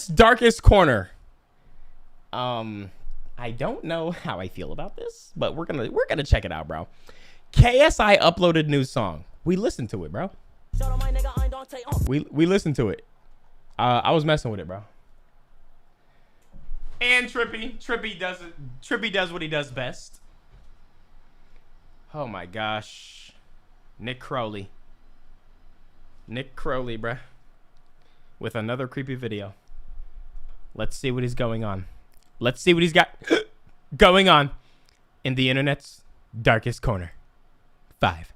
internet's darkest corner. I don't know how I feel about this, but we're gonna check it out, bro. KSI uploaded new song. We listened to it, bro. We listened to it. I was messing with it, bro. And Trippy does what he does best. Oh my gosh. Nick Crowley, bruh. With another creepy video. Let's see what he's going on. Let's see what he's got going on in the internet's darkest corner. 5.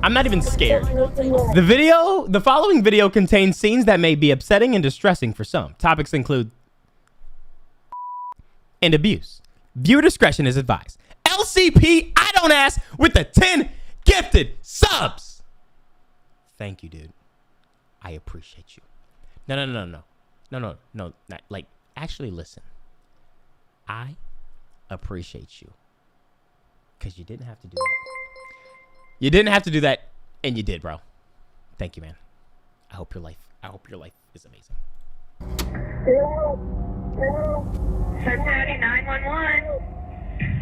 I'm not even scared. The following video contains scenes that may be upsetting and distressing for some. Topics include and abuse. Viewer discretion is advised. LCP, I don't ask, with the 10 gifted subs. Thank you, dude. I appreciate you. No. Like, actually listen. I appreciate you. Because you didn't have to do that. You didn't have to do that, and you did, bro. Thank you, man. I hope your life is amazing. Hello. Cincinnati 911.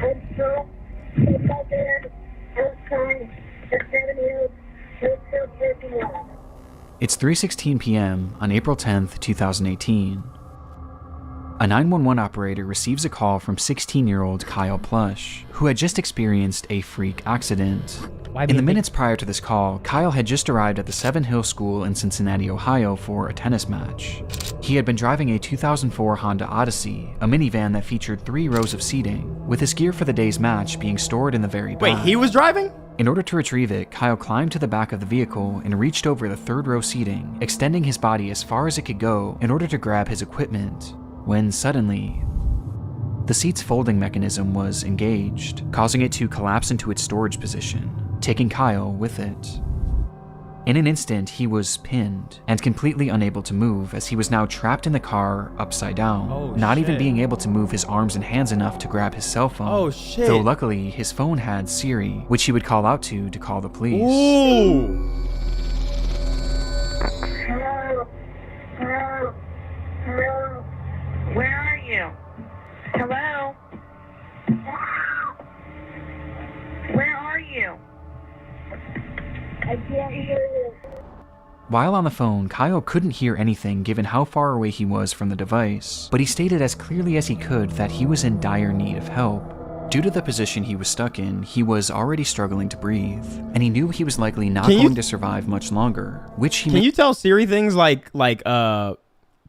I'm still in my bed. I'm trying to 7 years. I'm still taking off. It's 3:16 p.m. on April 10th, 2018. A 911 operator receives a call from 16-year-old Kyle Plush, who had just experienced a freak accident. In the minutes prior to this call, Kyle had just arrived at the Seven Hill School in Cincinnati, Ohio for a tennis match. He had been driving a 2004 Honda Odyssey, a minivan that featured 3 rows of seating, with his gear for the day's match being stored in the very back. Wait, he was driving? In order to retrieve it, Kyle climbed to the back of the vehicle and reached over the 3rd row seating, extending his body as far as it could go in order to grab his equipment, when suddenly, the seat's folding mechanism was engaged, causing it to collapse into its storage position, taking Kyle with it. In an instant, he was pinned and completely unable to move as he was now trapped in the car upside down, not even being able to move his arms and hands enough to grab his cell phone. Oh shit. Though luckily, his phone had Siri, which he would call out to call the police. Ooh. Hello. Where are you? Hello? Where are you? I can't hear you. While on the phone, Kyle couldn't hear anything given how far away he was from the device, but he stated as clearly as he could that he was in dire need of help. Due to the position he was stuck in, he was already struggling to breathe, and he knew he was likely not going to survive much longer, which he Can you tell Siri things like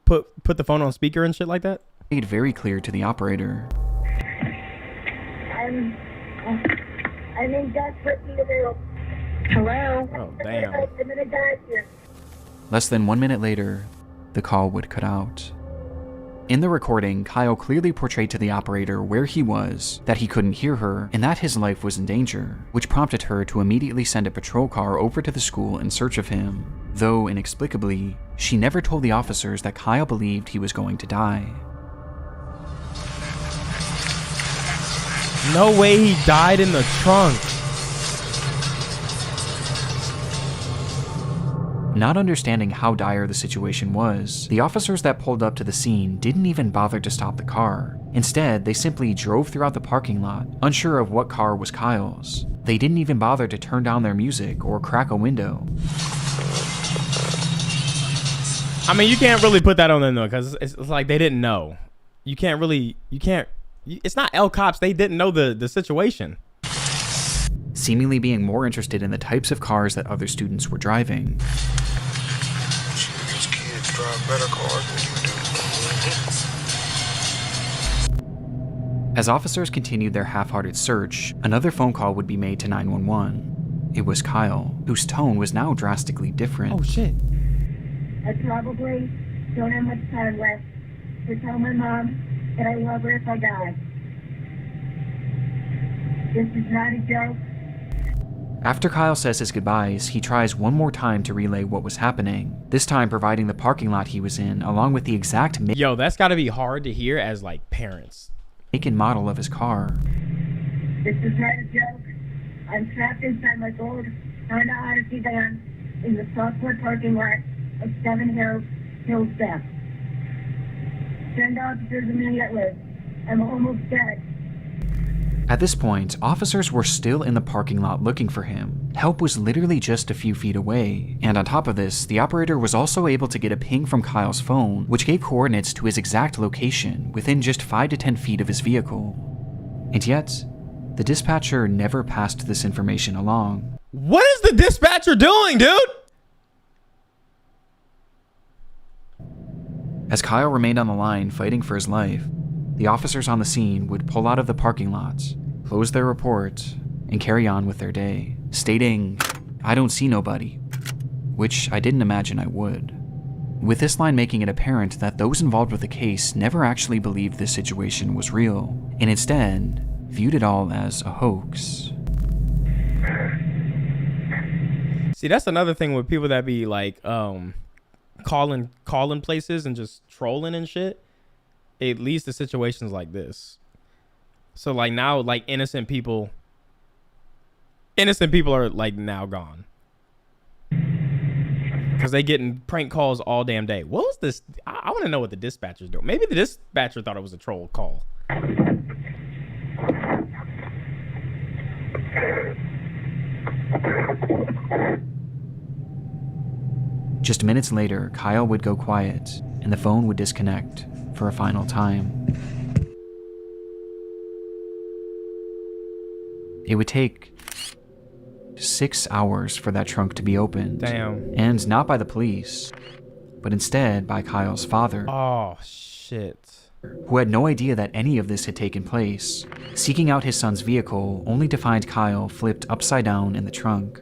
put the phone on speaker and shit like that? Made very clear to the operator. I'm in desperate need of help. Hello? Oh, damn. I'm gonna die here. Less than 1 minute later, the call would cut out. In the recording, Kyle clearly portrayed to the operator where he was, that he couldn't hear her, and that his life was in danger, which prompted her to immediately send a patrol car over to the school in search of him, though inexplicably, she never told the officers that Kyle believed he was going to die. No way he died in the trunk. Not understanding how dire the situation was, the officers that pulled up to the scene didn't even bother to stop the car. Instead, they simply drove throughout the parking lot, unsure of what car was Kyle's. They didn't even bother to turn down their music or crack a window. I mean, you can't really put that on them though, because it's like they didn't know. It's not L cops. They didn't know the situation. Seemingly being more interested in the types of cars that other students were driving. These kids drive better cars than you do. As officers continued their half-hearted search, another phone call would be made to 911. It was Kyle, whose tone was now drastically different. Oh shit. I probably don't have much time left to tell my mom that I love her if I die. This is not a joke. After Kyle says his goodbyes, he tries one more time to relay what was happening, this time providing the parking lot he was in along with the exact Yo, that's gotta be hard to hear as like parents. Make and model of his car. This is not a joke. I'm trapped inside my gold Honda Odyssey van. in the Southport parking lot of Seven Hills Theft. Send officers immediately. I'm almost dead. At this point, officers were still in the parking lot looking for him. Help was literally just a few feet away, and on top of this, the operator was also able to get a ping from Kyle's phone, which gave coordinates to his exact location within just 5 to 10 feet of his vehicle. And yet, the dispatcher never passed this information along. What is the dispatcher doing, dude? As Kyle remained on the line fighting for his life, the officers on the scene would pull out of the parking lot, close their report, and carry on with their day, stating, "I don't see nobody," which I didn't imagine I would. With this line making it apparent that those involved with the case never actually believed this situation was real, and instead viewed it all as a hoax. See, that's another thing with people that be like calling places and just trolling and shit. It leads to situations like this. So like now, like innocent people are like now gone because they getting prank calls all damn day. What was this? I want to know what the dispatcher's doing. Maybe the dispatcher thought it was a troll call. Just minutes later, Kyle would go quiet, and the phone would disconnect for a final time. It would take 6 hours for that trunk to be opened. Damn. And not by the police, but instead by Kyle's father. Oh, shit. Who had no idea that any of this had taken place, seeking out his son's vehicle only to find Kyle flipped upside down in the trunk.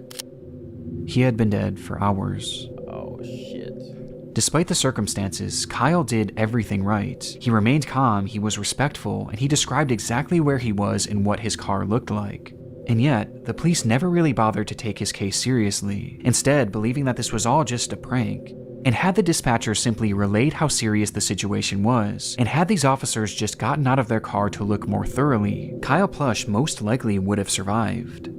He had been dead for hours. Oh, shit. Despite the circumstances, Kyle did everything right. He remained calm, he was respectful, and he described exactly where he was and what his car looked like. And yet, the police never really bothered to take his case seriously, instead believing that this was all just a prank. And had the dispatcher simply relayed how serious the situation was, and had these officers just gotten out of their car to look more thoroughly, Kyle Plush most likely would have survived.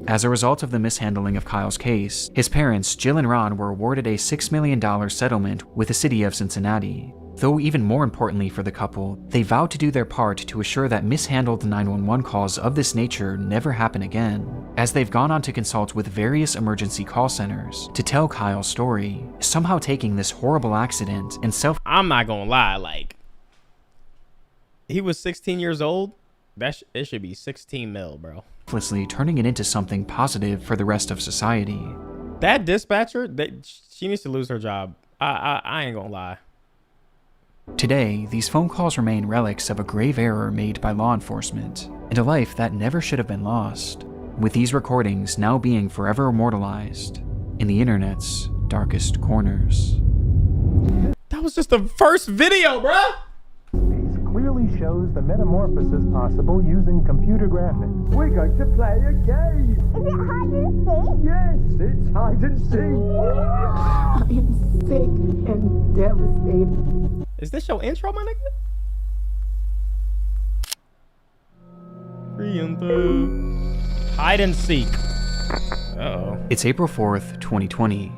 As a result of the mishandling of Kyle's case, his parents, Jill and Ron, were awarded a $6 million settlement with the city of Cincinnati. Though even more importantly for the couple, they vowed to do their part to assure that mishandled 911 calls of this nature never happen again, as they've gone on to consult with various emergency call centers to tell Kyle's story, somehow taking this horrible accident and I'm not gonna lie, like, he was 16 years old. It should be 16 mil, bro. selflessly turning it into something positive for the rest of society. That dispatcher, she needs to lose her job. I ain't gonna lie. Today, these phone calls remain relics of a grave error made by law enforcement, and a life that never should have been lost, with these recordings now being forever immortalized in the internet's darkest corners. That was just the first video, bruh! Clearly shows the metamorphosis possible using computer graphics. We're going to play a game! Is it hide and seek? Yes, it's hide and seek! I am sick and devastated. Is this your intro, my nigga? Hide and seek. Uh-oh. It's April 4th, 2020.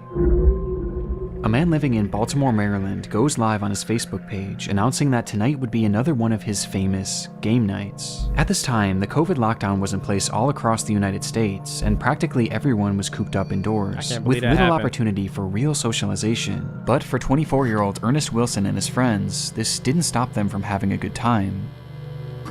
A man living in Baltimore, Maryland goes live on his Facebook page announcing that tonight would be another one of his famous game nights. At this time, the COVID lockdown was in place all across the United States, and practically everyone was cooped up indoors, with little opportunity for real socialization. But for 24-year-old Ernest Wilson and his friends, this didn't stop them from having a good time.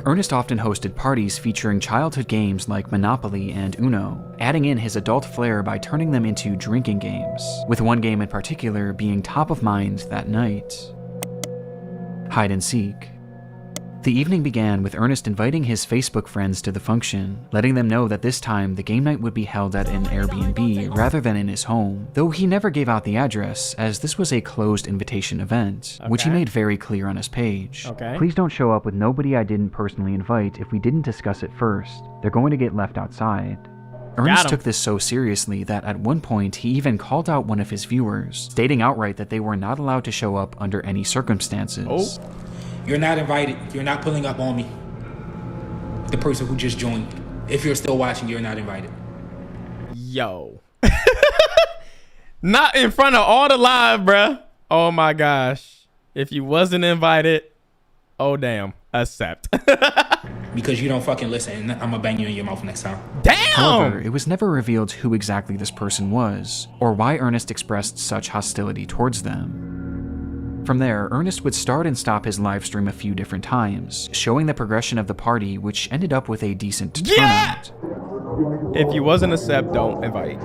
Ernest often hosted parties featuring childhood games like Monopoly and Uno, adding in his adult flair by turning them into drinking games, with one game in particular being top of mind that night: hide and seek. The evening began with Ernest inviting his Facebook friends to the function, letting them know that this time the game night would be held at an Airbnb rather than in his home, though he never gave out the address, as this was a closed invitation event, which he made very clear on his page. Please don't show up with nobody I didn't personally invite if we didn't discuss it first. They're going to get left outside. Ernest took this so seriously that at one point he even called out one of his viewers, stating outright that they were not allowed to show up under any circumstances. You're not invited. You're not pulling up on me. The person who just joined. If you're still watching, you're not invited. Yo. Not in front of all the live, bruh. Oh my gosh. If you wasn't invited, oh damn. Accept. Because you don't fucking listen, and I'm gonna bang you in your mouth next time. Damn! However, it was never revealed who exactly this person was, or why Ernest expressed such hostility towards them. From there, Ernest would start and stop his live stream a few different times, showing the progression of the party, which ended up with a decent turnout. If you wasn't accept, don't invite.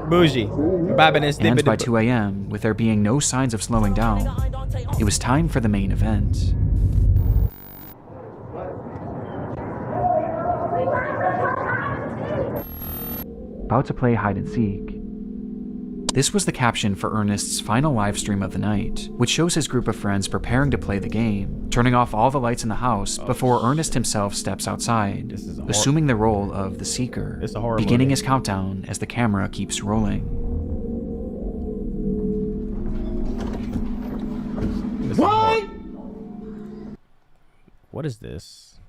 Bougie. And by 2 a.m., with there being no signs of slowing down, it was time for the main event. About to play hide and seek. This was the caption for Ernest's final live stream of the night, which shows his group of friends preparing to play the game, turning off all the lights in the house before Ernest himself steps outside, assuming the role of the Seeker, beginning his countdown as the camera keeps rolling. What? What is this?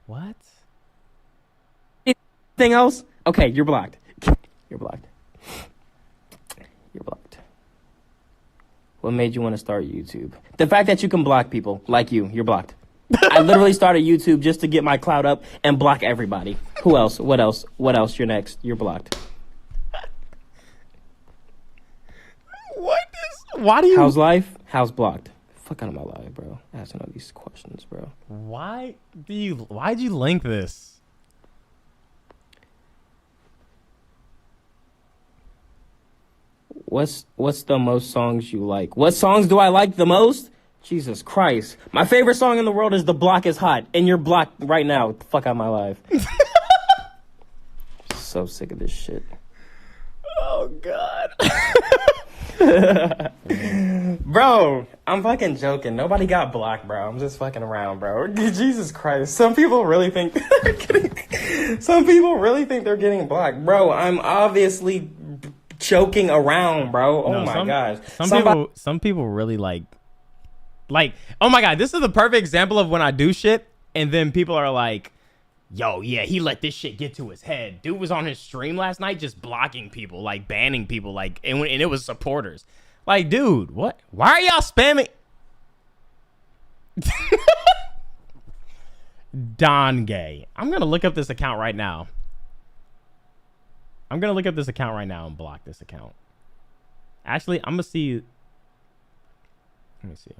What? Anything else? Okay, you're blocked. You're blocked. You're blocked. What made you want to start YouTube? The fact that you can block people like you're blocked. I literally started YouTube just to get my clout up and block everybody. Who else? What else? What else? You're next. You're blocked. What is? Why do you? How's life? How's blocked? Fuck out of my life, bro. Asking all these questions, bro. Why'd you link this? What's the most songs you like? What songs do I like the most? Jesus Christ. My favorite song in the world is The Block is Hot, and you're blocked right now. Get the fuck out of my life. So sick of this shit. Oh God. Bro, I'm fucking joking. Nobody got blocked, bro. I'm just fucking around, bro. Jesus Christ. Some people really think they're getting blocked. Bro, I'm obviously joking around, bro. Oh my gosh. Some people really like, oh my God, this is the perfect example of when I do shit and then people are like, yo, yeah, he let this shit get to his head. Dude was on his stream last night just blocking people, like banning people, like, and it was supporters. Like, dude, what? Why are y'all spamming? Don Gay. I'm gonna look up this account right now. I'm gonna look up this account right now and block this account. Actually, I'm gonna see. Let me see.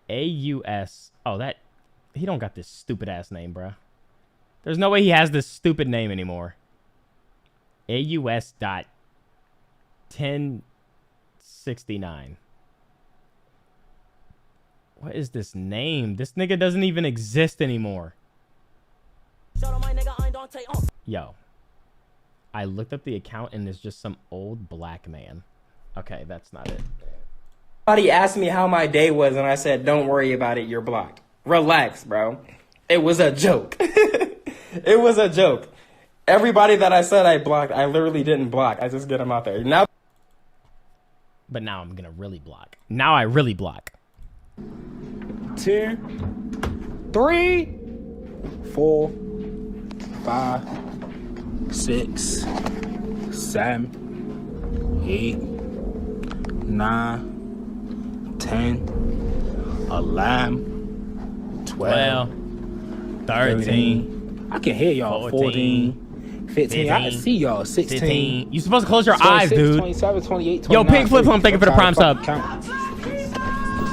AUS. Oh, that he don't got this stupid ass name, bruh. There's no way he has this stupid name anymore. AUS.1069. What is this name? This nigga doesn't even exist anymore. Yo, I looked up the account and there's just some old black man. Okay, that's not it. Somebody asked me how my day was, and I said, don't worry about it, you're blocked. Relax, bro. It was a joke. It was a joke. Everybody that I said I blocked, I literally didn't block. I just get them out there. Now, but now I'm gonna really block. Now I really block. 2, 3, 4, 5, 6, 7, 8, 9, 10, 11, 12, 13. I can hear y'all. 14, 15. I can see y'all. 16. You supposed to close your eyes, dude. 27, 28, 29. Yo, Pink Flip Flop, thank you for the prime sub.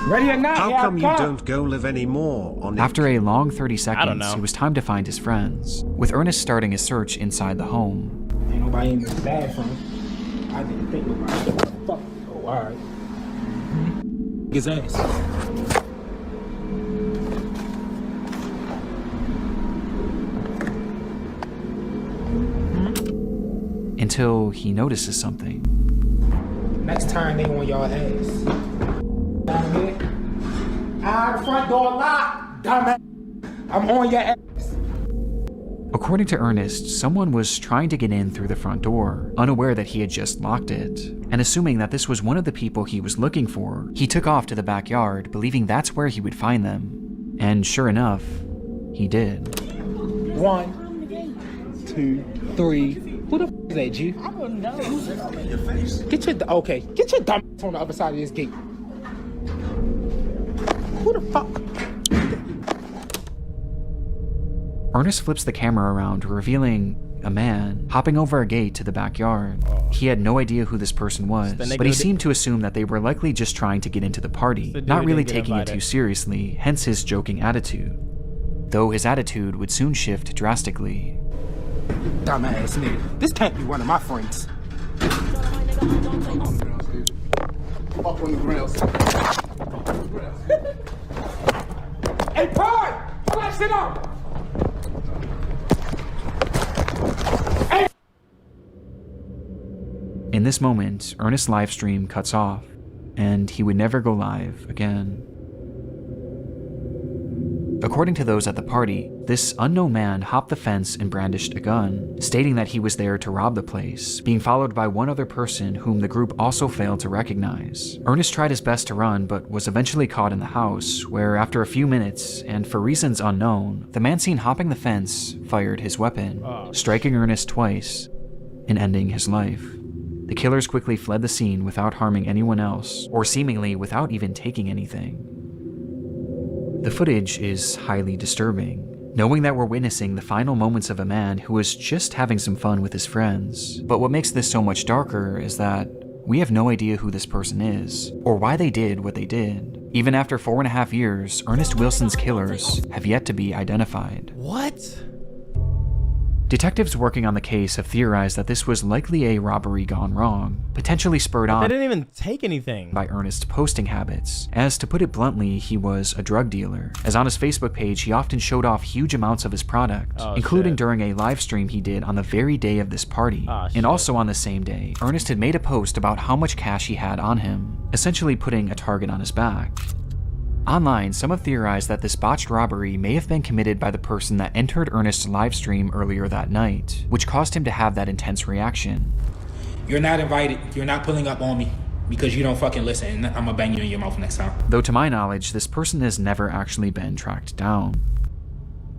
Ready or not? How come you don't go live anymore on it? After a long 30 seconds, it was time to find his friends, with Ernest starting his search inside the home. Ain't nobody in this bathroom. I didn't think nobody. Fuck. Oh, alright. His ass. Until he notices something. Next time they on y'all ass. Down here. The front door locked, dumbass. I'm on your ass. According to Ernest, someone was trying to get in through the front door, unaware that he had just locked it, and assuming that this was one of the people he was looking for, he took off to the backyard, believing that's where he would find them. And sure enough, he did. 1, 2, 3. Who the f is that, G? I don't know. Get your dumb ass on the other side of this gate. Who the fuck? Ernest flips the camera around, revealing a man hopping over a gate to the backyard. He had no idea who this person was, but he seemed to assume that they were likely just trying to get into the party, not really taking it too seriously, hence his joking attitude. Though his attitude would soon shift drastically. Dumbass nigga. This can't be one of my friends. Fuck on the ground. Hey, Pride! Pull that shit up! In this moment, Ernest's live stream cuts off, and he would never go live again. According to those at the party, this unknown man hopped the fence and brandished a gun, stating that he was there to rob the place, being followed by one other person whom the group also failed to recognize. Ernest tried his best to run, but was eventually caught in the house, where after a few minutes, and for reasons unknown, the man seen hopping the fence fired his weapon, striking Ernest twice and ending his life. The killers quickly fled the scene without harming anyone else, or seemingly without even taking anything. The footage is highly disturbing, knowing that we're witnessing the final moments of a man who was just having some fun with his friends. But what makes this so much darker is that we have no idea who this person is, or why they did what they did. Even after 4.5 years, Ernest Wilson's killers have yet to be identified. What? Detectives working on the case have theorized that this was likely a robbery gone wrong, potentially spurred on They didn't even take anything. by Ernest's posting habits, as to put it bluntly, he was a drug dealer, as on his Facebook page he often showed off huge amounts of his product, including during a live stream he did on the very day of this party. And also on the same day, Ernest had made a post about how much cash he had on him, essentially putting a target on his back. Online, some have theorized that this botched robbery may have been committed by the person that entered Ernest's livestream earlier that night, which caused him to have that intense reaction. You're not invited. You're not pulling up on me because you don't fucking listen, and I'm gonna bang you in your mouth next time. Though to my knowledge, this person has never actually been tracked down.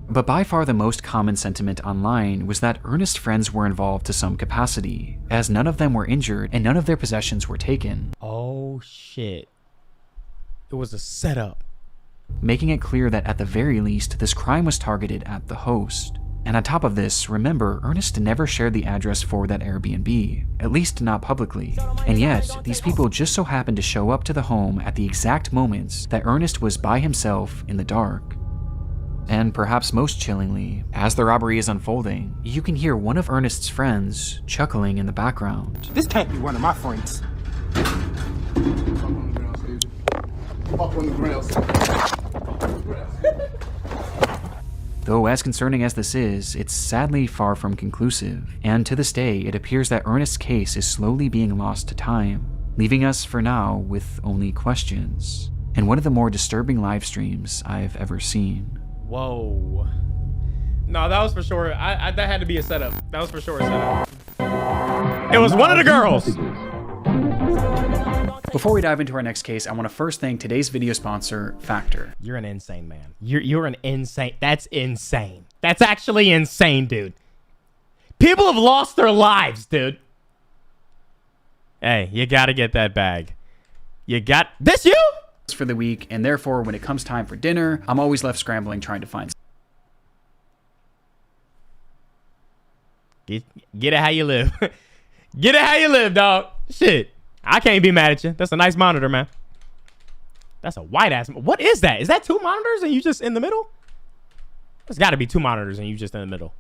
But by far the most common sentiment online was that Ernest's friends were involved to some capacity, as none of them were injured and none of their possessions were taken. Oh shit. It was a setup. Making it clear that at the very least, this crime was targeted at the host. And on top of this, remember, Ernest never shared the address for that Airbnb, at least not publicly. And yet, these people just so happened to show up to the home at the exact moments that Ernest was by himself in the dark. And perhaps most chillingly, as the robbery is unfolding, you can hear one of Ernest's friends chuckling in the background. This can't be one of my friends. Fuck on the ground. Though as concerning as this is, it's sadly far from conclusive, and to this day it appears that Ernest's case is slowly being lost to time, leaving us for now with only questions, and one of the more disturbing live streams I've ever seen. Whoa. No, that was for sure. That had to be a setup. That was for sure a setup. It was one of the girls. Before we dive into our next case, I want to first thank today's video sponsor, Factor. You're an insane man. You're an insane. That's insane. That's actually insane, dude. People have lost their lives, dude. Hey, you gotta get that bag. You got this, you? For the week, and therefore, when it comes time for dinner, I'm always left scrambling trying to find. Get it how you live. Get it how you live, dog. Shit. I can't be mad at you. That's a nice monitor, man. That's a white ass. What is that? Is that 2 monitors and you just in the middle? There's got to be 2 monitors and you just in the middle.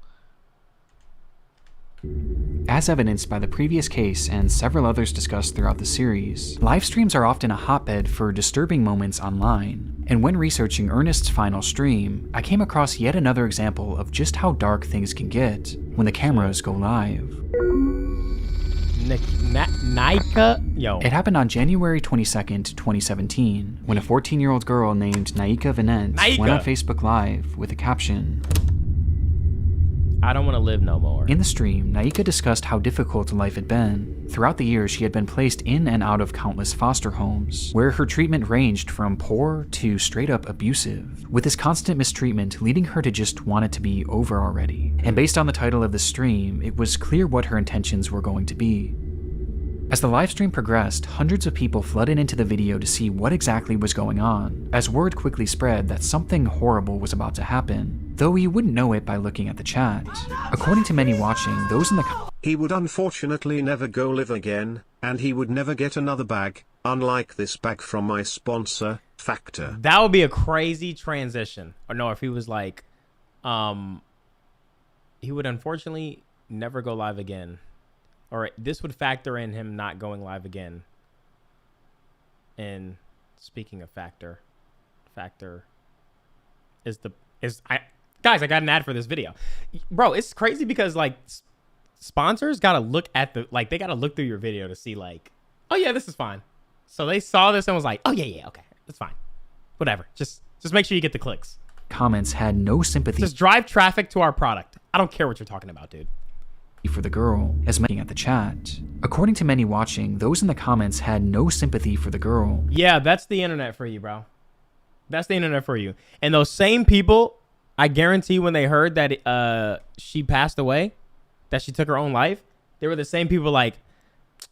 As evidenced by the previous case and several others discussed throughout the series, live streams are often a hotbed for disturbing moments online. And when researching Ernest's final stream, I came across yet another example of just how dark things can get when the cameras go live. Naika? Yo. It happened on January 22nd, 2017, when a 14-year-old girl named Naika Vinent went on Facebook Live with a caption. I don't want to live no more. In the stream, Naika discussed how difficult life had been. Throughout the years, she had been placed in and out of countless foster homes, where her treatment ranged from poor to straight up abusive, with this constant mistreatment leading her to just want it to be over already. And based on the title of the stream, it was clear what her intentions were going to be. As the livestream progressed, hundreds of people flooded into the video to see what exactly was going on, as word quickly spread that something horrible was about to happen, though you wouldn't know it by looking at the chat. According to many watching, those in the He would unfortunately never go live again, and he would never get another bag, unlike this bag from my sponsor, Factor. That would be a crazy transition. Or no, if he was like, he would unfortunately never go live again. Or this would factor in him not going live again. And speaking of Factor is guys, I got an ad for this video. Bro, it's crazy because like sponsors gotta look at they gotta look through your video to see like, oh yeah, this is fine. So they saw this and was like, oh yeah, okay, that's fine. Whatever. Just make sure you get the clicks. comments had no sympathy. Just drive traffic to our product. I don't care what you're talking about, dude. For the girl, as many at the chat. According to many watching, those in the comments had no sympathy for the girl. Yeah, that's the internet for you, bro. That's the internet for you. And those same people, I guarantee when they heard that she passed away, that she took her own life, they were the same people like,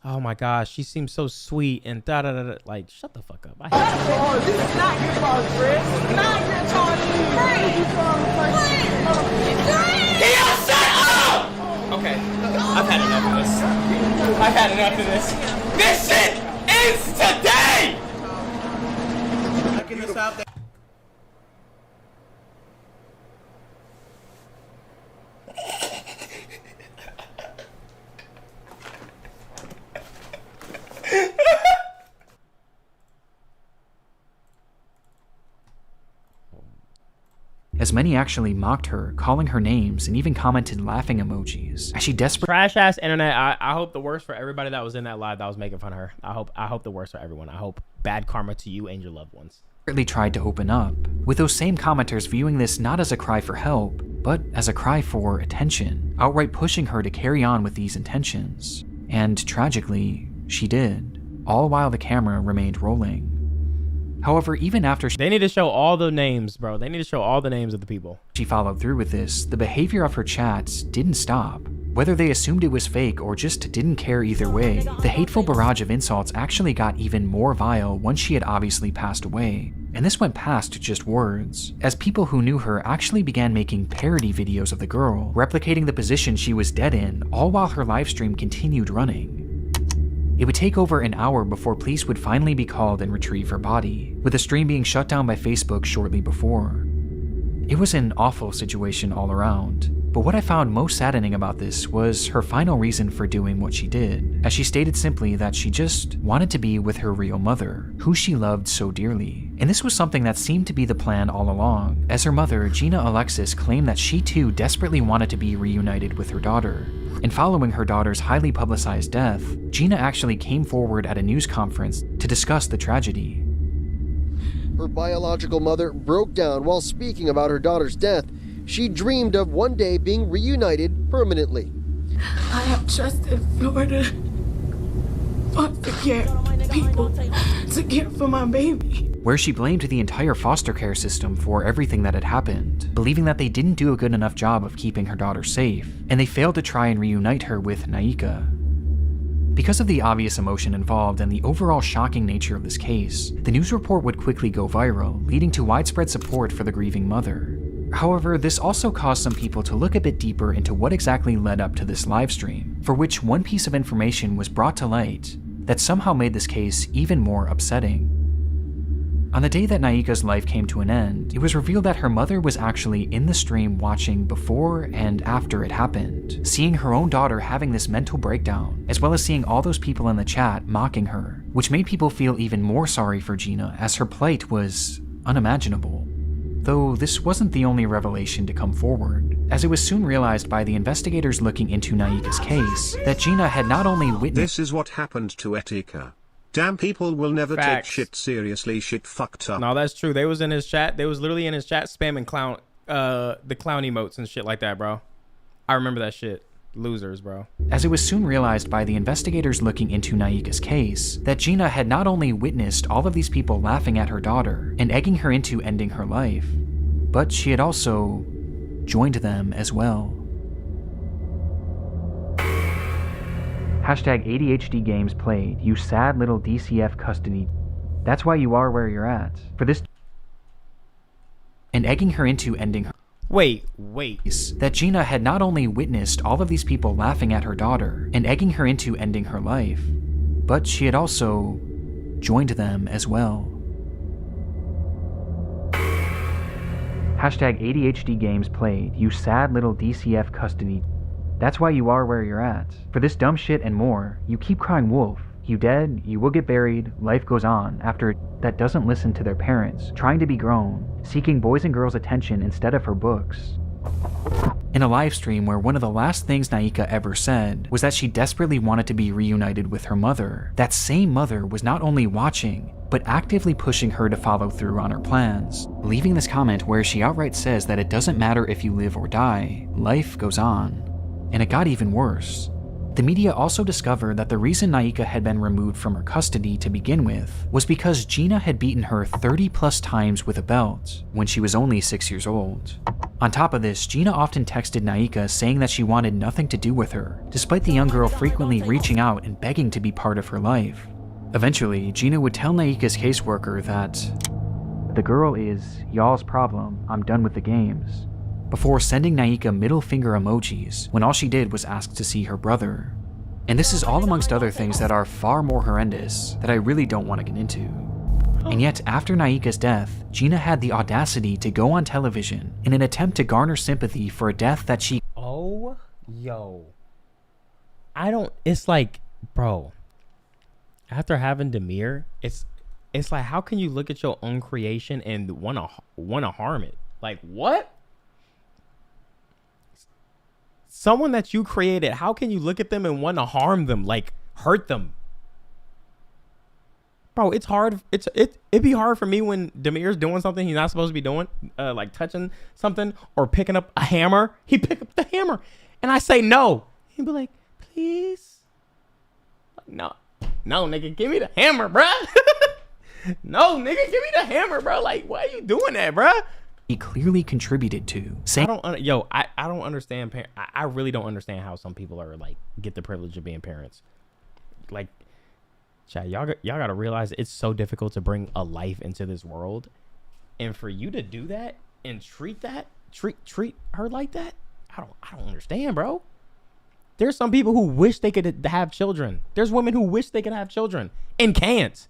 oh my gosh, she seems so sweet and da da da da. Like, shut the fuck up. I hate you. Oh, this is not your fault, Chris. Not your fault. Shut up! Okay, I've had enough of this. I've had enough of this. This shit ends today! Checking this out. As many actually mocked her, calling her names, and even commented laughing emojis, as she desperately Trash ass internet. I hope the worst for everybody that was in that live that was making fun of her. I hope the worst for everyone. I hope bad karma to you and your loved ones. tried to open up, with those same commenters viewing this not as a cry for help, but as a cry for attention, outright pushing her to carry on with these intentions. And tragically, she did, all while the camera remained rolling. However, even after they need to show all the names, bro. They need to show all the names of the people. She followed through with this, the behavior of her chats didn't stop. Whether they assumed it was fake or just didn't care either way, the hateful barrage of insults actually got even more vile once she had obviously passed away. And this went past just words, as people who knew her actually began making parody videos of the girl, replicating the position she was dead in, all while her livestream continued running. It would take over an hour before police would finally be called and retrieve her body, with the stream being shut down by Facebook shortly before. It was an awful situation all around, but what I found most saddening about this was her final reason for doing what she did, as she stated simply that she just wanted to be with her real mother, who she loved so dearly. And this was something that seemed to be the plan all along, as her mother, Gina Alexis, claimed that she too desperately wanted to be reunited with her daughter. And following her daughter's highly publicized death, Gina actually came forward at a news conference to discuss the tragedy. Her biological mother broke down while speaking about her daughter's death. She dreamed of one day being reunited permanently. I have trusted Florida foster care people to care for my baby. Where she blamed the entire foster care system for everything that had happened, believing that they didn't do a good enough job of keeping her daughter safe, and they failed to try and reunite her with Naika. Because of the obvious emotion involved and the overall shocking nature of this case, the news report would quickly go viral, leading to widespread support for the grieving mother. However, this also caused some people to look a bit deeper into what exactly led up to this livestream, for which one piece of information was brought to light that somehow made this case even more upsetting. On the day that Naika's life came to an end, it was revealed that her mother was actually in the stream watching before and after it happened, seeing her own daughter having this mental breakdown, as well as seeing all those people in the chat mocking her, which made people feel even more sorry for Gina as her plight was unimaginable. Though this wasn't the only revelation to come forward, as it was soon realized by the investigators looking into Naika's case that Gina had not only witnessed— This is what happened to Etika. Damn, people will never Facts. take shit seriously. Shit fucked up. No, that's true. They was in his chat. They was literally in his chat spamming clown, the clown emotes and shit like that, bro. I remember that shit. Losers, bro. As it was soon realized by the investigators looking into Naika's case that Gina had not only witnessed all of these people laughing at her daughter and egging her into ending her life, but she had also joined them as well. Hashtag ADHD games played, you sad little DCF custody. That's why you are where you're at. For this and egging her into ending her. Wait. That Gina had not only witnessed all of these people laughing at her daughter and egging her into ending her life, but she had also joined them as well. Hashtag ADHD games played, you sad little DCF custody. That's why you are where you're at. For this dumb shit and more, you keep crying wolf. You dead, you will get buried, life goes on after that doesn't listen to their parents, trying to be grown, seeking boys and girls' attention instead of her books. In a live stream where one of the last things Naika ever said was that she desperately wanted to be reunited with her mother, that same mother was not only watching, but actively pushing her to follow through on her plans, leaving this comment where she outright says that it doesn't matter if you live or die, life goes on. And it got even worse. The media also discovered that the reason Naika had been removed from her custody to begin with was because Gina had beaten her 30 plus times with a belt when she was only 6 years old. On top of this, Gina often texted Naika saying that she wanted nothing to do with her, despite the young girl frequently reaching out and begging to be part of her life. Eventually, Gina would tell Naika's caseworker that, "The girl is y'all's problem, I'm done with the games," before sending Naika middle finger emojis when all she did was ask to see her brother. And this is all amongst other things that are far more horrendous that I really don't want to get into. And yet, after Naika's death, Gina had the audacity to go on television in an attempt to garner sympathy for a death that she— Oh, yo. It's like, bro, after having Demir, it's like, how can you look at your own creation and wanna harm it? Like, what? Someone that you created, how can you look at them and want to harm them, like hurt them? Bro, it's hard. It'd be hard for me when Demir's doing something he's not supposed to be doing, like touching something or picking up a hammer. He pick up the hammer and I say no. He'd be like, please. No, nigga, give me the hammer, bruh. No, nigga, give me the hammer, bro. Like, why are you doing that, bruh? He clearly contributed to. I don't understand. I really don't understand how some people are like get the privilege of being parents. Like, chat, y'all gotta realize it's so difficult to bring a life into this world, and for you to do that and treat her like that, I don't understand, bro. There's some people who wish they could have children. There's women who wish they could have children and can't.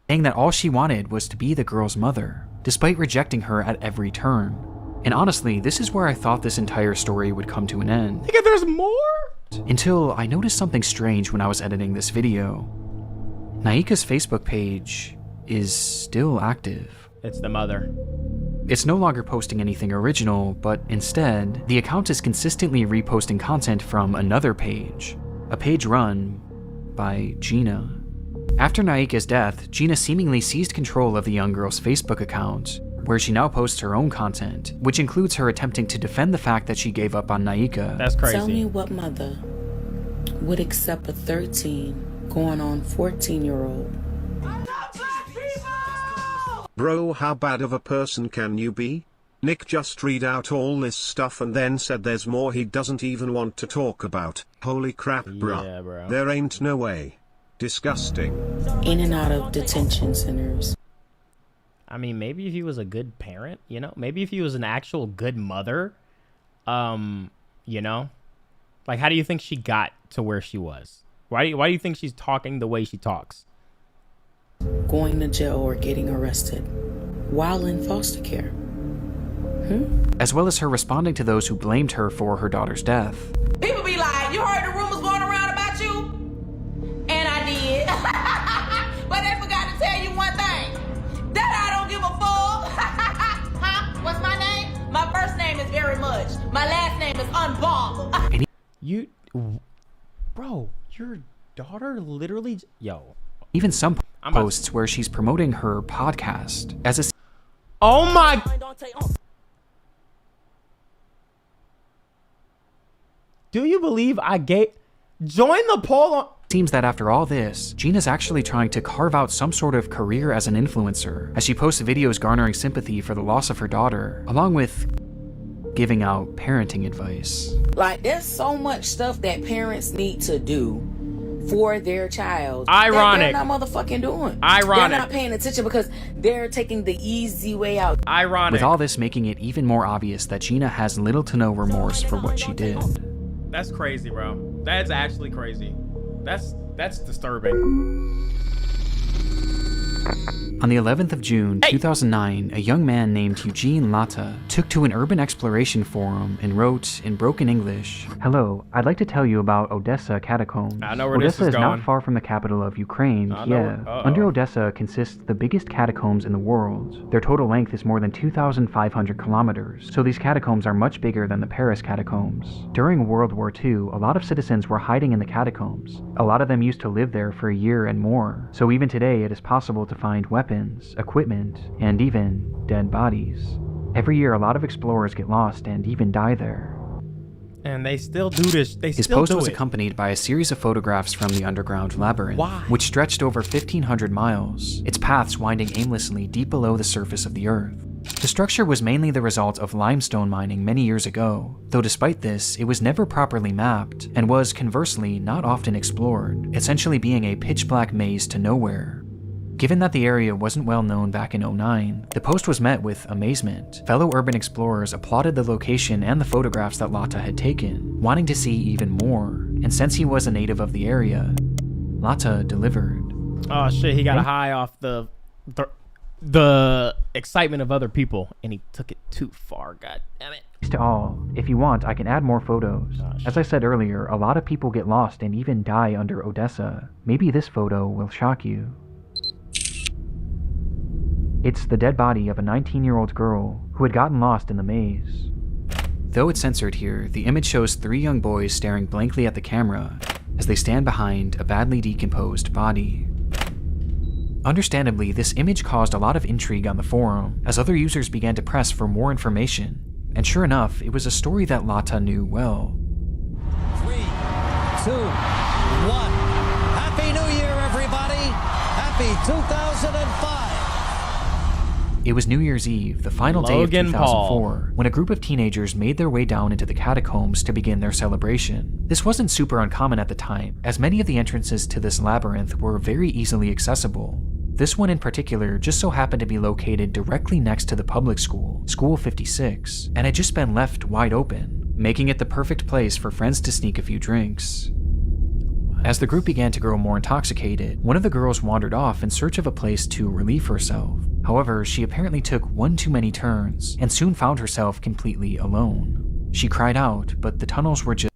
Saying that all she wanted was to be the girl's mother, despite rejecting her at every turn. And honestly, this is where I thought this entire story would come to an end. Nigga, there's more? Until I noticed something strange when I was editing this video. Naika's Facebook page is still active. It's the mother. It's no longer posting anything original, but instead, the account is consistently reposting content from another page, a page run by Gina. After Naika's death, Gina seemingly seized control of the young girl's Facebook account, where she now posts her own content, which includes her attempting to defend the fact that she gave up on Naika. That's crazy. Tell me what mother would accept a 13 going on 14-year-old. Bro, how bad of a person can you be? Nick just read out all this stuff and then said there's more he doesn't even want to talk about. Holy crap, bruh. Yeah, bro. There ain't no way. Disgusting. In and out of detention centers. I mean, maybe if he was a good parent, you know, maybe if he was an actual good mother, you know, like, how do you think she got to where she was? Why do you think she's talking the way she talks? Going to jail or getting arrested while in foster care. As well as her responding to those who blamed her for her daughter's death. People be like, you heard the rumors going around about you? And I did. But they forgot to tell you one thing. That I don't give a fuck. Huh? What's my name? My first name is Very Much. My last name is Unbomb. Bro, your daughter literally, Even some posts where she's promoting her podcast as a... Oh my... Do you believe I gave... Join the poll on... Seems that after all this, Gina's actually trying to carve out some sort of career as an influencer, as she posts videos garnering sympathy for the loss of her daughter, along with giving out parenting advice. Like, there's so much stuff that parents need to do for their child. Ironic. That they're not motherfucking doing. Ironic. They're not paying attention because they're taking the easy way out. Ironic. With all this making it even more obvious that Gina has little to no remorse for what she did. That's crazy, bro. That's actually crazy. That's disturbing. On the 11th of June, 2009, a young man named Eugene Latta took to an urban exploration forum and wrote in broken English, "Hello, I'd like to tell you about Odessa catacombs. I know where Odessa this is is going. not far from the capital of Ukraine, Kiev. Under Odessa consists the biggest catacombs in the world. Their total length is more than 2,500 kilometers, so these catacombs are much bigger than the Paris catacombs. During World War II, a lot of citizens were hiding in the catacombs. A lot of them used to live there for a year and more, so even today it is possible to find weapons, equipment, and even dead bodies. Every year a lot of explorers get lost and even die there." And they still do this. His post was accompanied by a series of photographs from the underground labyrinth, which stretched over 1,500 miles, its paths winding aimlessly deep below the surface of the earth. The structure was mainly the result of limestone mining many years ago, though despite this, it was never properly mapped, and was, conversely, not often explored, essentially being a pitch-black maze to nowhere. Given that the area wasn't well known back in 2009, the post was met with amazement. Fellow urban explorers applauded the location and the photographs that Latta had taken, wanting to see even more, and since he was a native of the area, Latta delivered. Oh shit, he got a high off the excitement of other people, and he took it too far, god damn it. To all, if you want, I can add more photos. As I said earlier, a lot of people get lost and even die under Odessa. Maybe this photo will shock you. It's the dead body of a 19-year-old girl who had gotten lost in the maze. Though it's censored here, the image shows 3 young boys staring blankly at the camera as they stand behind a badly decomposed body. Understandably, this image caused a lot of intrigue on the forum as other users began to press for more information, and sure enough, it was a story that Latta knew well. 3, 2, 1. Happy New Year, everybody! Happy 2005! It was New Year's Eve, the final day of 2004, when a group of teenagers made their way down into the catacombs to begin their celebration. This wasn't super uncommon at the time, as many of the entrances to this labyrinth were very easily accessible. This one in particular just so happened to be located directly next to the public school, School 56, and had just been left wide open, making it the perfect place for friends to sneak a few drinks. As the group began to grow more intoxicated, one of the girls wandered off in search of a place to relieve herself. However, she apparently took one too many turns and soon found herself completely alone. She cried out, but the tunnels were just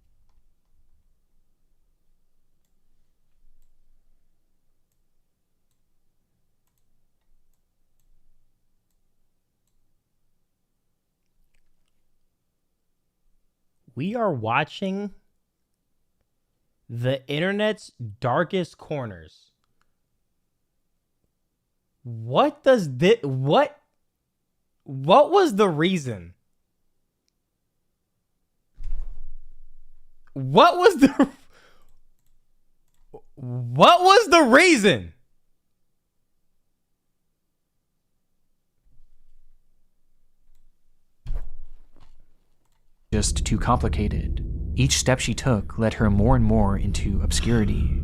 We are watching the internet's darkest corners. What does this, what was the reason? What was the reason? just too complicated. Each step she took led her more and more into obscurity.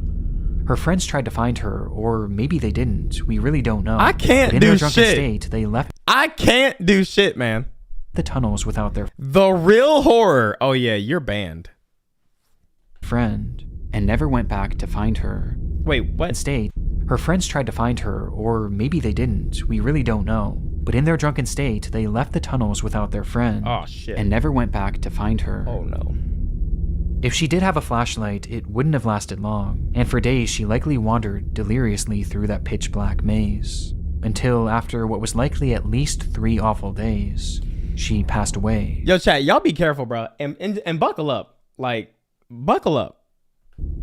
Her friends tried to find her, or maybe they didn't. We really don't know. I can't but in do their drunken shit. State, they left I can't do shit, man. the tunnels without their The real horror. Oh yeah, you're banned. friend, and never went back to find her. Wait, what? Instead, her friends tried to find her, or maybe they didn't. We really don't know. But in their drunken state, they left the tunnels without their friend. Oh shit. And never went back to find her. Oh no. If she did have a flashlight, it wouldn't have lasted long, and for days she likely wandered deliriously through that pitch black maze. Until after what was likely at least 3 awful days, she passed away. Yo, chat, y'all be careful, bro. And buckle up. Like, buckle up.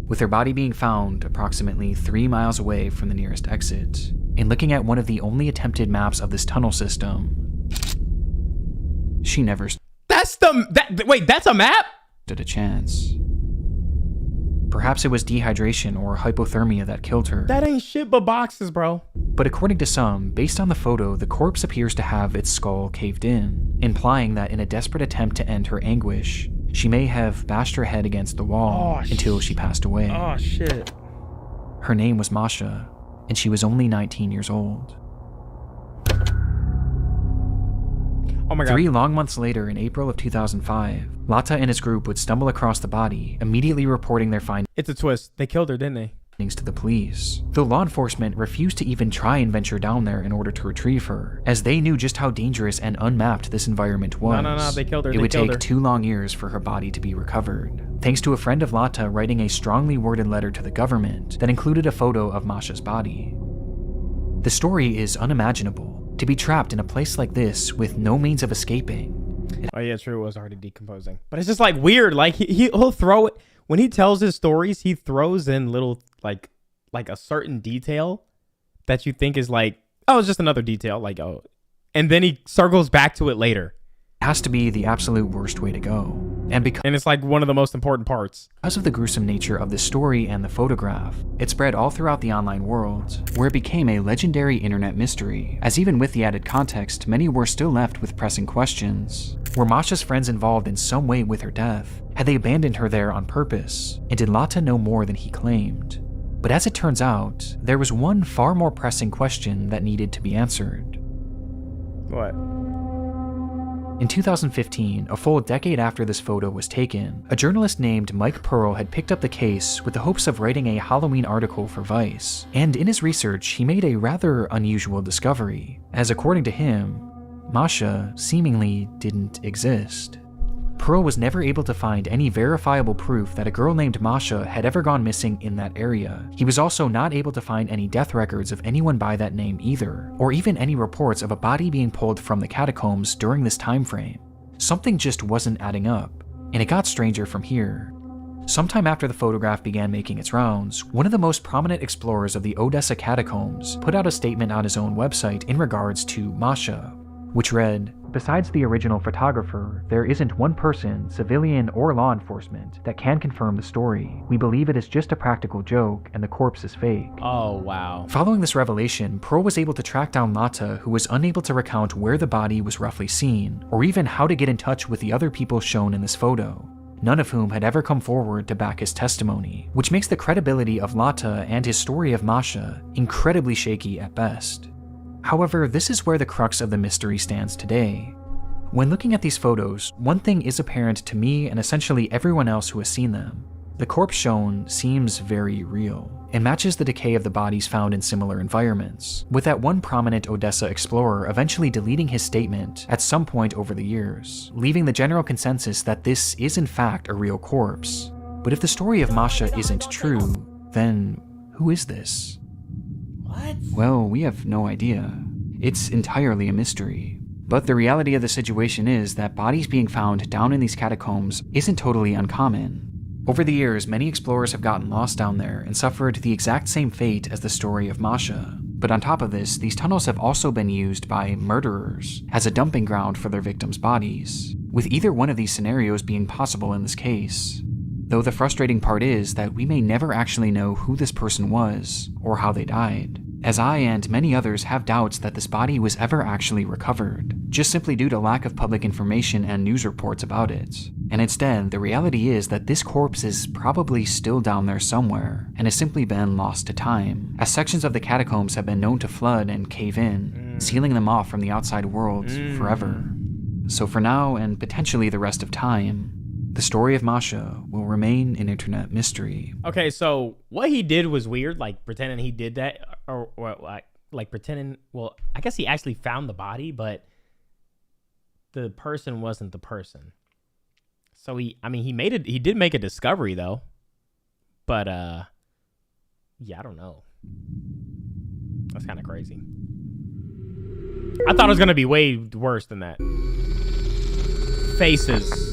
With her body being found approximately 3 miles away from the nearest exit. And looking at one of the only attempted maps of this tunnel system, she never... Wait, that's a map? stood a chance. Perhaps it was dehydration or hypothermia that killed her. That ain't shit but boxes, bro. But according to some, based on the photo, the corpse appears to have its skull caved in, implying that in a desperate attempt to end her anguish, she may have bashed her head against the wall until she passed away. Oh, shit. Her name was Masha, and she was only 19 years old. Oh my God. 3 long months later, in April of 2005, Lata and his group would stumble across the body, immediately reporting their findings. It's a twist. They killed her, didn't they? To the police, though law enforcement refused to even try and venture down there in order to retrieve her, as they knew just how dangerous and unmapped this environment was. No, they killed her. It would take 2 long years for her body to be recovered, thanks to a friend of Lata writing a strongly worded letter to the government that included a photo of Masha's body. The story is unimaginable. To be trapped in a place like this with no means of escaping. Oh yeah, true, it was already decomposing. But it's just like weird, like he'll throw it, when he tells his stories, he throws in little, like a certain detail that you think is like, oh, it's just another detail, like, oh. And then he circles back to it later. It has to be the absolute worst way to go. And it's like one of the most important parts. Because of the gruesome nature of this story and the photograph, it spread all throughout the online world, where it became a legendary internet mystery, as even with the added context, many were still left with pressing questions. Were Masha's friends involved in some way with her death? Had they abandoned her there on purpose? And did Lata know more than he claimed? But as it turns out, there was one far more pressing question that needed to be answered. What? In 2015, a full decade after this photo was taken, a journalist named Mike Pearl had picked up the case with the hopes of writing a Halloween article for Vice. And in his research, he made a rather unusual discovery, as according to him, Masha seemingly didn't exist. Pearl was never able to find any verifiable proof that a girl named Masha had ever gone missing in that area. He was also not able to find any death records of anyone by that name either, or even any reports of a body being pulled from the catacombs during this time frame. Something just wasn't adding up, and it got stranger from here. Sometime after the photograph began making its rounds, one of the most prominent explorers of the Odessa catacombs put out a statement on his own website in regards to Masha, which read, "Besides the original photographer, there isn't one person, civilian or law enforcement, that can confirm the story. We believe it is just a practical joke and the corpse is fake." Oh, wow. Following this revelation, Pearl was able to track down Lata, who was unable to recount where the body was roughly seen, or even how to get in touch with the other people shown in this photo, none of whom had ever come forward to back his testimony, which makes the credibility of Lata and his story of Masha incredibly shaky at best. However, this is where the crux of the mystery stands today. When looking at these photos, one thing is apparent to me and essentially everyone else who has seen them. The corpse shown seems very real, and matches the decay of the bodies found in similar environments, with that one prominent Odessa explorer eventually deleting his statement at some point over the years, leaving the general consensus that this is in fact a real corpse. But if the story of Masha isn't true, then who is this? What? Well, we have no idea. It's entirely a mystery. But the reality of the situation is that bodies being found down in these catacombs isn't totally uncommon. Over the years, many explorers have gotten lost down there and suffered the exact same fate as the story of Masha. But on top of this, these tunnels have also been used by murderers as a dumping ground for their victims' bodies, with either one of these scenarios being possible in this case. Though the frustrating part is that we may never actually know who this person was or how they died, as I and many others have doubts that this body was ever actually recovered, just simply due to lack of public information and news reports about it. And instead, the reality is that this corpse is probably still down there somewhere, and has simply been lost to time, as sections of the catacombs have been known to flood and cave in, sealing them off from the outside world forever. So for now, and potentially the rest of time, the story of Masha will remain an internet mystery. Okay, so what he did was weird, like pretending he did that, or like pretending, well, I guess he actually found the body, but the person wasn't the person. So he did make a discovery though, but yeah, I don't know. That's kind of crazy. I thought it was gonna be way worse than that. Faces.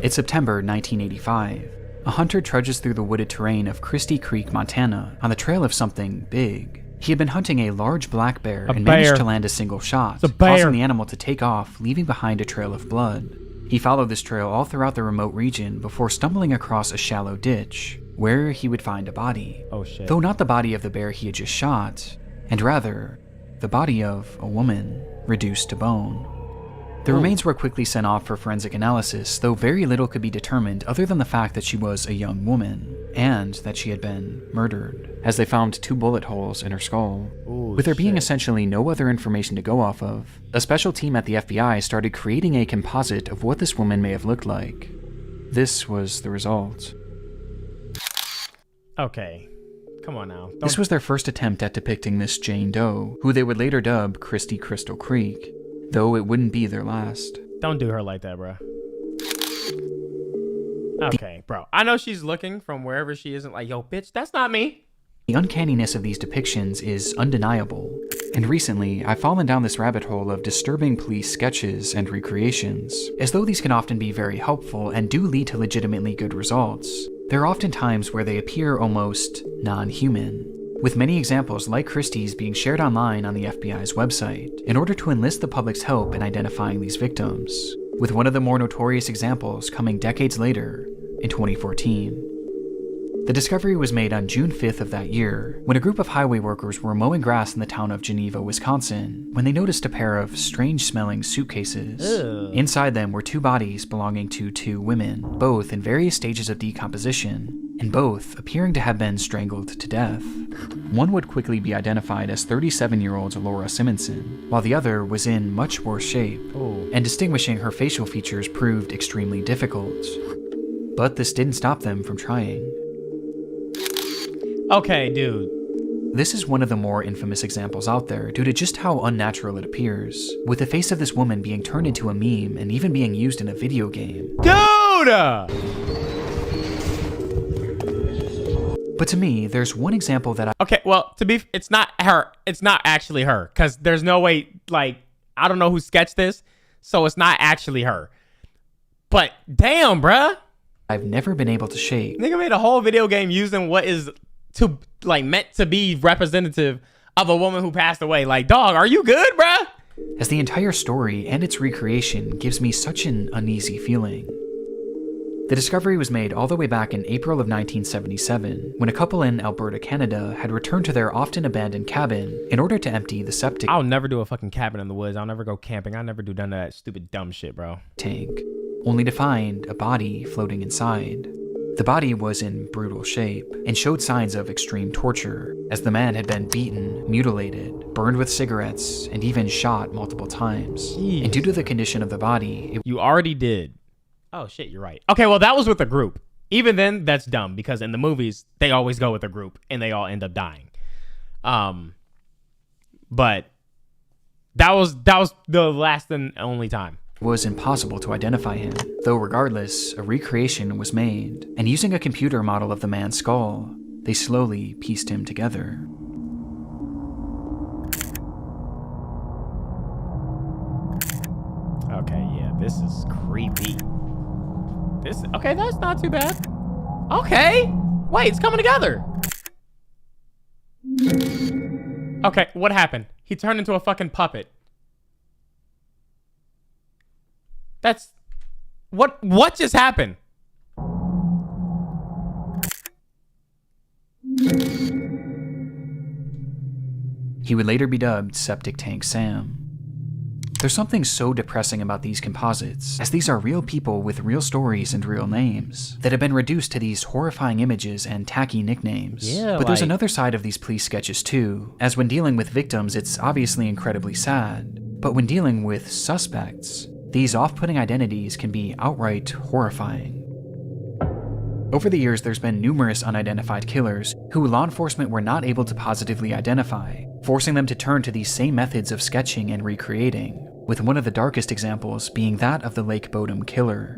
It's September 1985. A hunter trudges through the wooded terrain of Christie Creek, Montana, on the trail of something big. He had been hunting a large black bear and managed to land a single shot, causing the animal to take off, leaving behind a trail of blood. He followed this trail all throughout the remote region before stumbling across a shallow ditch, where he would find a body. Oh shit. Though not the body of the bear he had just shot, and rather, the body of a woman reduced to bone. The remains were quickly sent off for forensic analysis, though very little could be determined other than the fact that she was a young woman, and that she had been murdered, as they found 2 bullet holes in her skull. Ooh, With there being shit. essentially no other information to go off of, a special team at the FBI started creating a composite of what this woman may have looked like. This was the result. Okay. Come on now. This was their first attempt at depicting Miss Jane Doe, who they would later dub Christy Crystal Creek, though it wouldn't be their last. Don't do her like that, bro. Okay, bro. I know she's looking from wherever she isn't like, yo, bitch, that's not me. The uncanniness of these depictions is undeniable, and recently I've fallen down this rabbit hole of disturbing police sketches and recreations. As though these can often be very helpful and do lead to legitimately good results, there are often times where they appear almost non-human, with many examples like Christie's being shared online on the FBI's website in order to enlist the public's help in identifying these victims, with one of the more notorious examples coming decades later in 2014. The discovery was made on June 5th of that year, when a group of highway workers were mowing grass in the town of Geneva, Wisconsin, when they noticed a pair of strange-smelling suitcases. Ugh. Inside them were 2 bodies belonging to 2 women, both in various stages of decomposition, and both appearing to have been strangled to death. One would quickly be identified as 37-year-old Laura Simonson, while the other was in much worse shape, and distinguishing her facial features proved extremely difficult. But this didn't stop them from trying. Okay, dude. This is one of the more infamous examples out there due to just how unnatural it appears, with the face of this woman being turned into a meme and even being used in a video game. Dude! But to me, there's one example that Okay, well, it's not her. It's not actually her, because there's no way, like, I don't know who sketched this, so it's not actually her. But damn, bruh. I've never been able to shake. Nigga made a whole video game using what is meant to be representative of a woman who passed away. Like, dog, are you good, bruh? As the entire story and its recreation gives me such an uneasy feeling. The discovery was made all the way back in April of 1977, when a couple in Alberta, Canada had returned to their often abandoned cabin in order to empty the septic I'll never do a fucking cabin in the woods. I'll never go camping. I never do none of that stupid dumb shit, bro. tank, only to find a body floating inside. The body was in brutal shape and showed signs of extreme torture, as the man had been beaten, mutilated, burned with cigarettes, and even shot multiple times. Jeez. And due to the condition of the body, You already did. Oh shit, you're right. Okay, well, that was with a group. Even then, that's dumb, because in the movies, they always go with a group and they all end up dying. But that was the last and only time. it was impossible to identify him, though regardless, a recreation was made, and using a computer model of the man's skull, they slowly pieced him together. Okay, yeah, this is creepy. Okay, that's not too bad. Okay, wait, it's coming together. Okay, what happened? He turned into a fucking puppet. That's what just happened? He would later be dubbed Septic Tank Sam. There's something so depressing about these composites, as these are real people with real stories and real names, that have been reduced to these horrifying images and tacky nicknames. Yeah, but there's like- another side of these police sketches too, as when dealing with victims it's obviously incredibly sad, but when dealing with suspects, these off-putting identities can be outright horrifying. Over the years, there's been numerous unidentified killers who law enforcement were not able to positively identify, forcing them to turn to these same methods of sketching and recreating, with one of the darkest examples being that of the Lake Bodom killer.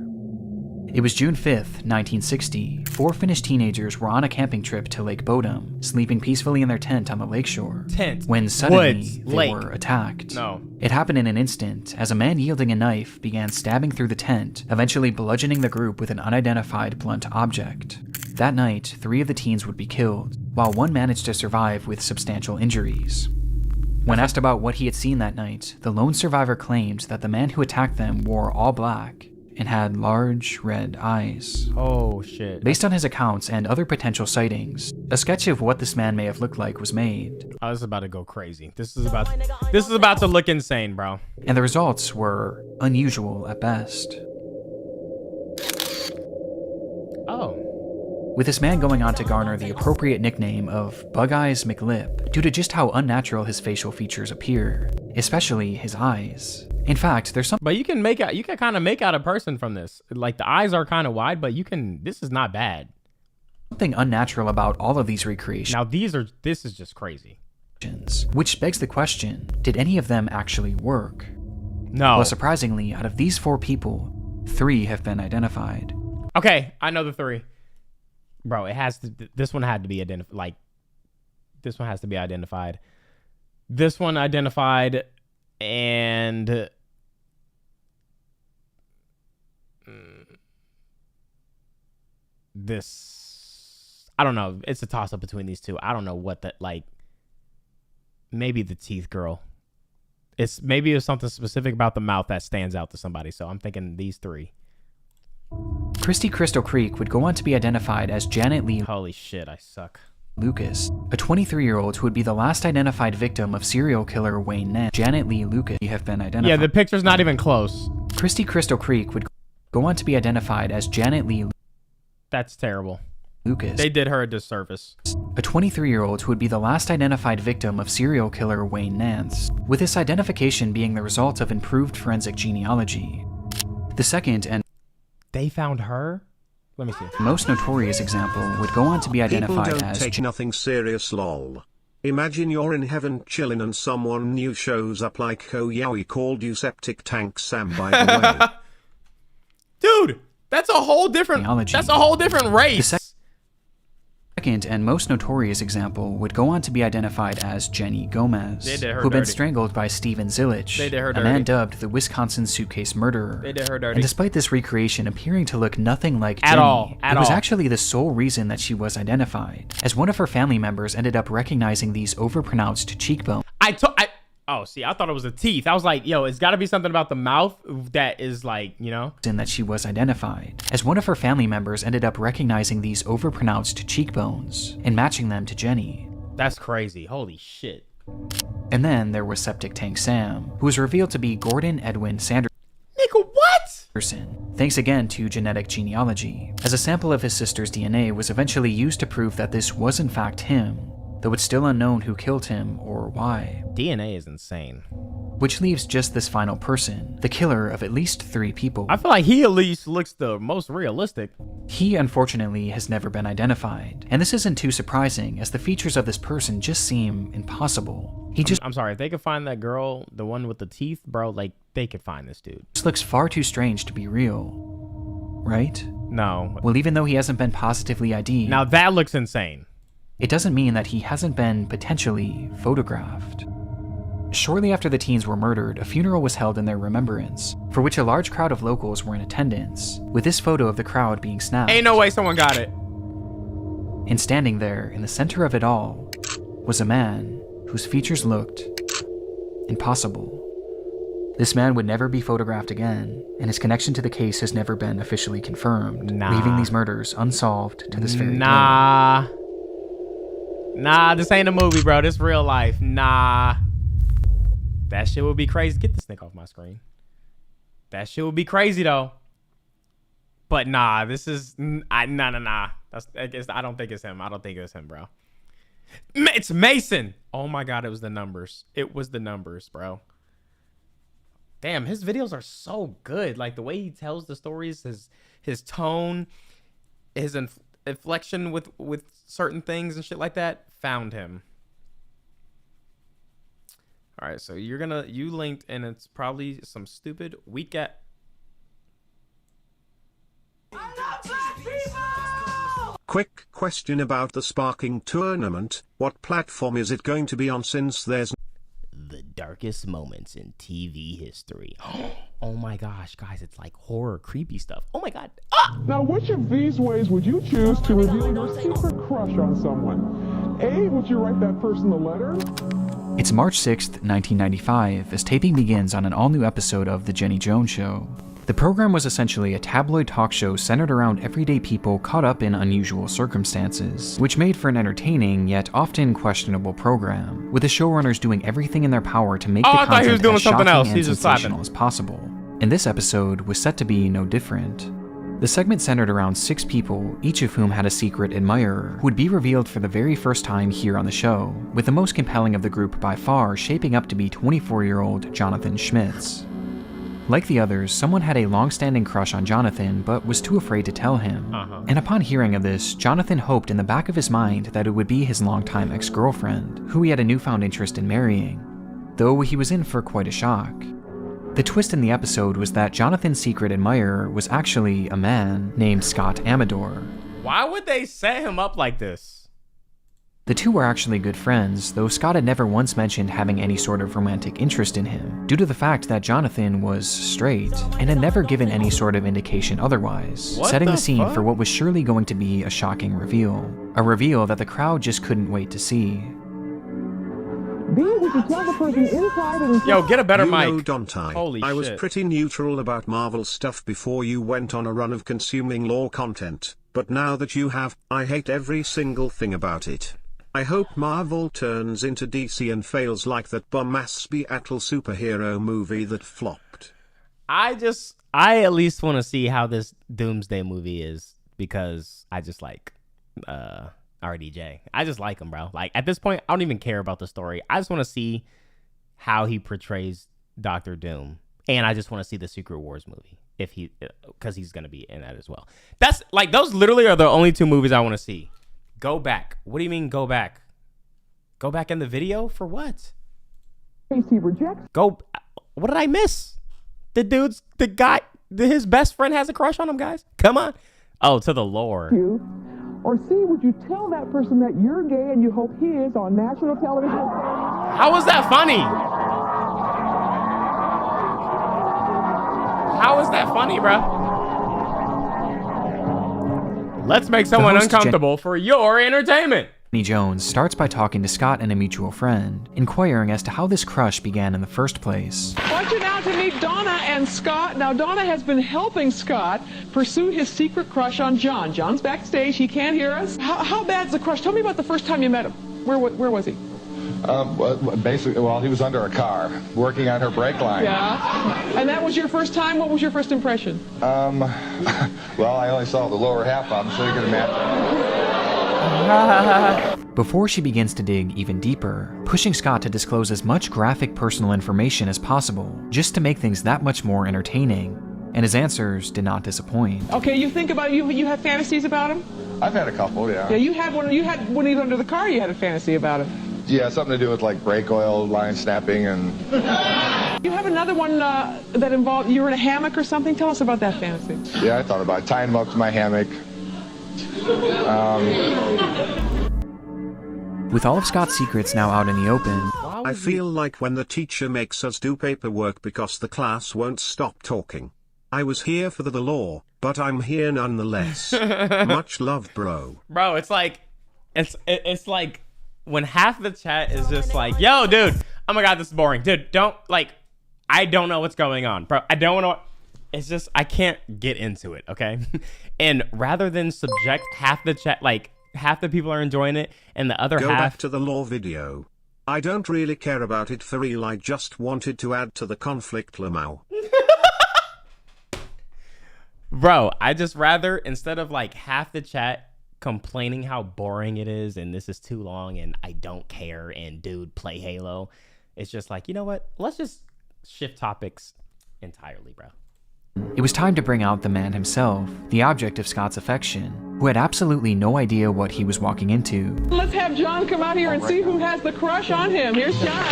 It was June 5th, 1960. 4 Finnish teenagers were on a camping trip to Lake Bodom, sleeping peacefully in their tent on the lakeshore, Tent. when suddenly Woods. they Lake. were attacked. No. It happened in an instant, as a man yielding a knife began stabbing through the tent, eventually bludgeoning the group with an unidentified blunt object. That night, 3 of the teens would be killed, while one managed to survive with substantial injuries. When asked about what he had seen that night, the lone survivor claimed that the man who attacked them wore all black and had large red eyes. Oh shit. Based on his accounts and other potential sightings, a sketch of what this man may have looked like was made. Oh, this is about to go crazy. This is about to look insane, bro. And the results were unusual at best. Oh. With this man going on to garner the appropriate nickname of Bug Eyes McLip due to just how unnatural his facial features appear, especially his eyes. In fact, there's something. But you can kind of make out a person from this. Like the eyes are kind of wide, but this is not bad. Something unnatural about all of these recreations. Now this is just crazy. Which begs the question, did any of them actually work? No. Well, surprisingly, out of these 4 people, 3 have been identified. Okay, I know the 3. Bro, this one had to be identified. Like, this one has to be identified. This one identified, and this, I don't know. It's a toss up between these two. I don't know what that, like, maybe the teeth girl. Maybe it was something specific about the mouth that stands out to somebody. So I'm thinking these 3. Christy Crystal Creek would go on to be identified as Janet Lee. Holy shit, I suck. Lucas, a 23-year-old who would be the last identified victim of serial killer Wayne Nance. Janet Lee Lucas have been identified. Yeah, the picture's not even close. Christy Crystal Creek would go on to be identified as Janet Lee. That's terrible. Lucas. They did her a disservice. A 23-year-old who would be the last identified victim of serial killer Wayne Nance, with this identification being the result of improved forensic genealogy. The second and they found her? Let me see. Most notorious example would go on to be identified People don't as take nothing serious, lol. Imagine you're in heaven chillin' and someone new shows up like, oh yeah, we called you Septic Tank Sam by the way. Dude, that's a whole different race. The second and most notorious example would go on to be identified as Jenny Gomez, who had been strangled by Steven Zillich, a man dubbed the Wisconsin Suitcase Murderer. They did her dirty. And despite this recreation appearing to look nothing like Jenny, it was actually the sole reason that she was identified, as one of her family members ended up recognizing these overpronounced cheekbones. Oh, see, I thought it was the teeth. I was like, yo, it's got to be something about the mouth that is like, you know. And that she was identified, as one of her family members ended up recognizing these overpronounced cheekbones and matching them to Jenny. That's crazy. Holy shit. And then there was Septic Tank Sam, who was revealed to be Gordon Edwin Sanderson. Nigga, what? Thanks again to genetic genealogy, as a sample of his sister's DNA was eventually used to prove that this was in fact him, though it's still unknown who killed him or why. DNA is insane. Which leaves just this final person, the killer of at least 3 people. I feel like he at least looks the most realistic. He, unfortunately, has never been identified. And this isn't too surprising, as the features of this person just seem impossible. I'm sorry, if they could find that girl, the one with the teeth, bro, like, they could find this dude. This looks far too strange to be real. Right? No. Well, even though he hasn't been positively ID'd. Now that looks insane. It doesn't mean that he hasn't been potentially photographed. Shortly after the teens were murdered, a funeral was held in their remembrance, for which a large crowd of locals were in attendance, with this photo of the crowd being snapped. Ain't no way someone got it. And standing there, in the center of it all, was a man whose features looked impossible. This man would never be photographed again, and his connection to the case has never been officially confirmed, leaving these murders unsolved to this very day. Nah, this ain't a movie, bro. This real life. Nah. That shit would be crazy. Get this nigga off my screen. That shit would be crazy, though. But nah, this is... Nah. I don't think it's him. I don't think it's him, bro. It's Mason. Oh, my God. It was the numbers. It was the numbers, bro. Damn, his videos are so good. Like, the way he tells the stories, his tone, his inflection with certain things and shit like that. Found him. All right, so you linked, and it's probably some stupid weak at. Quick question about the Sparking tournament. What platform is it going to be on, since there's the darkest moments in TV history? Oh my gosh, guys, it's like horror, creepy stuff. Oh my God. Ah! Now, which of these ways would you choose to reveal your secret crush on someone? A, would you write that person a letter? It's March 6th, 1995, as taping begins on an all-new episode of The Jenny Jones Show. The program was essentially a tabloid talk show centered around everyday people caught up in unusual circumstances, which made for an entertaining yet often questionable program, with the showrunners doing everything in their power to make the content as shocking and sensational as possible. And this episode was set to be no different. The segment centered around 6 people, each of whom had a secret admirer, who would be revealed for the very first time here on the show, with the most compelling of the group by far shaping up to be 24-year-old Jonathan Schmitz. Like the others, someone had a long-standing crush on Jonathan, but was too afraid to tell him. And upon hearing of this, Jonathan hoped in the back of his mind that it would be his longtime ex-girlfriend, who he had a newfound interest in marrying, though he was in for quite a shock. The twist in the episode was that Jonathan's secret admirer was actually a man named Scott Amador. Why would they set him up like this? The two were actually good friends, though Scott had never once mentioned having any sort of romantic interest in him, due to the fact that Jonathan was straight, and had never given any sort of indication otherwise, setting the scene for what was surely going to be a shocking reveal. A reveal that the crowd just couldn't wait to see. Yo, get a better mic. Dontai. Holy I was shit. pretty neutral about Marvel stuff before you went on a run of consuming lore content, but now that you have, I hate every single thing about it. I hope Marvel turns into DC and fails like that bum-ass Seattle superhero movie that flopped. I at least want to see how this Doomsday movie is, because I just like RDJ. I just like him, bro. Like, at this point, I don't even care about the story. I just want to see how he portrays Doctor Doom, and I just want to see the Secret Wars movie, because he's gonna be in that as well. That's like, those literally are the only 2 movies I want to see. Go back. What do you mean go back? Go back in the video for what? Go. What did I miss? The guy, his best friend has a crush on him, guys. Come on. Oh, to the lore. Or C, would you tell that person that you're gay and you hope he is on national television? How was that funny? How is that funny, bro? Let's make someone uncomfortable for your entertainment. Jenny Jones starts by talking to Scott and a mutual friend, inquiring as to how this crush began in the first place. I want you now to meet Donna and Scott. Now, Donna has been helping Scott pursue his secret crush on John. John's backstage. He can't hear us. How bad's the crush? Tell me about the first time you met him. Where was he? Basically, he was under a car, working on her brake line. Yeah. And that was your first time? What was your first impression? Well, I only saw the lower half of him, so you can imagine. Before she begins to dig even deeper, pushing Scott to disclose as much graphic personal information as possible, just to make things that much more entertaining. And his answers did not disappoint. Okay, you think about you have fantasies about him? I've had a couple, yeah. Yeah, you had when he was under the car, you had a fantasy about him. Yeah, something to do with like brake oil line snapping and... You have another one that involved, you were in a hammock or something? Tell us about that fantasy. Yeah, I thought about tying him up to my hammock. With all of Scott's secrets now out in the open, I feel like when the teacher makes us do paperwork because the class won't stop talking. I was here for the law, but I'm here nonetheless. Much love, bro. Bro, it's like when half the chat is just like, yo, dude, oh my God, this is boring. Dude, I don't know what's going on, bro. I don't know. It's just, I can't get into it, okay? And rather than subject half the chat, half the people are enjoying it, and the other Go half... back to the law video. I don't really care about it for real, I just wanted to add to the conflict, Lamau. Bro, I just rather, instead of half the chat complaining how boring it is and this is too long and I don't care and dude, play Halo, it's just like, you know what? Let's just shift topics entirely, bro. It was time to bring out the man himself, the object of Scott's affection, who had absolutely no idea what he was walking into. Let's have John come out here and see who has the crush on him. Here's John.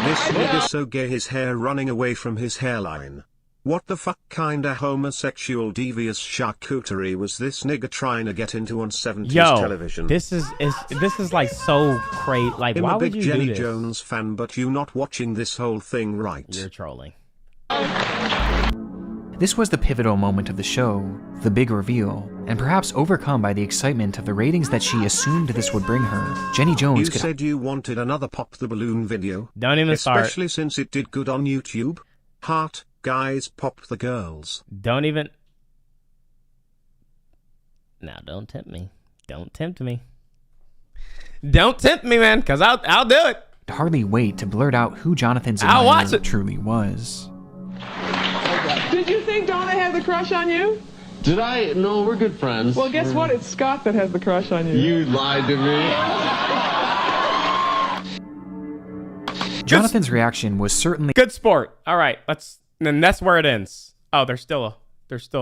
This nigga's so gay, his hair running away from his hairline. What the fuck kinda homosexual devious charcuterie was this nigga trying to get into on 70s television? This is like so crazy. Like, I'm why a big would you Jenny do this? Jones fan, but you not watching this whole thing right. You're trolling. This was the pivotal moment of the show, the big reveal, and perhaps overcome by the excitement of the ratings that she assumed this would bring her, Jenny Jones You said you wanted another Pop the Balloon video. Don't even start. Especially since it did good on YouTube. Heart, guys, pop the girls. Don't even. Now, don't tempt me. Don't tempt me. Don't tempt me, man, because I'll do it. Hardly wait to blurt out who Jonathan's I'll watch admirer it. truly was. Did you think Donna had the crush on you? Did I? No, we're good friends. Well, guess what? It's Scott that has the crush on you. You lied to me. Jonathan's reaction was certainly good sport. All right, and that's where it ends. Oh, there's still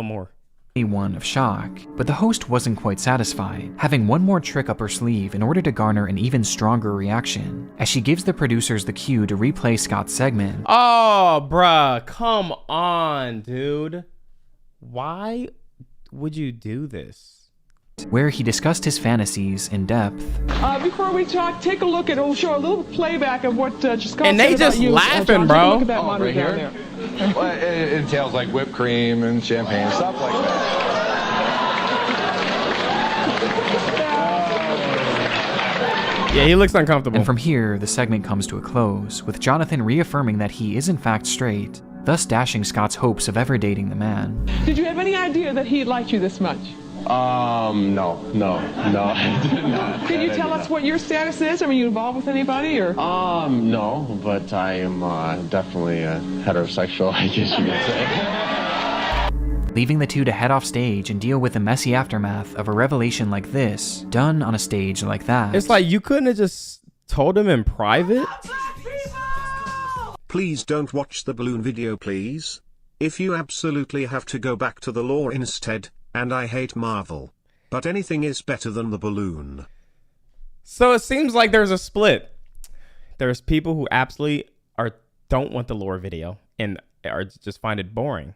more. One of shock, but the host wasn't quite satisfied, having one more trick up her sleeve in order to garner an even stronger reaction, as she gives the producers the cue to replay Scott's segment. Oh, bruh, come on, dude. Why would you do this? Where he discussed his fantasies in depth. Before we talk, take a look at, we'll show a little playback of what Scott said and they about just you. laughing, John, bro. take a look at that monitor right down here? there. Well, it entails like whipped cream and champagne, stuff like that. Yeah, he looks uncomfortable. And from here, the segment comes to a close, with Jonathan reaffirming that he is in fact straight, thus dashing Scott's hopes of ever dating the man. Did you have any idea that he liked you this much? No, I did not. Can you tell us what your status is? Are you involved with anybody, or? No, but I am definitely heterosexual, I guess you could say. Leaving the two to head off stage and deal with the messy aftermath of a revelation like this, done on a stage like that. It's like you couldn't have just told him in private? Please don't watch the balloon video, please. If you absolutely have to, go back to the lore instead. And I hate Marvel. But anything is better than the balloon. So it seems like there's a split. There's people who absolutely don't want the lore video and just find it boring.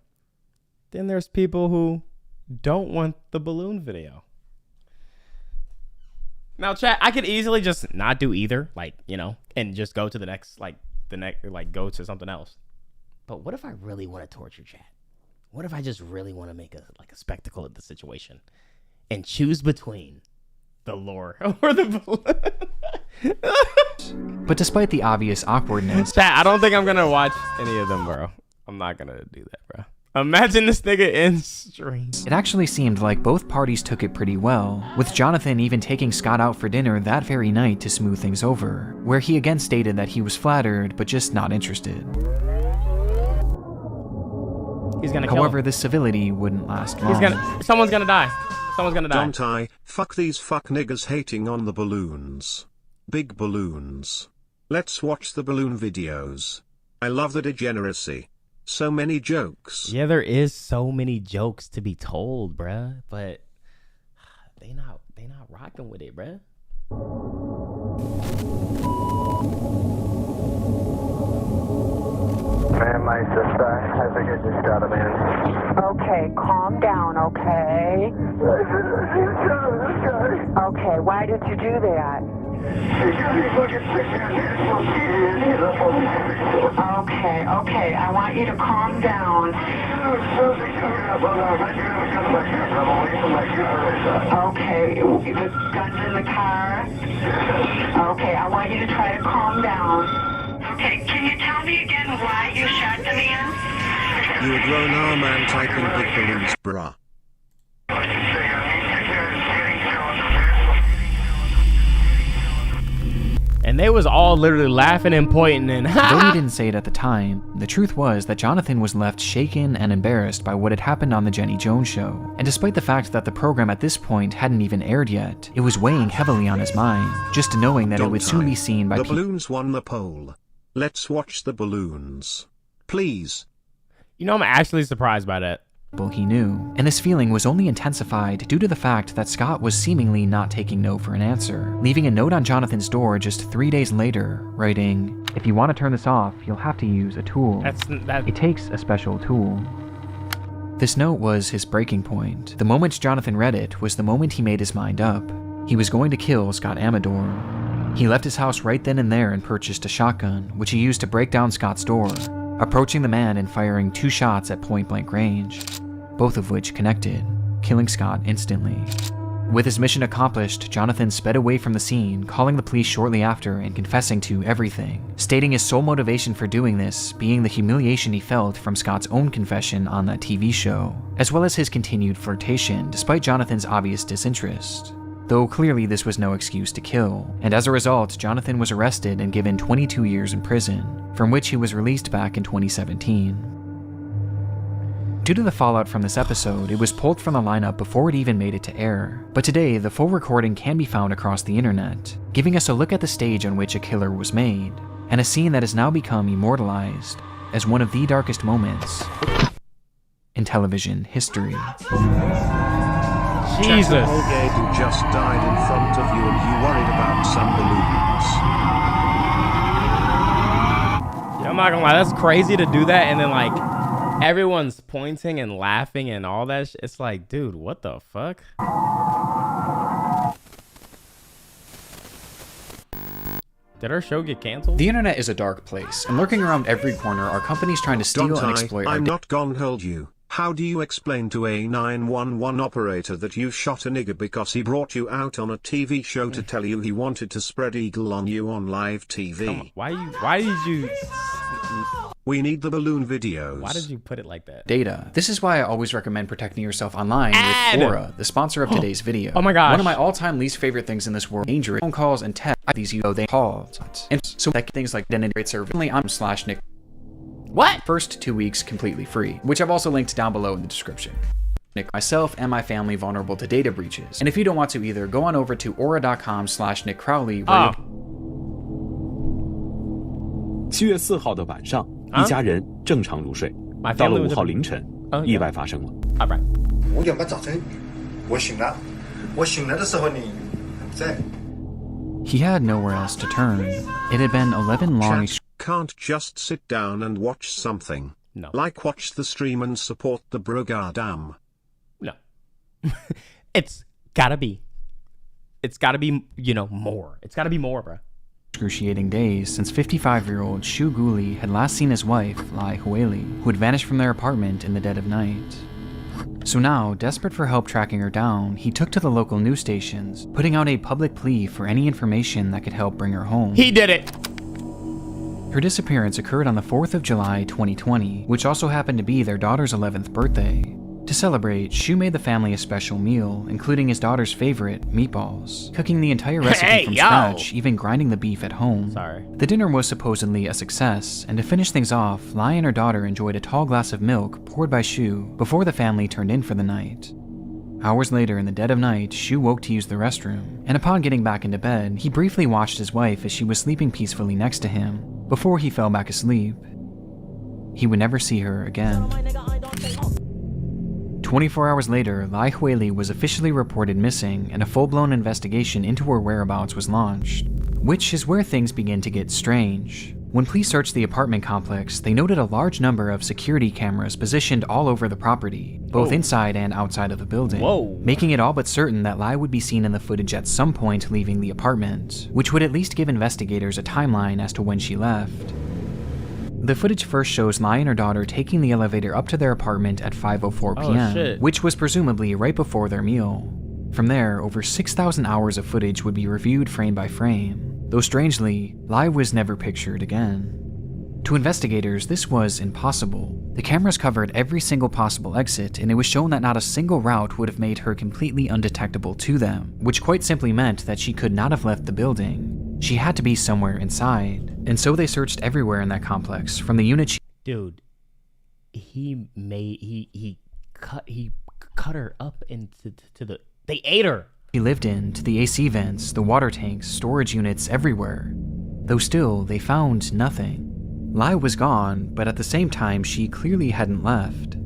Then there's people who don't want the balloon video. Now, chat, I could easily just not do either, and just go to the next, go to something else. But what if I really want to torture chat? What if I just really want to make a spectacle of the situation and choose between the lore or the balloon? But despite the obvious awkwardness, chat, I don't think I'm gonna watch any of them, bro. I'm not gonna do that, bro. Imagine this nigga in stream. It actually seemed like both parties took it pretty well, with Jonathan even taking Scott out for dinner that very night to smooth things over, where he again stated that he was flattered but just not interested. He's gonna kill However, him. this civility wouldn't last long. Someone's gonna die. Someone's gonna die. Dontai, fuck these fuck niggas hating on the balloons. Big balloons. Let's watch the balloon videos. I love the degeneracy. So many jokes. Yeah, there is so many jokes to be told, bruh. But they not rocking with it, bruh. Man, my sister, I think I just got him in. Okay, calm down, okay? Okay, why did you do that? Okay, I want you to calm down. Okay, the gun's in the car. Okay, I want you to try to calm down. Okay, can you tell me again why you shot the man? You a grown arm man typing big balloons, bruh. And they was all literally laughing and pointing and Though he didn't say it at the time, the truth was that Jonathan was left shaken and embarrassed by what had happened on the Jenny Jones show. And despite the fact that the program at this point hadn't even aired yet, it was weighing heavily on his mind, just knowing that it would soon be seen by the people. balloons won the poll. Let's watch the balloons. Please. You know, I'm actually surprised by that. He knew, and this feeling was only intensified due to the fact that Scott was seemingly not taking no for an answer, leaving a note on Jonathan's door just 3 days later, writing, "If you want to turn this off, you'll have to use a tool. It takes a special tool." This note was his breaking point. The moment Jonathan read it was the moment he made his mind up. He was going to kill Scott Amador. He left his house right then and there and purchased a shotgun, which he used to break down Scott's door. approaching the man and firing 2 shots at point-blank range, both of which connected, killing Scott instantly. With his mission accomplished, Jonathan sped away from the scene, calling the police shortly after and confessing to everything, stating his sole motivation for doing this being the humiliation he felt from Scott's own confession on that TV show, as well as his continued flirtation despite Jonathan's obvious disinterest. Though clearly this was no excuse to kill, and as a result, Jonathan was arrested and given 22 years in prison, from which he was released back in 2017. Due to the fallout from this episode, it was pulled from the lineup before it even made it to air, but today the full recording can be found across the internet, giving us a look at the stage on which A Killer was made, and a scene that has now become immortalized as one of the darkest moments in television history. Jesus. Who just died in front of you and you worried about some balloons. Yeah, I'm not gonna lie, that's crazy to do that and then like everyone's pointing and laughing and all that shit. It's like, dude, what the fuck? Did our show get canceled? The internet is a dark place, and lurking around every corner are companies trying to steal and exploit our I'm not gonna hold you. How do you explain to a 911 operator that you shot a nigger because he brought you out on a TV show to tell you he wanted to spread eagle on you on live TV? Why did you... We need the balloon videos. Why did you put it like that? data. This is why I always recommend protecting yourself online Ad! with Aura, the sponsor of today's video. Oh my gosh. One of my all-time least favorite things in this world, dangerous phone calls and text these they called. And so that things like identity rate service, only I'm /Nick. What? First 2 weeks completely free, which I've also linked down below in the description. Nick myself and my family vulnerable to data breaches. And if you don't want to either, go on over to aura.com/Nick Crowley where you 7月4号的晚上，一家人正常入睡。到了5号凌晨，意外发生了。5点半早晨，我醒了。我醒来的时候你不在。 He had nowhere else to turn. It had been 11 long. Can't just sit down and watch something. No. Like watch the stream and support the Brogadam. No. It's gotta be, you know, more. It's gotta be more, bro. Excruciating days since 55-year-old Shu Guli had last seen his wife, Lai Hueli, who had vanished from their apartment in the dead of night. So now, desperate for help tracking her down, he took to the local news stations, putting out a public plea for any information that could help bring her home. He did it! Her disappearance occurred on the 4th of July, 2020, which also happened to be their daughter's 11th birthday. To celebrate, Shu made the family a special meal, including his daughter's favorite, meatballs, cooking the entire recipe from scratch, even grinding the beef at home. The dinner was supposedly a success, and to finish things off, Lai and her daughter enjoyed a tall glass of milk poured by Shu before the family turned in for the night. Hours later, in the dead of night, Shu woke to use the restroom, and upon getting back into bed, he briefly watched his wife as she was sleeping peacefully next to him, before he fell back asleep. He would never see her again. 24 hours later, Lai Hueli was officially reported missing and a full-blown investigation into her whereabouts was launched, which is where things begin to get strange. When police searched the apartment complex, they noted a large number of security cameras positioned all over the property, both inside and outside of the building, making it all but certain that Lai would be seen in the footage at some point leaving the apartment, which would at least give investigators a timeline as to when she left. The footage first shows Lai and her daughter taking the elevator up to their apartment at 5:04 p.m., which was presumably right before their meal. From there, over 6,000 hours of footage would be reviewed frame by frame, though strangely, Lai was never pictured again. To investigators, this was impossible. The cameras covered every single possible exit, and it was shown that not a single route would have made her completely undetectable to them, which quite simply meant that she could not have left the building. She had to be somewhere inside, and so they searched everywhere in that complex, from the unit she— Dude, he cut her up into the— They ate her! She lived in, to the AC vents, the water tanks, storage units, everywhere. Though still, they found nothing. Lai was gone, but at the same time, she clearly hadn't left.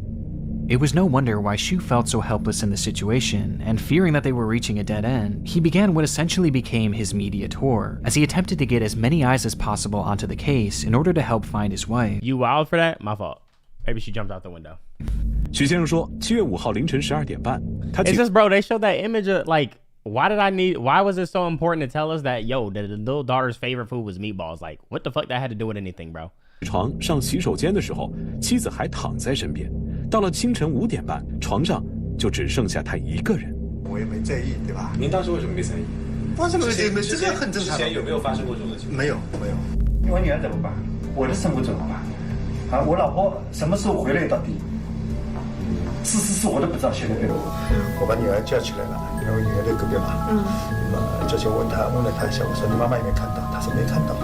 It was no wonder why Shu felt so helpless in the situation, and fearing that they were reaching a dead end, he began what essentially became his media tour, as he attempted to get as many eyes as possible onto the case in order to help find his wife. You wild for that? My fault. Maybe she jumped out the window. 许先生说，7月5号凌晨12点半，他 It's just, bro, they showed that image of, like, why was it so important to tell us that, yo, the little daughter's favorite food was meatballs? Like, what the fuck that had to do with anything, bro? 床上洗手间的时候，妻子还躺在身边。到了清晨5点半，床上就只剩下他一个人。我也没在意，对吧？您当时为什么没在意？发生了这个很正常。之前有没有发生过这种情况？没有。我女儿怎么办？我的生活怎么办？啊，我老婆什么时候回来到底？是我都不知道，现在对吧？我把女儿叫起来了，因为我女儿在隔壁嘛。那么叫起问了她一下，我说你妈妈有没有看到？她说没看到。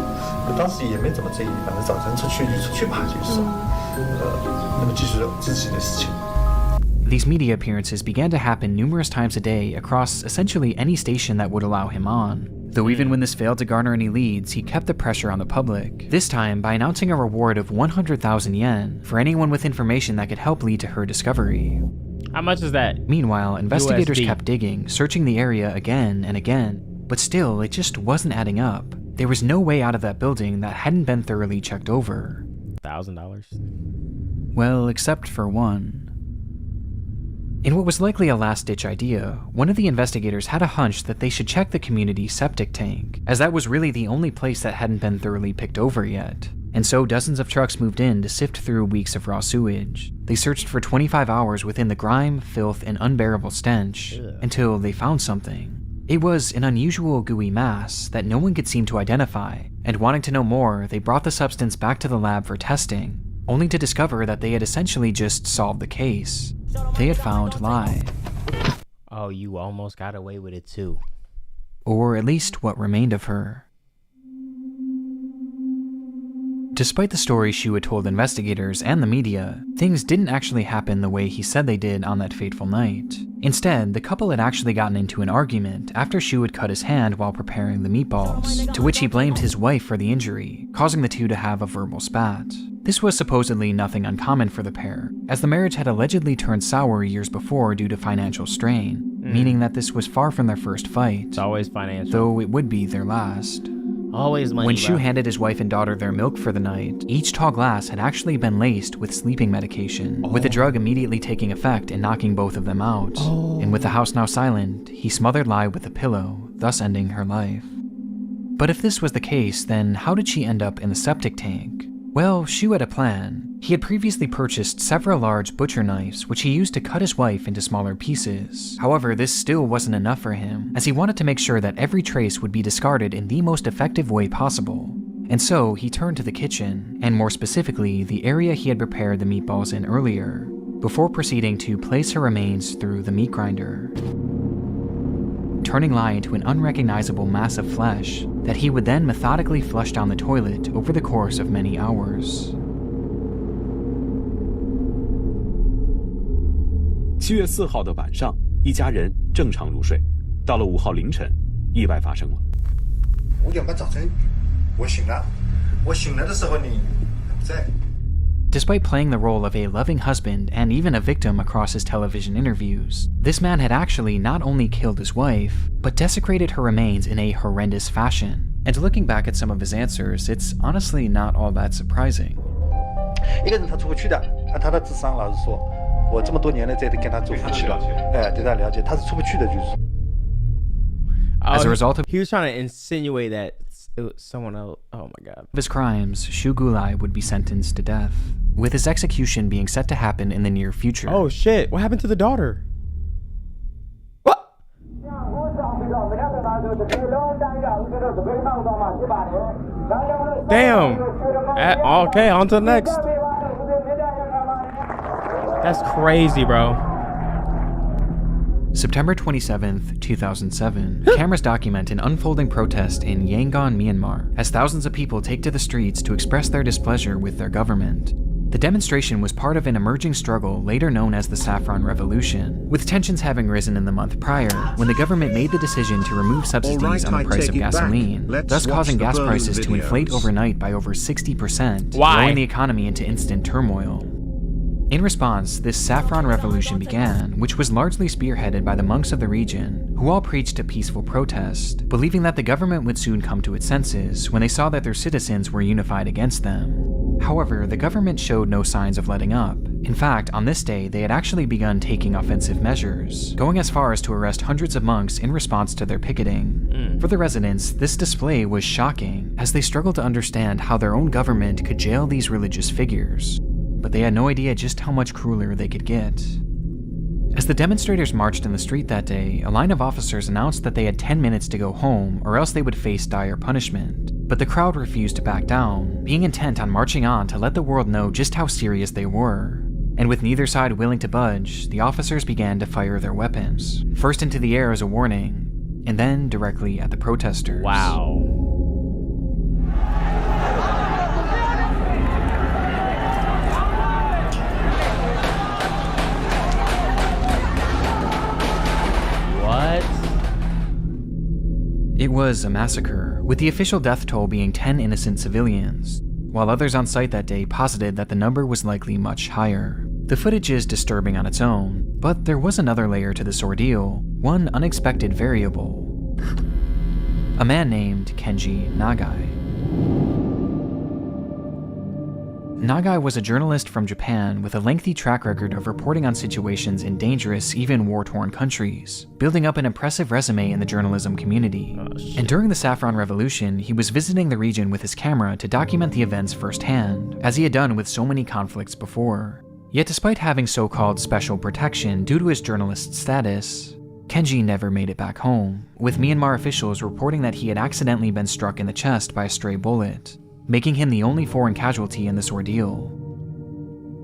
我当时也没怎么在意，反正早晨出去就出去吧，就是。那么继续自己的事情。These media appearances began to happen numerous times a day across essentially any station that would allow him on. Though even when this failed to garner any leads, he kept the pressure on the public, this time by announcing a reward of 100,000 yen for anyone with information that could help lead to her discovery. How much is that? Meanwhile, investigators USD. kept digging, searching the area again and again, but still, it just wasn't adding up. There was no way out of that building that hadn't been thoroughly checked over. $1,000? Well, except for one. In what was likely a last-ditch idea, one of the investigators had a hunch that they should check the community's septic tank, as that was really the only place that hadn't been thoroughly picked over yet. And so dozens of trucks moved in to sift through weeks of raw sewage. They searched for 25 hours within the grime, filth, and unbearable stench, until they found something. It was an unusual gooey mass that no one could seem to identify, and wanting to know more, they brought the substance back to the lab for testing, only to discover that they had essentially just solved the case. They had found Lai. Oh, you almost got away with it too. Or at least what remained of her. Despite the story Shu had told investigators and the media, things didn't actually happen the way he said they did on that fateful night. Instead, the couple had actually gotten into an argument after Shu had cut his hand while preparing the meatballs, to which he blamed his wife for the injury, causing the two to have a verbal spat. This was supposedly nothing uncommon for the pair, as the marriage had allegedly turned sour years before due to financial strain, meaning that this was far from their first fight. It's always financial. Though it would be their last. Always money, When Shu bro. handed his wife and daughter their milk for the night, each tall glass had actually been laced with sleeping medication, with the drug immediately taking effect and knocking both of them out. And with the house now silent, he smothered Lai with a pillow, thus ending her life. But if this was the case, then how did she end up in the septic tank? Well, Shu had a plan. He had previously purchased several large butcher knives, which he used to cut his wife into smaller pieces. However, this still wasn't enough for him, as he wanted to make sure that every trace would be discarded in the most effective way possible. And so, he turned to the kitchen, and more specifically, the area he had prepared the meatballs in earlier, before proceeding to place her remains through the meat grinder, turning Lai into an unrecognizable mass of flesh that he would then methodically flush down the toilet over the course of many hours. 7月4号的晚上，一家人正常入睡。到了5号凌晨，意外发生了。5点半早晨，我醒了。我醒来的时候你不在。 Despite playing the role of a loving husband and even a victim across his television interviews, this man had actually not only killed his wife, but desecrated her remains in a horrendous fashion. And looking back at some of his answers, it's honestly not all that surprising. 一个人他出不去的，按他的智商，老实说，我这么多年了，在跟他走夫妻了，哎，对他了解，他是出不去的，就是。As a result of he was trying to insinuate that it was someone else. Oh my god. his crimes, Shu Gulai would be sentenced to death, with his execution being set to happen in the near future. Oh shit! What happened to the daughter? What? Damn. Okay, on to the next. That's crazy, bro. September 27th, 2007, cameras document an unfolding protest in Yangon, Myanmar, as thousands of people take to the streets to express their displeasure with their government. The demonstration was part of an emerging struggle later known as the Saffron Revolution, with tensions having risen in the month prior, when the government made the decision to remove subsidies on the price of gasoline, thus causing gas prices to inflate overnight by over 60%, throwing the economy into instant turmoil. In response, this saffron revolution began, which was largely spearheaded by the monks of the region, who all preached a peaceful protest, believing that the government would soon come to its senses when they saw that their citizens were unified against them. However, the government showed no signs of letting up. In fact, on this day, they had actually begun taking offensive measures, going as far as to arrest hundreds of monks in response to their picketing. For the residents, this display was shocking, as they struggled to understand how their own government could jail these religious figures. But they had no idea just how much crueler they could get. As the demonstrators marched in the street that day, a line of officers announced that they had 10 minutes to go home, or else they would face dire punishment. But the crowd refused to back down, being intent on marching on to let the world know just how serious they were. And with neither side willing to budge, the officers began to fire their weapons, first into the air as a warning, and then directly at the protesters. Wow. What? It was a massacre, with the official death toll being 10 innocent civilians, while others on site that day posited that the number was likely much higher. The footage is disturbing on its own, but there was another layer to this ordeal, one unexpected variable. A man named Kenji Nagai. Nagai was a journalist from Japan with a lengthy track record of reporting on situations in dangerous, even war-torn countries, building up an impressive resume in the journalism community. And during the Saffron Revolution, he was visiting the region with his camera to document the events firsthand, as he had done with so many conflicts before. Yet despite having so-called special protection due to his journalist status, Kenji never made it back home, with Myanmar officials reporting that he had accidentally been struck in the chest by a stray bullet, making him the only foreign casualty in this ordeal.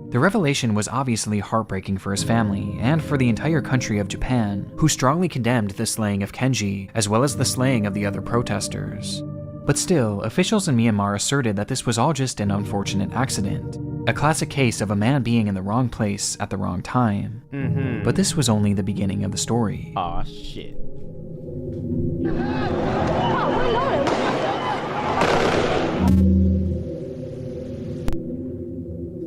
The revelation was obviously heartbreaking for his family and for the entire country of Japan, who strongly condemned the slaying of Kenji as well as the slaying of the other protesters. But still, officials in Myanmar asserted that this was all just an unfortunate accident, a classic case of a man being in the wrong place at the wrong time. But this was only the beginning of the story. Aw, shit.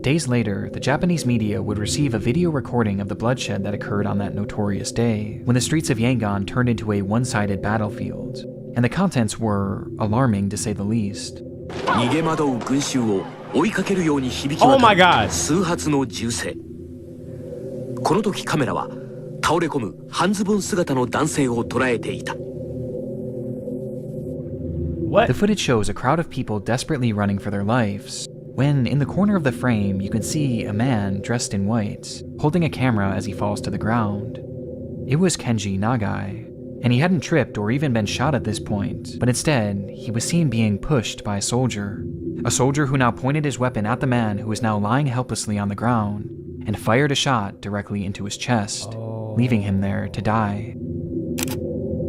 Days later, the Japanese media would receive a video recording of the bloodshed that occurred on that notorious day, when the streets of Yangon turned into a one-sided battlefield, and the contents were alarming to say the least. Oh my god! この時カメラは倒れ込む半ズボン姿の男性を捉えていた。 The footage shows a crowd of people desperately running for their lives, when in the corner of the frame you can see a man dressed in white, holding a camera as he falls to the ground. It was Kenji Nagai, and he hadn't tripped or even been shot at this point, but instead, he was seen being pushed by a soldier who now pointed his weapon at the man who was now lying helplessly on the ground, and fired a shot directly into his chest, leaving him there to die.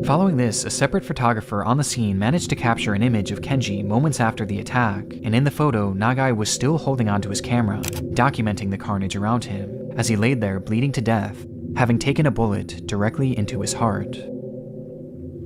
Following this, a separate photographer on the scene managed to capture an image of Kenji moments after the attack, and in the photo, Nagai was still holding onto his camera, documenting the carnage around him, as he laid there bleeding to death, having taken a bullet directly into his heart.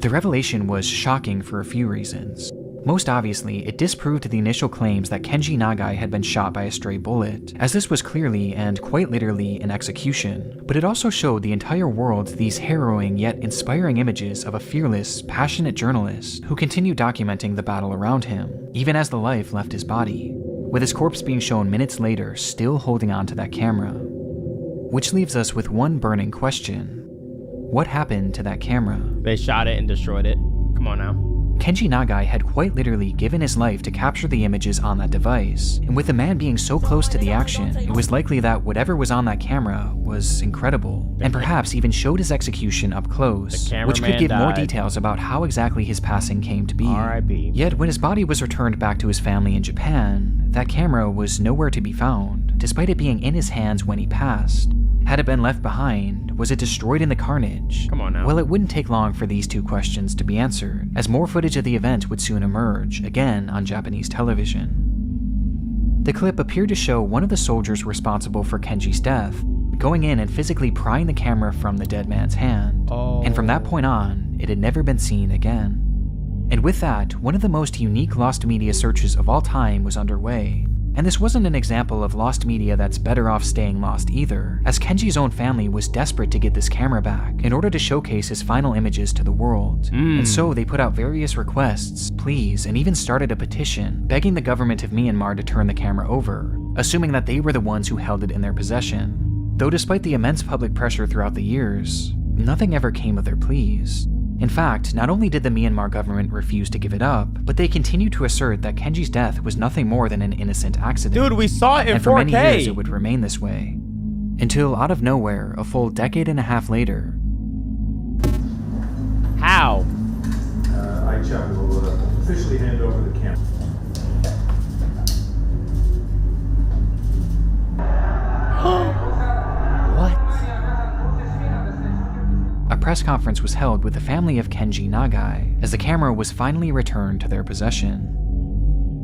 The revelation was shocking for a few reasons. Most obviously, it disproved the initial claims that Kenji Nagai had been shot by a stray bullet, as this was clearly and quite literally an execution, but it also showed the entire world these harrowing yet inspiring images of a fearless, passionate journalist who continued documenting the battle around him, even as the life left his body, with his corpse being shown minutes later still holding on to that camera. Which leaves us with one burning question. What happened to that camera? They shot it and destroyed it. Come on now. Kenji Nagai had quite literally given his life to capture the images on that device, and with the man being so close to the action, it was likely that whatever was on that camera was incredible, and perhaps even showed his execution up close, which could give more details about how exactly his passing came to be. R.I.P. Yet when his body was returned back to his family in Japan, that camera was nowhere to be found, despite it being in his hands when he passed. Had it been left behind? Was it destroyed in the carnage? Come on now. Well, it wouldn't take long for these two questions to be answered, as more footage of the event would soon emerge, again on Japanese television. The clip appeared to show one of the soldiers responsible for Kenji's death going in and physically prying the camera from the dead man's hand. And from that point on, it had never been seen again. And with that, one of the most unique lost media searches of all time was underway, And this wasn't an example of lost media that's better off staying lost either, as Kenji's own family was desperate to get this camera back in order to showcase his final images to the world. And so they put out various requests, pleas, and even started a petition begging the government of Myanmar to turn the camera over, assuming that they were the ones who held it in their possession. Though despite the immense public pressure throughout the years, nothing ever came of their pleas. In fact, not only did the Myanmar government refuse to give it up, but they continued to assert that Kenji's death was nothing more than an innocent accident. Dude, we saw it in 4K. And for many years it would remain this way. Until out of nowhere, a full decade and a half later... How? I will officially hand over the camera. A press conference was held with the family of Kenji Nagai as the camera was finally returned to their possession.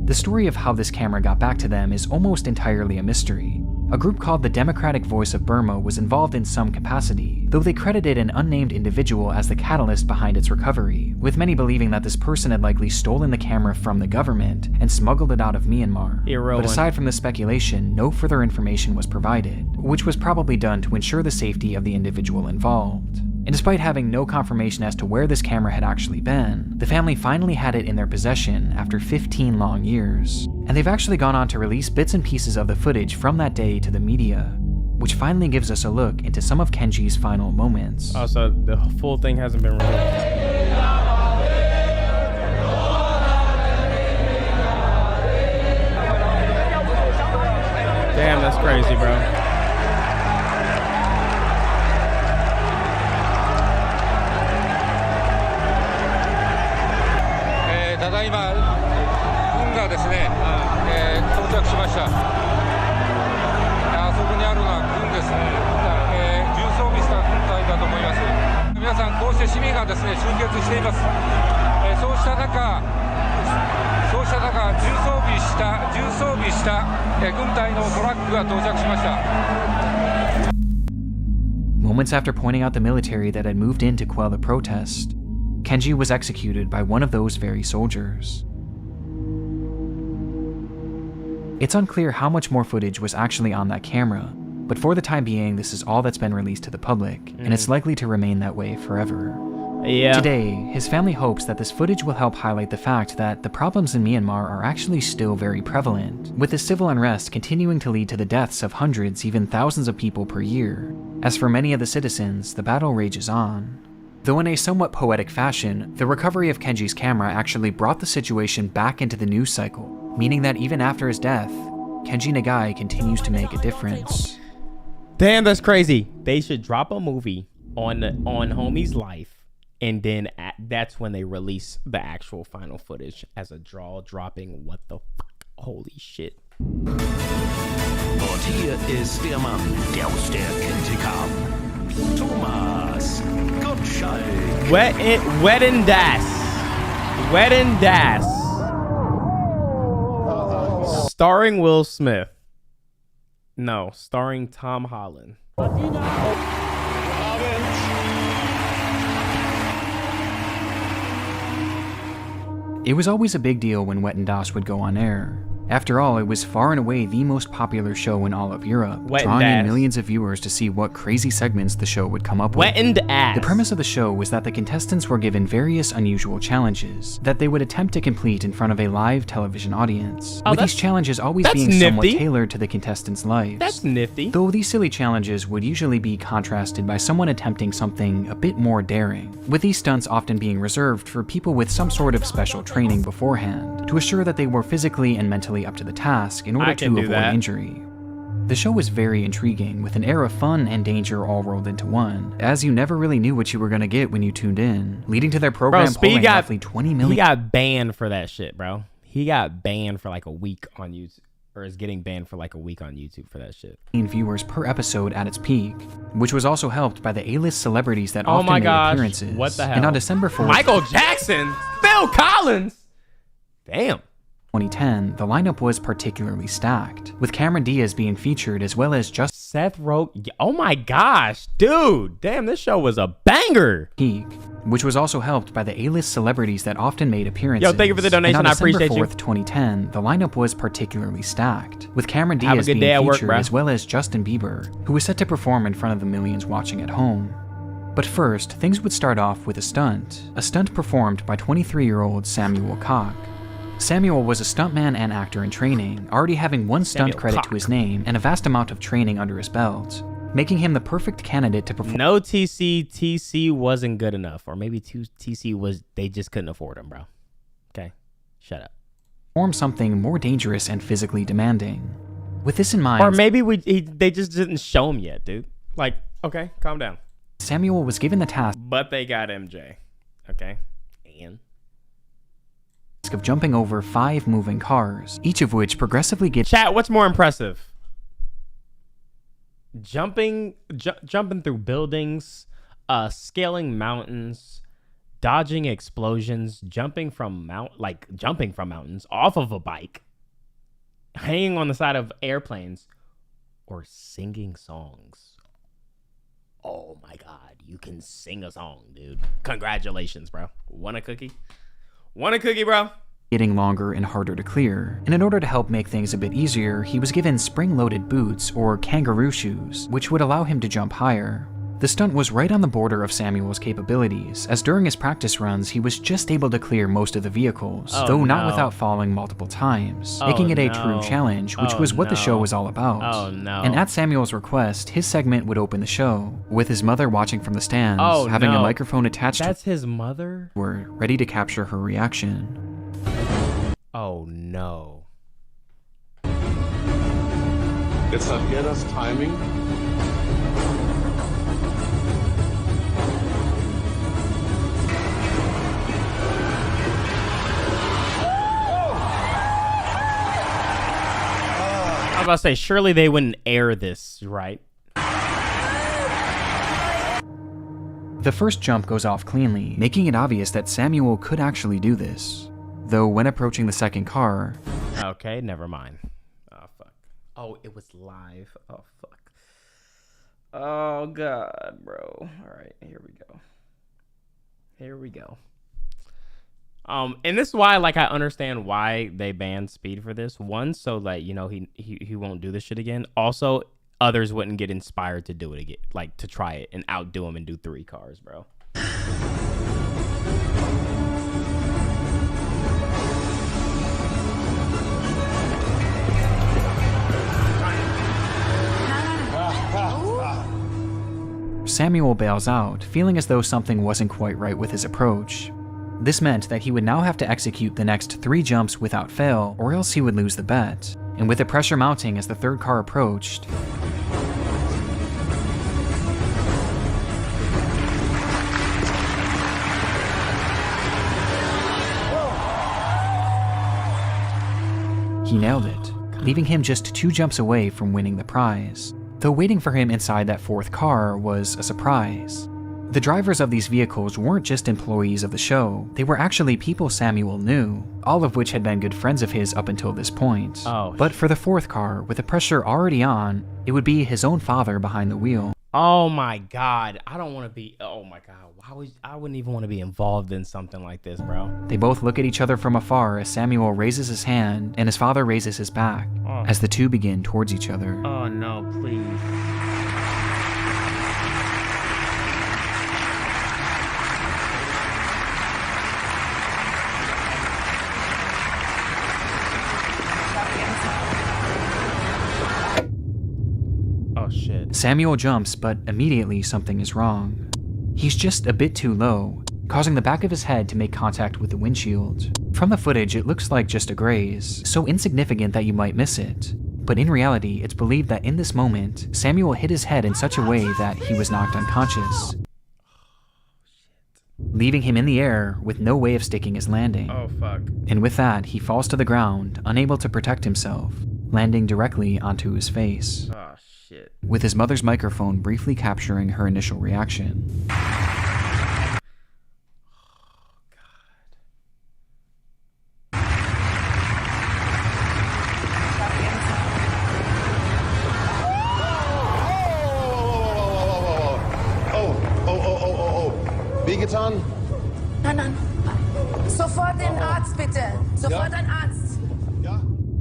The story of how this camera got back to them is almost entirely a mystery. A group called the Democratic Voice of Burma was involved in some capacity, though they credited an unnamed individual as the catalyst behind its recovery, with many believing that this person had likely stolen the camera from the government and smuggled it out of Myanmar. But aside from the speculation, no further information was provided, which was probably done to ensure the safety of the individual involved. And despite having no confirmation as to where this camera had actually been, the family finally had it in their possession after 15 long years. And they've actually gone on to release bits and pieces of the footage from that day to the media, which finally gives us a look into some of Kenji's final moments. Oh, so the full thing hasn't been released. Damn, that's crazy, bro. ただいま軍がですね、到着しました。あそこにあるのは軍です。重装備した軍隊だと思います。皆さんこうして市民がですね集結しています。そうした中重装備した軍隊のトラックが到着しました。 Moments after pointing out the military that had moved in to quell the protest, Kenji was executed by one of those very soldiers. It's unclear how much more footage was actually on that camera, but for the time being, this is all that's been released to the public, and it's likely to remain that way forever. Yeah. Today, his family hopes that this footage will help highlight the fact that the problems in Myanmar are actually still very prevalent, with the civil unrest continuing to lead to the deaths of hundreds, even thousands of people per year. As for many of the citizens, the battle rages on. Though in a somewhat poetic fashion, the recovery of Kenji's camera actually brought the situation back into the news cycle, meaning that even after his death, Kenji Nagai continues to make a difference. Damn, that's crazy. They should drop a movie on homie's life, and then that's when they release the actual final footage as a jaw-dropping what the fuck. Holy shit. Und hier ist der Mann, der aus der Kente kam. Thomas Gottschalk. Wedding Das. Starring Will Smith. No, starring Tom Holland. It was always a big deal when Wedding Das would go on air. After all, it was far and away the most popular show in all of Europe, drawing in millions of viewers to see what crazy segments the show would come up with. The premise of the show was that the contestants were given various unusual challenges that they would attempt to complete in front of a live television audience, with these challenges always being somewhat tailored to the contestants' lives. That's nifty. Though these silly challenges would usually be contrasted by someone attempting something a bit more daring, with these stunts often being reserved for people with some sort of special training beforehand, to assure that they were physically and mentally up to the task in order to avoid injury. The show was very intriguing, with an air of fun and danger all rolled into one, as you never really knew what you were going to get when you tuned in, leading to their program pulling roughly 20 million. He got banned for that shit, bro. He got banned for like a week on YouTube, or is getting banned for like a week on YouTube for that shit. Viewers per episode at its peak, which was also helped by the A-list celebrities that often made appearances. What the hell? And on December 4th, Michael Jackson, Phil Collins. Damn. 2010, the lineup was particularly stacked, with Cameron Diaz being featured as well as just Seth Rogen. Oh my gosh, dude. Damn, this show was a banger. Peak, which was also helped by the A-list celebrities that often made appearances. Yo, thank you for the donation. And on I appreciate December 4th, you. 2010, the lineup was particularly stacked, with Cameron Have a Diaz good being day at work, featured, bruh. as well as Justin Bieber, who was set to perform in front of the millions watching at home. But first, things would start off with a stunt performed by 23-year-old Samuel Koch. Samuel was a stuntman and actor in training, already having one stunt Samuel credit Koch. to his name and a vast amount of training under his belt, making him the perfect candidate to perform. No TC wasn't good enough, or maybe TC was, they just couldn't afford him, bro. Okay, shut up. Perform something more dangerous and physically demanding. With this in mind, Or maybe they just didn't show him yet, dude. Like, okay, calm down. Samuel was given the task But they got MJ, okay, and of jumping over 5 moving cars, each of which progressively gets. Chat, what's more impressive? Jumping through buildings, scaling mountains, dodging explosions, jumping from mountains off of a bike, hanging on the side of airplanes, or singing songs. Oh my God, you can sing a song, dude. Congratulations, bro. Want a cookie? Want a cookie, bro? Getting longer and harder to clear, and in order to help make things a bit easier, he was given spring-loaded boots, or kangaroo shoes, which would allow him to jump higher. The stunt was right on the border of Samuel's capabilities, as during his practice runs he was just able to clear most of the vehicles, though not without falling multiple times, making it a true challenge, which was what the show was all about. Oh no. And at Samuel's request, his segment would open the show, with his mother watching from the stands, having a microphone attached That's his mother? were ready to capture her reaction. Oh no. Deshalb hier das Timing. I was about to say, surely they wouldn't air this, right? The first jump goes off cleanly, making it obvious that Samuel could actually do this. Though when approaching the second car... Okay, never mind. Oh, fuck. Oh, it was live. Oh, fuck. Oh, God, bro. All right, here we go. Here we go. And this is why, like, I understand why they banned Speed for this. One, so, like, you know, he won't do this shit again. Also, others wouldn't get inspired to do it again, like, to try it and outdo him and do 3 cars, bro. Samuel bails out, feeling as though something wasn't quite right with his approach. This meant that he would now have to execute the next 3 jumps without fail, or else he would lose the bet. And with the pressure mounting as the third car approached, he nailed it, leaving him just 2 jumps away from winning the prize. Though waiting for him inside that 4th car was a surprise. The drivers of these vehicles weren't just employees of the show, they were actually people Samuel knew, all of which had been good friends of his up until this point. But for the 4th car, with the pressure already on, it would be his own father behind the wheel. Oh my God, I don't want to be, oh my God, I wouldn't even want to be involved in something like this, bro. They both look at each other from afar as Samuel raises his hand and his father raises his back, as the two begin towards each other. Oh no, please. Oh shit. Samuel jumps, but immediately something is wrong. He's just a bit too low, causing the back of his head to make contact with the windshield. From the footage, it looks like just a graze, so insignificant that you might miss it. But in reality, it's believed that in this moment, Samuel hit his head in such a way that he was knocked unconscious, leaving him in the air with no way of sticking his landing. Oh fuck. And with that, he falls to the ground, unable to protect himself, landing directly onto his face. Oh shit. With his mother's microphone briefly capturing her initial reaction. Big wehgetan? Nein. Sofort den Arzt, bitte. Sofort ein Arzt.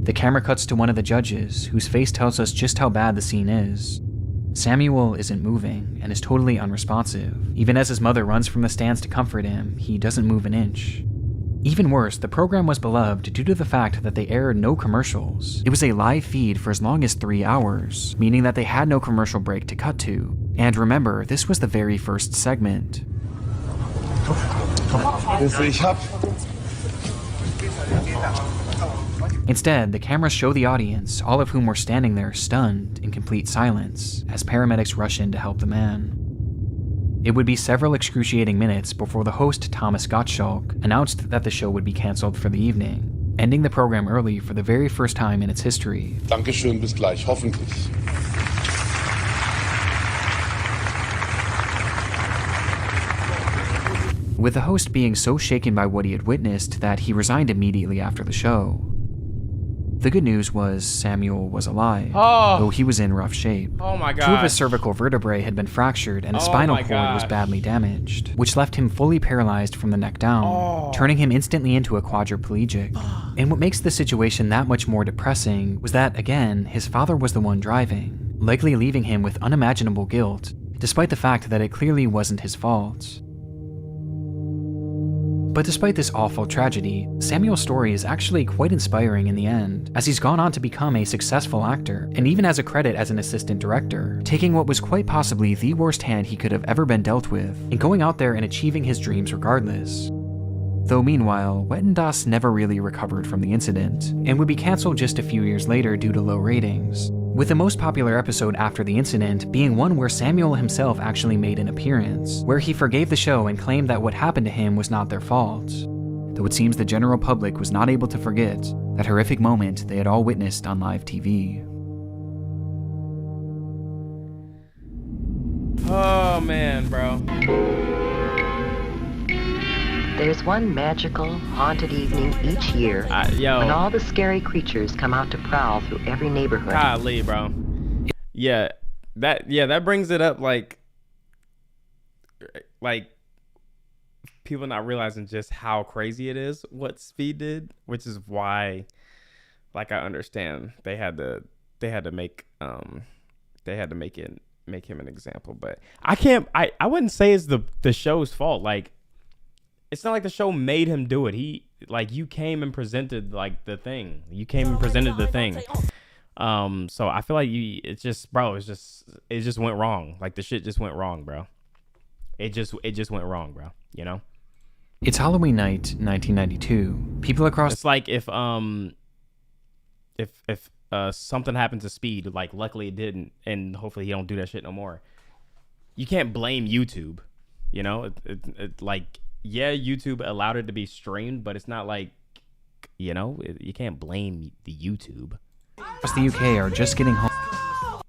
The camera cuts to one of the judges, whose face tells us just how bad the scene is. Samuel isn't moving and is totally unresponsive. Even as his mother runs from the stands to comfort him, he doesn't move an inch. Even worse, the program was beloved due to the fact that they aired no commercials. It was a live feed for as long as 3 hours, meaning that they had no commercial break to cut to. And remember, this was the very first segment. Instead, the cameras show the audience, all of whom were standing there stunned in complete silence, as paramedics rush in to help the man. It would be several excruciating minutes before the host, Thomas Gottschalk, announced that the show would be cancelled for the evening, ending the program early for the very first time in its history. Dankeschön, bis gleich, hoffentlich. With the host being so shaken by what he had witnessed that he resigned immediately after the show. The good news was Samuel was alive, though he was in rough shape. Oh my god. 2 of his cervical vertebrae had been fractured and his spinal cord was badly damaged, which left him fully paralyzed from the neck down, turning him instantly into a quadriplegic. And what makes the situation that much more depressing was that, again, his father was the one driving, likely leaving him with unimaginable guilt, despite the fact that it clearly wasn't his fault. But despite this awful tragedy, Samuel's story is actually quite inspiring in the end, as he's gone on to become a successful actor, and even has a credit as an assistant director, taking what was quite possibly the worst hand he could have ever been dealt with, and going out there and achieving his dreams regardless. Though meanwhile, Wetten never really recovered from the incident, and would be cancelled just a few years later due to low ratings, with the most popular episode after the incident being one where Samuel himself actually made an appearance, where he forgave the show and claimed that what happened to him was not their fault. Though it seems the general public was not able to forget that horrific moment they had all witnessed on live TV. Oh man, bro. There's one magical, haunted evening each year when all the scary creatures come out to prowl through every neighborhood. Golly, bro. Yeah, that brings it up like people not realizing just how crazy it is what Speed did, which is why, like, I understand they had to make him an example, but I wouldn't say it's the show's fault. Like, it's not like the show made him do it. You came and presented the thing. So I feel like it just went wrong. Like, the shit just went wrong, bro. It just went wrong, bro. You know? It's Halloween night, 1992. People across... It's like if something happened to Speed, like, luckily it didn't, and hopefully he don't do that shit no more. You can't blame YouTube, you know? Yeah, YouTube allowed it to be streamed, but it's not like, you know, you can't blame the YouTube. The UK are just getting home.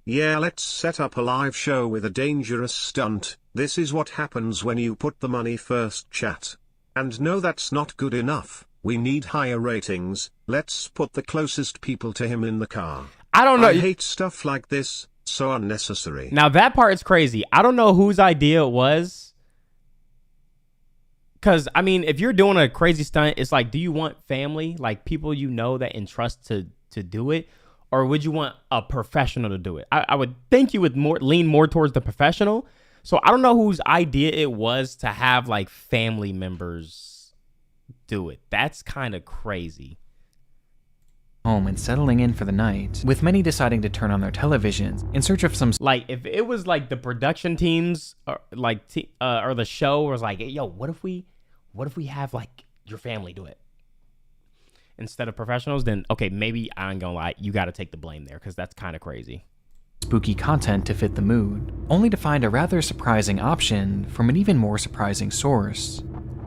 Yeah, let's set up a live show with a dangerous stunt. This is what happens when you put the money first, chat. And no, that's not good enough. We need higher ratings. Let's put the closest people to him in the car. I don't know. I hate stuff like this. So unnecessary. Now that part is crazy. I don't know whose idea it was. Because, I mean, if you're doing a crazy stunt, it's like, do you want family, like people you know that entrust to do it? Or would you want a professional to do it? I would think you would lean more towards the professional. So I don't know whose idea it was to have, like, family members do it. That's kind of crazy. Home and settling in for the night, with many deciding to turn on their televisions in search of some... Like, if it was like the production teams or or the show was like, hey, yo, what if we have, like, your family do it instead of professionals? Then okay, maybe I ain't gonna lie, you got to take the blame there, because that's kind of crazy. Spooky content to fit the mood, only to find a rather surprising option from an even more surprising source: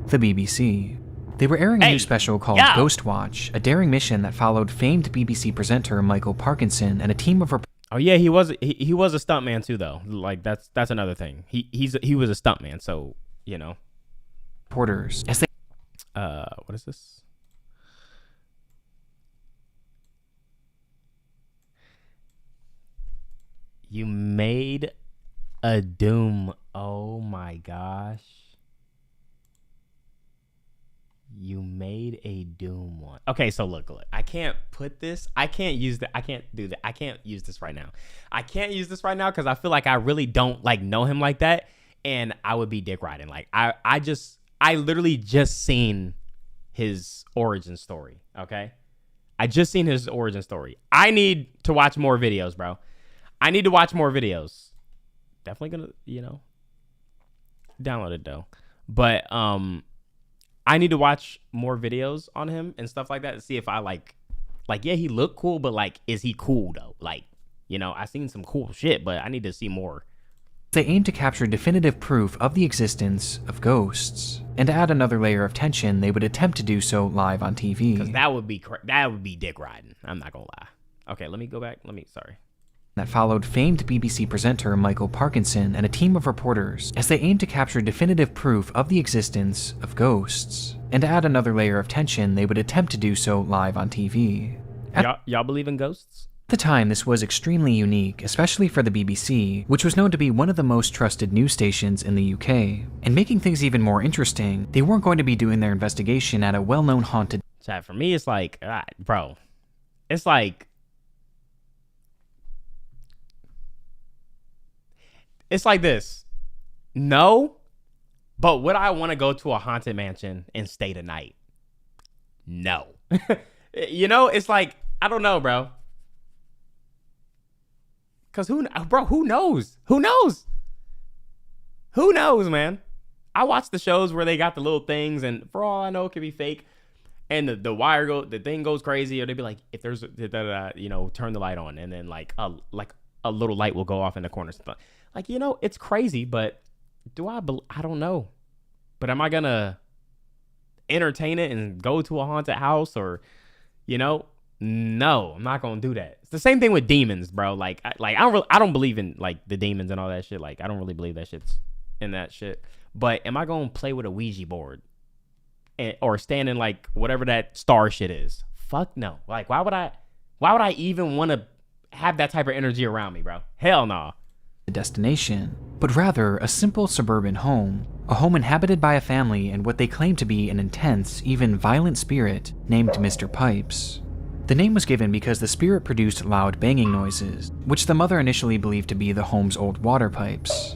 the BBC. They were airing a new special called Ghost Watch, a daring mission that followed famed BBC presenter Michael Parkinson and a team of... Oh yeah, he was a stuntman too, though. Like, that's another thing. He was a stuntman, so, you know. Reporters, as they... what is this? You made a Doom. Oh my gosh. You made a Doom one. Okay, so look. I can't put this. I can't use that. I can't do that. I can't use this right now. I can't use this right now because I feel like I really don't like know him like that, and I would be dick riding. Like I literally just seen his origin story. Okay, I just seen his origin story. I need to watch more videos, bro. I need to watch more videos. Definitely gonna, download it though. But I need to watch more videos on him and stuff like that to see if I like yeah, he looked cool, but like, is he cool though? Like, I seen some cool shit, but I need to see more. They aim to capture definitive proof of the existence of ghosts, and to add another layer of tension, they would attempt to do so live on TV. Because that would be dick riding. I'm not gonna lie. Okay, let me go back. Sorry. That followed famed BBC presenter Michael Parkinson and a team of reporters as they aimed to capture definitive proof of the existence of ghosts. And to add another layer of tension, they would attempt to do so live on TV. Y'all believe in ghosts? At the time, this was extremely unique, especially for the BBC, which was known to be one of the most trusted news stations in the UK. And making things even more interesting, they weren't going to be doing their investigation at a well-known haunted... Chat, for me, it's like, bro, it's like... It's like this. No, but would I want to go to a haunted mansion and stay the night? No. It's like, I don't know, bro. Because who knows? Who knows? Who knows, man? I watch the shows where they got the little things, and for all I know, it could be fake. And the thing goes crazy, or they'd be like, if there's, turn the light on, and then like a little light will go off in the corner. Like, it's crazy, but I don't know. But am I going to entertain it and go to a haunted house or, no, I'm not going to do that. It's the same thing with demons, bro. Like I don't believe in like the demons and all that shit. Like, I don't really believe that shit's in that shit. But am I going to play with a Ouija board or stand in like whatever that star shit is? Fuck no. Like, why would I even want to have that type of energy around me, bro? Hell no. Destination, but rather a simple suburban home, a home inhabited by a family and what they claim to be an intense, even violent spirit named Mr. Pipes. The name was given because the spirit produced loud banging noises, which the mother initially believed to be the home's old water pipes.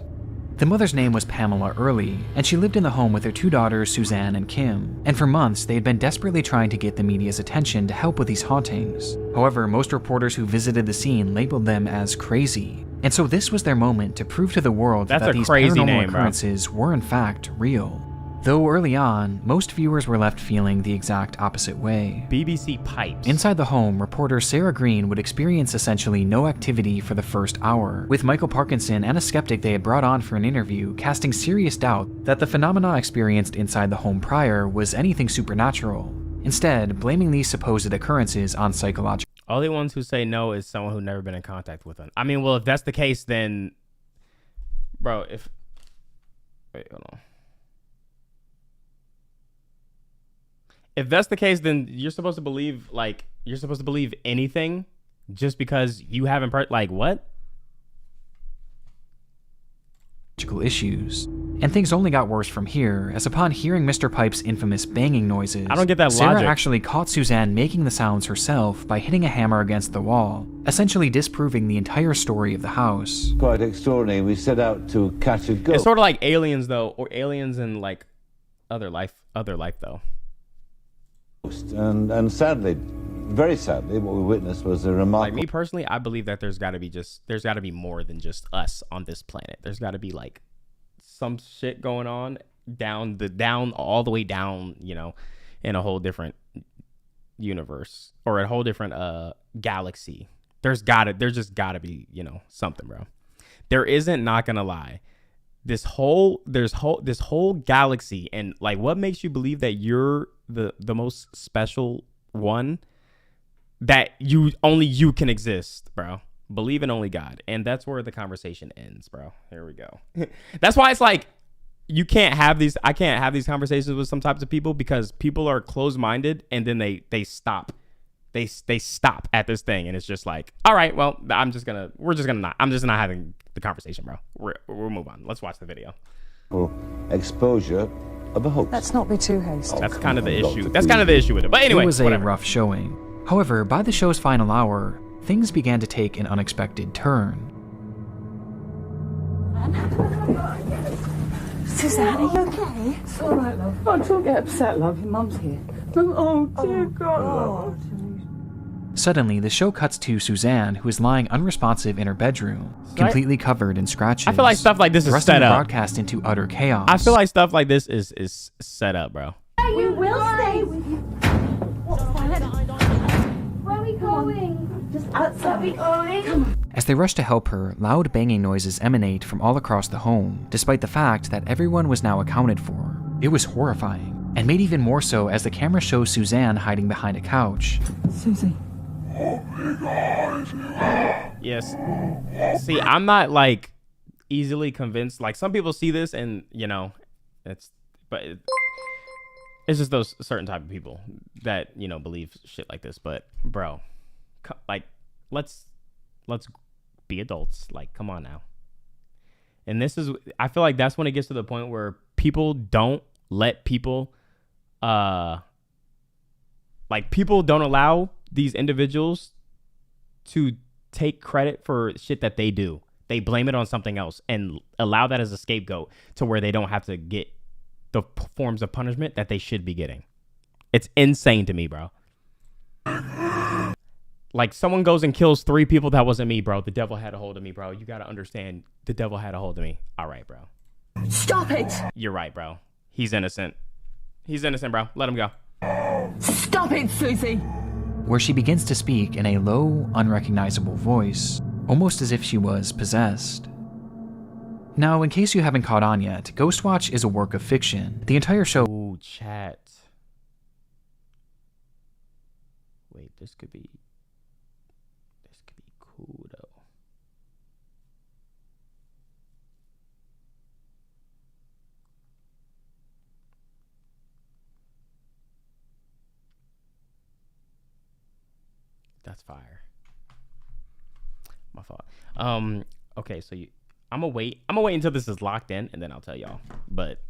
The mother's name was Pamela Early, and she lived in the home with her two daughters, Suzanne and Kim, and for months they had been desperately trying to get the media's attention to help with these hauntings. However, most reporters who visited the scene labeled them as crazy, and so this was their moment to prove to the world that these paranormal occurrences were in fact real. Though early on, most viewers were left feeling the exact opposite way. BBC Pipes. Inside the home, reporter Sarah Green would experience essentially no activity for the first hour, with Michael Parkinson and a skeptic they had brought on for an interview casting serious doubt that the phenomena experienced inside the home prior was anything supernatural, instead blaming these supposed occurrences on psychological. Only ones who say no is someone who's never been in contact with them. I mean, well, if that's the case, then, bro, wait, hold on. If that's the case, then you're supposed to believe anything just because you haven't what? Issues. And things only got worse from here, as upon hearing Mr. Pipe's infamous banging noises, I don't get that Sarah logic. Actually caught Suzanne making the sounds herself by hitting a hammer against the wall, essentially disproving the entire story of the house. Quite extraordinary. We set out to catch a ghost. It's sort of like aliens, though, or aliens in like other life, though. And sadly, very sadly, what we witnessed was a remarkable... Like me personally, I believe that there's got to be more than just us on this planet. There's got to be like some shit going on all the way down, in a whole different universe or a whole different galaxy. There's just gotta be, something, bro. There isn't, not gonna lie. This whole galaxy, and like, what makes you believe that you're the most special one, that only you can exist, bro? Believe in only God. And that's where the conversation ends, bro. Here we go. That's why it's like, I can't have these conversations with some types of people, because people are closed-minded, and then they stop. They stop at this thing, and it's just like, all right, well, I'm just not having the conversation, bro. We'll move on. Let's watch the video. Exposure of a hoax. Let's not be too hasty. That's kind of the issue. That's kind of the issue with it. But anyway, it was whatever. a rough showing. However, by the show's final hour, things began to take an unexpected turn. Suzanne, are you okay? It's all right, love. Oh, don't get upset, love. Your mum's here. Oh, dear God. Suddenly, the show cuts to Suzanne, who is lying unresponsive in her bedroom, completely covered in scratches. I feel like stuff like this is set the up. broadcast into utter chaos. I feel like stuff like this is set up, bro. We will stay with you. Where are we going? Just outside. Where are we going? Come on. As they rush to help her, loud banging noises emanate from all across the home, despite the fact that everyone was now accounted for. It was horrifying, and made even more so as the camera shows Suzanne hiding behind a couch. Susie. Yes. See, I'm not like easily convinced. Like some people see this and it's just those certain type of people that believe shit like this. But bro, like let's be adults. Like, come on now. And I feel like that's when it gets to the point where people don't let people people don't allow these individuals to take credit for shit that they do. They blame it on something else and allow that as a scapegoat to where they don't have to get the forms of punishment that they should be getting. It's insane to me, bro. Like, someone goes and kills 3 people. That wasn't me, bro. The devil had a hold of me, bro. You got to understand. The devil had a hold of me. All right, bro. Stop it. You're right, bro. He's innocent. He's innocent, bro. Let him go. Stop it, Susie. Where she begins to speak in a low, unrecognizable voice, almost as if she was possessed. Now, in case you haven't caught on yet, Ghostwatch is a work of fiction. The entire show... Ooh, chat. Wait, this could be cool, though. That's fire. My fault. Okay, so I'm gonna wait until this is locked in, and then I'll tell y'all. But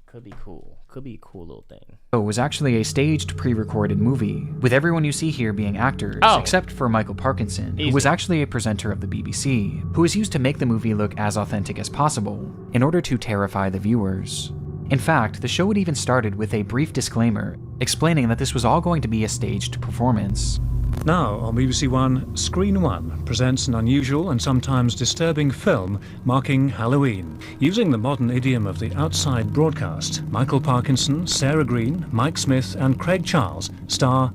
could be cool. Could be a cool little thing. It was actually a staged, pre-recorded movie, with everyone you see here being actors, except for Michael Parkinson, who was actually a presenter of the BBC, who was used to make the movie look as authentic as possible, in order to terrify the viewers. In fact, the show had even started with a brief disclaimer, explaining that this was all going to be a staged performance. Now, on BBC One, Screen One presents an unusual and sometimes disturbing film marking Halloween. Using the modern idiom of the outside broadcast, Michael Parkinson, Sarah Green, Mike Smith, and Craig Charles star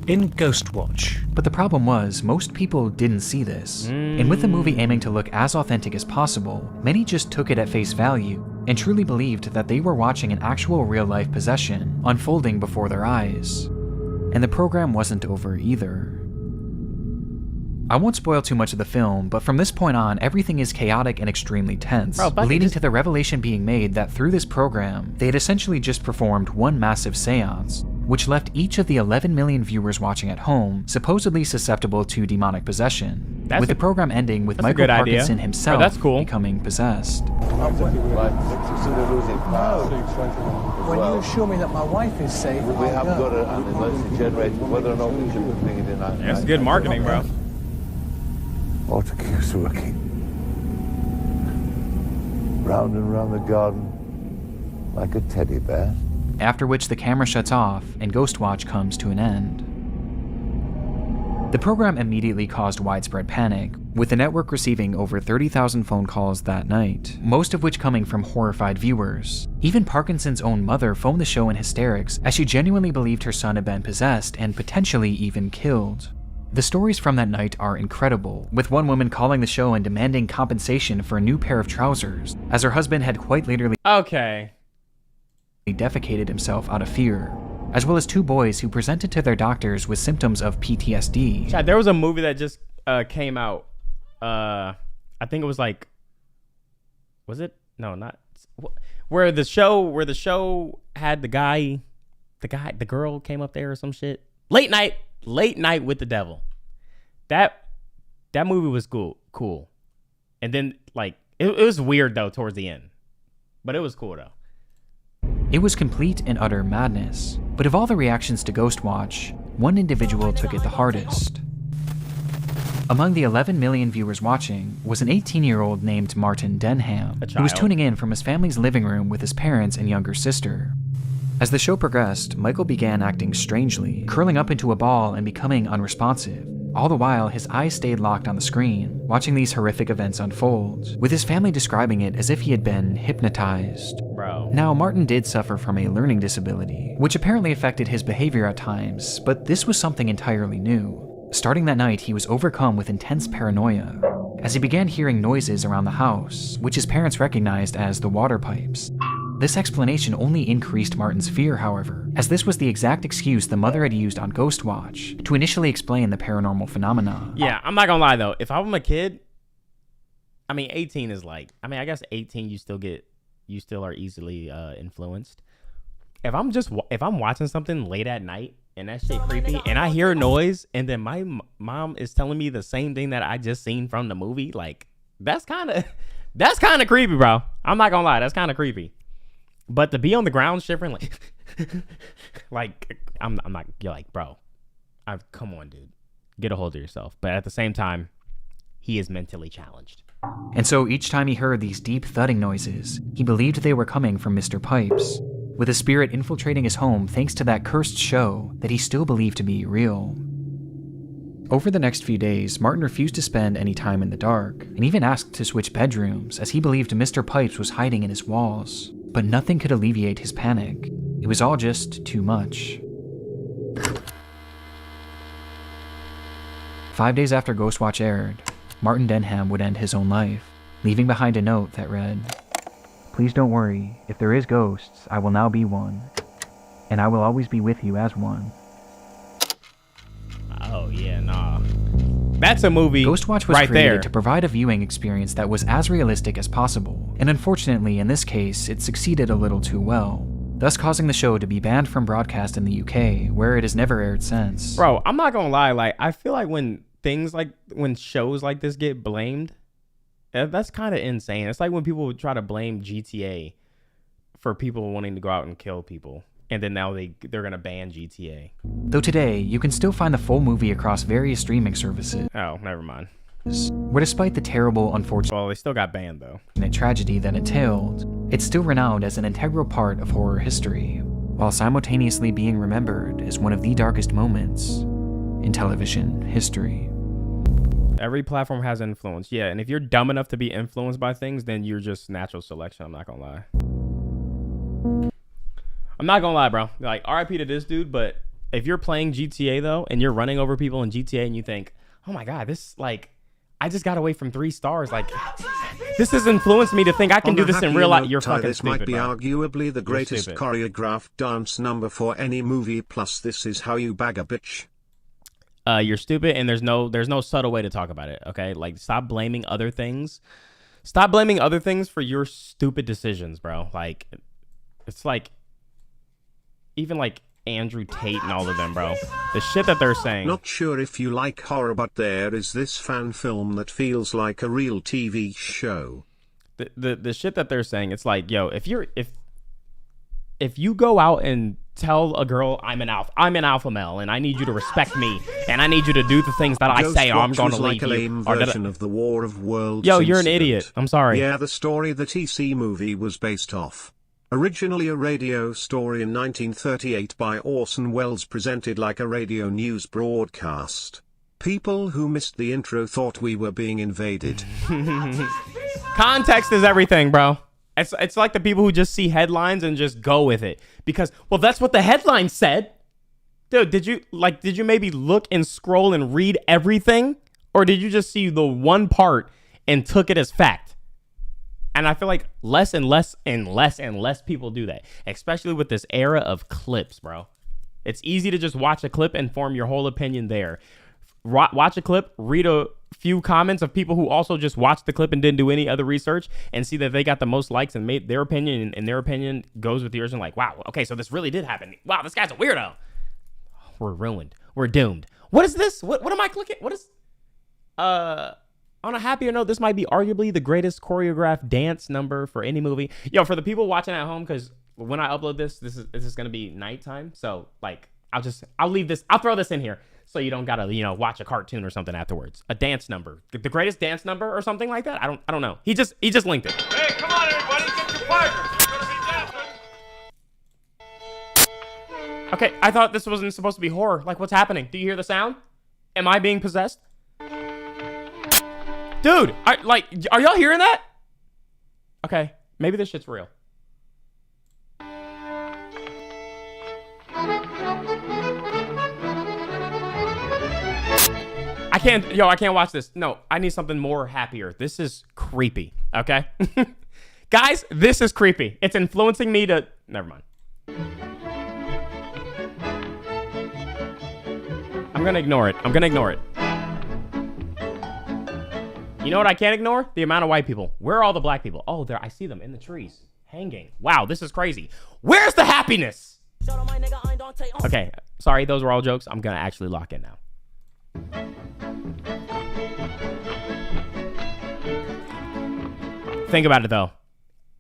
in Ghostwatch. But the problem was, most people didn't see this. And with the movie aiming to look as authentic as possible, many just took it at face value and truly believed that they were watching an actual real-life possession unfolding before their eyes. And the program wasn't over either. I won't spoil too much of the film, but from this point on, everything is chaotic and extremely tense, leading to the revelation being made that through this program, they had essentially just performed one massive seance, which left each of the 11 million viewers watching at home supposedly susceptible to demonic possession, with the program ending with Michael Parkinson himself becoming possessed. When you assure me that my wife is safe, we have got an emergency generator, whether or not we should bring it in. That's good marketing, bro. Auto keeps working. Round and round the garden, like a teddy bear. After which the camera shuts off and Ghostwatch comes to an end. The program immediately caused widespread panic, with the network receiving over 30,000 phone calls that night, most of which coming from horrified viewers. Even Parkinson's own mother phoned the show in hysterics as she genuinely believed her son had been possessed and potentially even killed. The stories from that night are incredible, with one woman calling the show and demanding compensation for a new pair of trousers, as her husband had quite literally defecated himself out of fear, as well as 2 boys who presented to their doctors with symptoms of PTSD. Chad, there was a movie that just came out. I think it was like, was it? No, not where the show had the girl came up there or some shit. Late Night with the Devil. That movie was cool. And then like it was weird though towards the end. But it was cool though. It was complete and utter madness, but of all the reactions to Ghostwatch, one individual took it the hardest. Among the 11 million viewers watching was an 18-year-old named Martin Denham, who was tuning in from his family's living room with his parents and younger sister. As the show progressed, Michael began acting strangely, curling up into a ball and becoming unresponsive. All the while, his eyes stayed locked on the screen, watching these horrific events unfold, with his family describing it as if he had been hypnotized. Bro. Now, Martin did suffer from a learning disability, which apparently affected his behavior at times, but this was something entirely new. Starting that night, he was overcome with intense paranoia, as he began hearing noises around the house, which his parents recognized as the water pipes. This explanation only increased Martin's fear, however, as this was the exact excuse the mother had used on Ghostwatch to initially explain the paranormal phenomena. Yeah, I'm not gonna lie though. If I'm a kid, I mean, 18 is like, I mean, I guess 18 you still are easily influenced. If I'm watching something late at night and that shit creepy and I hear a noise and then my mom is telling me the same thing that I just seen from the movie, like that's kind of creepy, bro. I'm not gonna lie, that's kind of creepy. But to be on the ground shivering, like, I'm not, you're like, bro, come on, dude. Get a hold of yourself. But at the same time, he is mentally challenged. And so each time he heard these deep thudding noises, he believed they were coming from Mr. Pipes, with a spirit infiltrating his home thanks to that cursed show that he still believed to be real. Over the next few days, Martin refused to spend any time in the dark, and even asked to switch bedrooms as he believed Mr. Pipes was hiding in his walls. But nothing could alleviate his panic. It was all just too much. 5 days after Ghostwatch aired, Martin Denham would end his own life, leaving behind a note that read, "Please don't worry, if there is ghosts, I will now be one, and I will always be with you as one." Oh yeah, nah. That's a movie. Ghostwatch was right created there to provide a viewing experience that was as realistic as possible, and unfortunately in this case, it succeeded a little too well, thus causing the show to be banned from broadcast in the UK, where it has never aired since. Bro, I'm not gonna lie, like, I feel like when shows like this get blamed, that's kind of insane. It's like when people try to blame GTA for people wanting to go out and kill people. And then now they're going to ban GTA. Though today, you can still find the full movie across various streaming services. Oh, never mind. Where despite the terrible, unfortunate Well, they still got banned, though. Tragedy that entailed, it's still renowned as an integral part of horror history, while simultaneously being remembered as one of the darkest moments in television history. Every platform has influence. Yeah, and if you're dumb enough to be influenced by things, then you're just natural selection. I'm not going to lie. I'm not gonna lie, bro. Like, RIP to this dude, but if you're playing GTA, though, and you're running over people in GTA and you think, oh my God, this, like, I just got away from 3 stars. Like, this has influenced me to think I can do this in real life. You're fucking this stupid, might be bro. arguably the greatest choreographed dance number for any movie, plus this is how you bag a bitch. You're stupid, and there's no subtle way to talk about it, okay? Like, stop blaming other things. Stop blaming other things for your stupid decisions, bro. Like, it's like... Even like Andrew Tate and all of them, bro. The shit that they're saying. Not sure if you like horror, but there is this fan film that feels like a real TV show. The shit that they're saying, it's like, yo, if you go out and tell a girl I'm an alpha male and I need you to respect me and I need you to do the things that I say or I'm going to leave like a lame version of the War of Worlds. Yo, you're an idiot. I'm sorry. Yeah, the story the TC movie was based off. Originally a radio story in 1938 by Orson Welles, presented like a radio news broadcast. People who missed the intro thought we were being invaded. Context is everything, bro. It's like the people who just see headlines and just go with it. Because, well, that's what the headline said. Dude, did you maybe look and scroll and read everything? Or did you just see the one part and took it as fact? And I feel like less and less people do that, especially with this era of clips, bro. It's easy to just watch a clip and form your whole opinion there. Watch a clip, read a few comments of people who also just watched the clip and didn't do any other research and see that they got the most likes and made their opinion, and their opinion goes with yours and like, wow, okay, so this really did happen. Wow, this guy's a weirdo. We're ruined. We're doomed. What is this? What am I clicking? What is... on a happier note, this might be arguably the greatest choreographed dance number for any movie. Yo, for the people watching at home, because when I upload this is gonna be nighttime. So like, I'll leave this. I'll throw this in here so you don't gotta watch a cartoon or something afterwards. A dance number, the greatest dance number or something like that. I don't know. He just linked it. Hey, come on, everybody, get your partners. You're gonna be dancing. Okay, I thought this wasn't supposed to be horror. Like, what's happening? Do you hear the sound? Am I being possessed? Dude, are y'all hearing that? Okay, maybe this shit's real. I can't watch this. No, I need something more happier. This is creepy, okay? Guys, this is creepy. It's influencing me to... Never mind. I'm gonna ignore it. You know what I can't ignore? The amount of white people. Where are all the black people? Oh, there. I see them in the trees. Hanging. Wow, this is crazy. Where's the happiness? Okay, sorry, those were all jokes. I'm gonna actually lock in now. Think about it, though.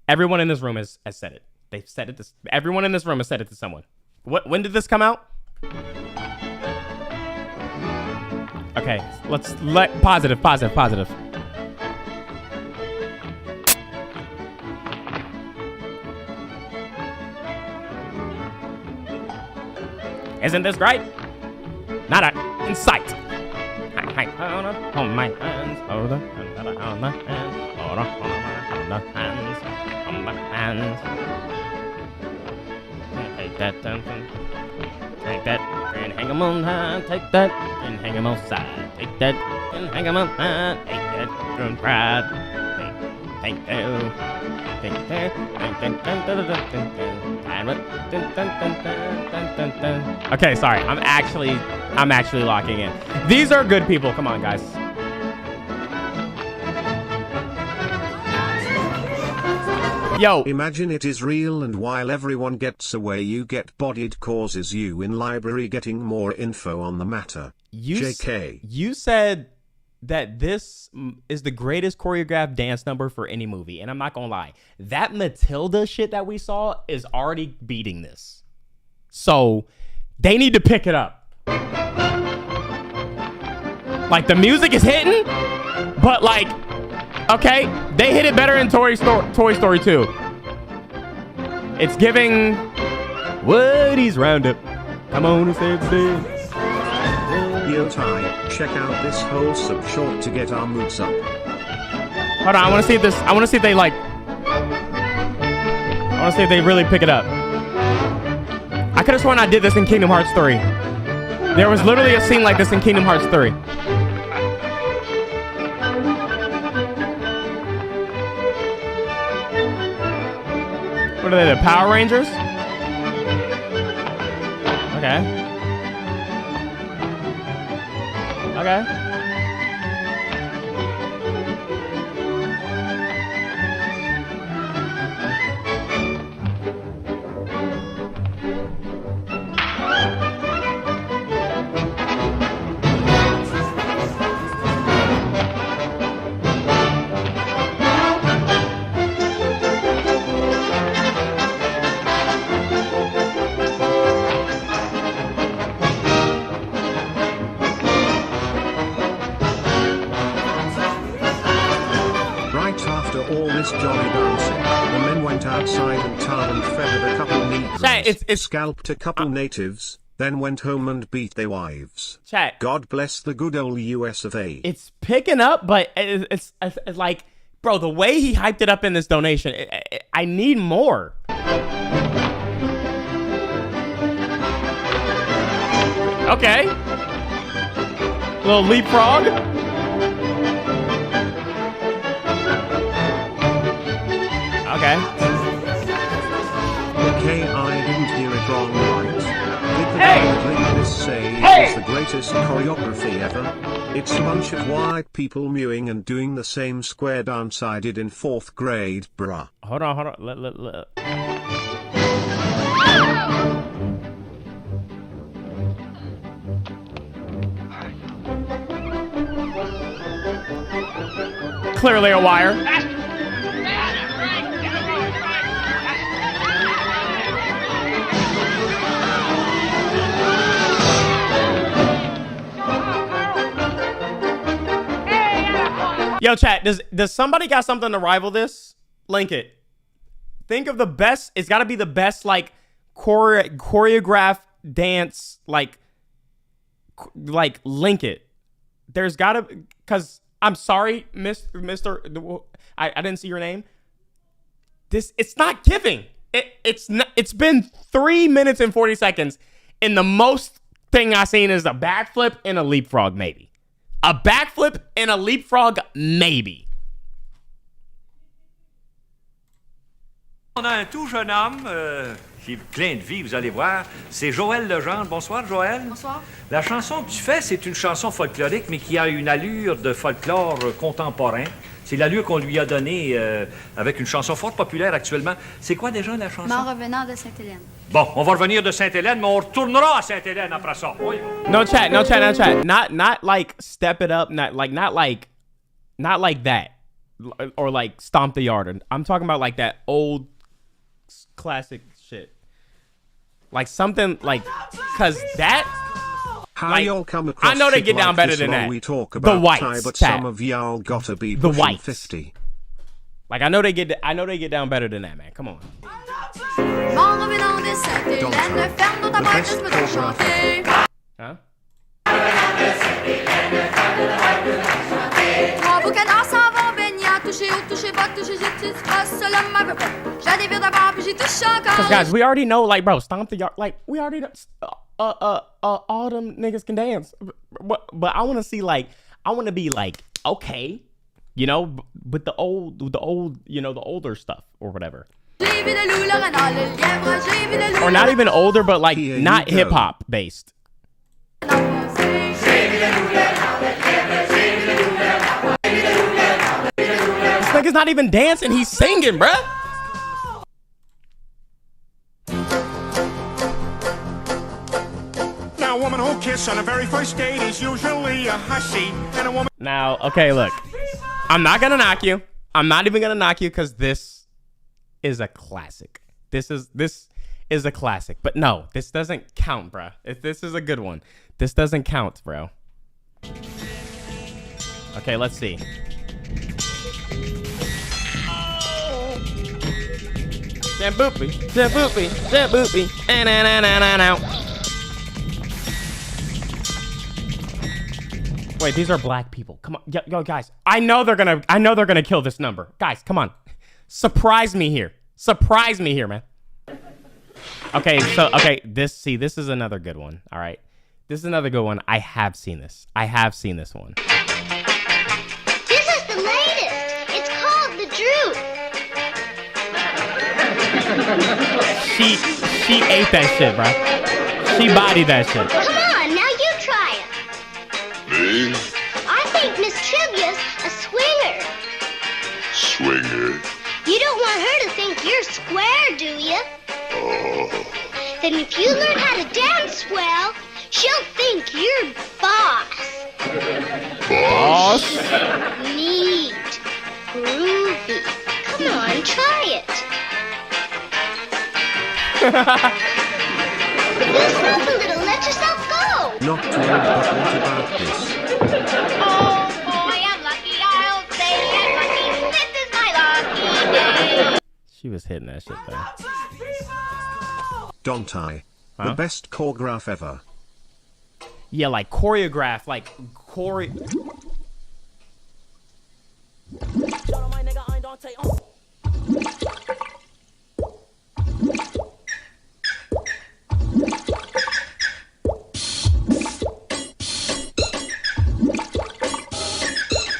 Everyone in this room has said it. They've said it. Everyone in this room has said it to someone. When did this come out? Okay, positive. Isn't this great? Not in sight. On my hands, hold on my hands, hold on my hands. Take that, and hang 'em on high. Take that, and hang 'em on side. Take that, and hang 'em on high. Take that, and pride. Thank you. Okay, sorry. I'm actually locking in. These are good people. Come on, guys. Yo. Imagine it is real, and while everyone gets away, you get bodied, causes you in library getting more info on the matter. JK. You said that this is the greatest choreographed dance number for any movie, and I'm not gonna lie, that Matilda shit that we saw is already beating this. So they need to pick it up. Like, the music is hitting, but like, okay, they hit it better in Toy Story 2. It's giving Woody's Roundup. Come on and save the day. ImDontai, check out this wholesome short to get our moods up. Hold on, I want to see if they really pick it up. I could have sworn I did this in Kingdom Hearts 3. There was literally a scene like this in Kingdom Hearts 3. What are they, the Power Rangers? Okay. Okay. Scalped a couple natives, then went home and beat their wives. Chat. God bless the good old US of A. It's picking up, but it's like, bro, the way he hyped it up in this donation, I need more. Okay. Little leapfrog. Okay. Okay, I didn't hear it wrong, right? Did this say it is the greatest choreography ever? It's a bunch of white people mewing and doing the same square dance I did in 4th grade, bruh. Hold on. clearly a wire. Yo, chat, does somebody got something to rival this? Link it. Think of the best. It's got to be the best, like, choreographed dance, like link it. There's got to, because I'm sorry, Mr. I didn't see your name. It's not giving. It's been 3 minutes and 40 seconds, and the most thing I've seen is a backflip and a leapfrog, maybe. A backflip and a leapfrog, maybe. On a un tout jeune homme qui est plein de vie, vous allez voir. C'est Joël Legendre. Bonsoir, Joël. Bonsoir. La chanson que tu fais, c'est une chanson folklorique, mais qui a une allure de folklore contemporain. C'est l'allure qu'on lui a donnée avec une chanson fort populaire actuellement. C'est quoi déjà la chanson? En revenant de Sainte-Hélène. Bon, on va revenir de Sainte-Hélène, mais on retournera à Sainte-Hélène après ça. Oui. No chat. Not like step it up, not like that. Or like stomp the yard. I'm talking about like that old classic shit. Like something like, cause that How like, y'all come across I know they get down like better this than while that. We talk about the whites, Thai, but chat. some of y'all gotta be the pushing whites. 50. Like I know they get down better than that, man. Come on. Huh? Because guys, we already know, like, bro, stomp the yard. Like, we already know. All them niggas can dance. But I want to see, like, I want to be like, okay, you know, with the old, you know, the older stuff or whatever. Or not even older, but like not hip hop based. This nigga's not even dancing, he's singing, bruh. Now, a woman who kisses on the very first date is usually a hussy, and a woman. Now, okay, look, I'm not gonna knock you. I'm not even gonna knock you because this is a classic. This is a classic. But no, this doesn't count, bruh. If this is a good one, this doesn't count, bro. Okay, let's see. Jamboopy, jamboopy, jamboopy, na. Wait, these are black people. Come on, yo, guys. I know they're gonna kill this number. Guys, come on. Surprise me here. Surprise me here, man. Okay, this is another good one. All right, this is another good one. I have seen this one. This is the latest. It's called The Droop. She ate that shit, bro. She bodied that shit. Come on, now you try it. Me? I think Miss Trivia's a swinger. Swinger? You don't want her to think you're square, do you? Oh. Then if you learn how to dance well, she'll think you're boss. Boss? Neat. Groovy. Come on, try it. Loosen up a little, let yourself go. Not too old, but what about this? Oh boy, I'm lucky, I'll say I'm lucky. This is my lucky day. She was hitting that shit though. Dontai. The best choreograph ever. Yeah, like choreograph, like chore.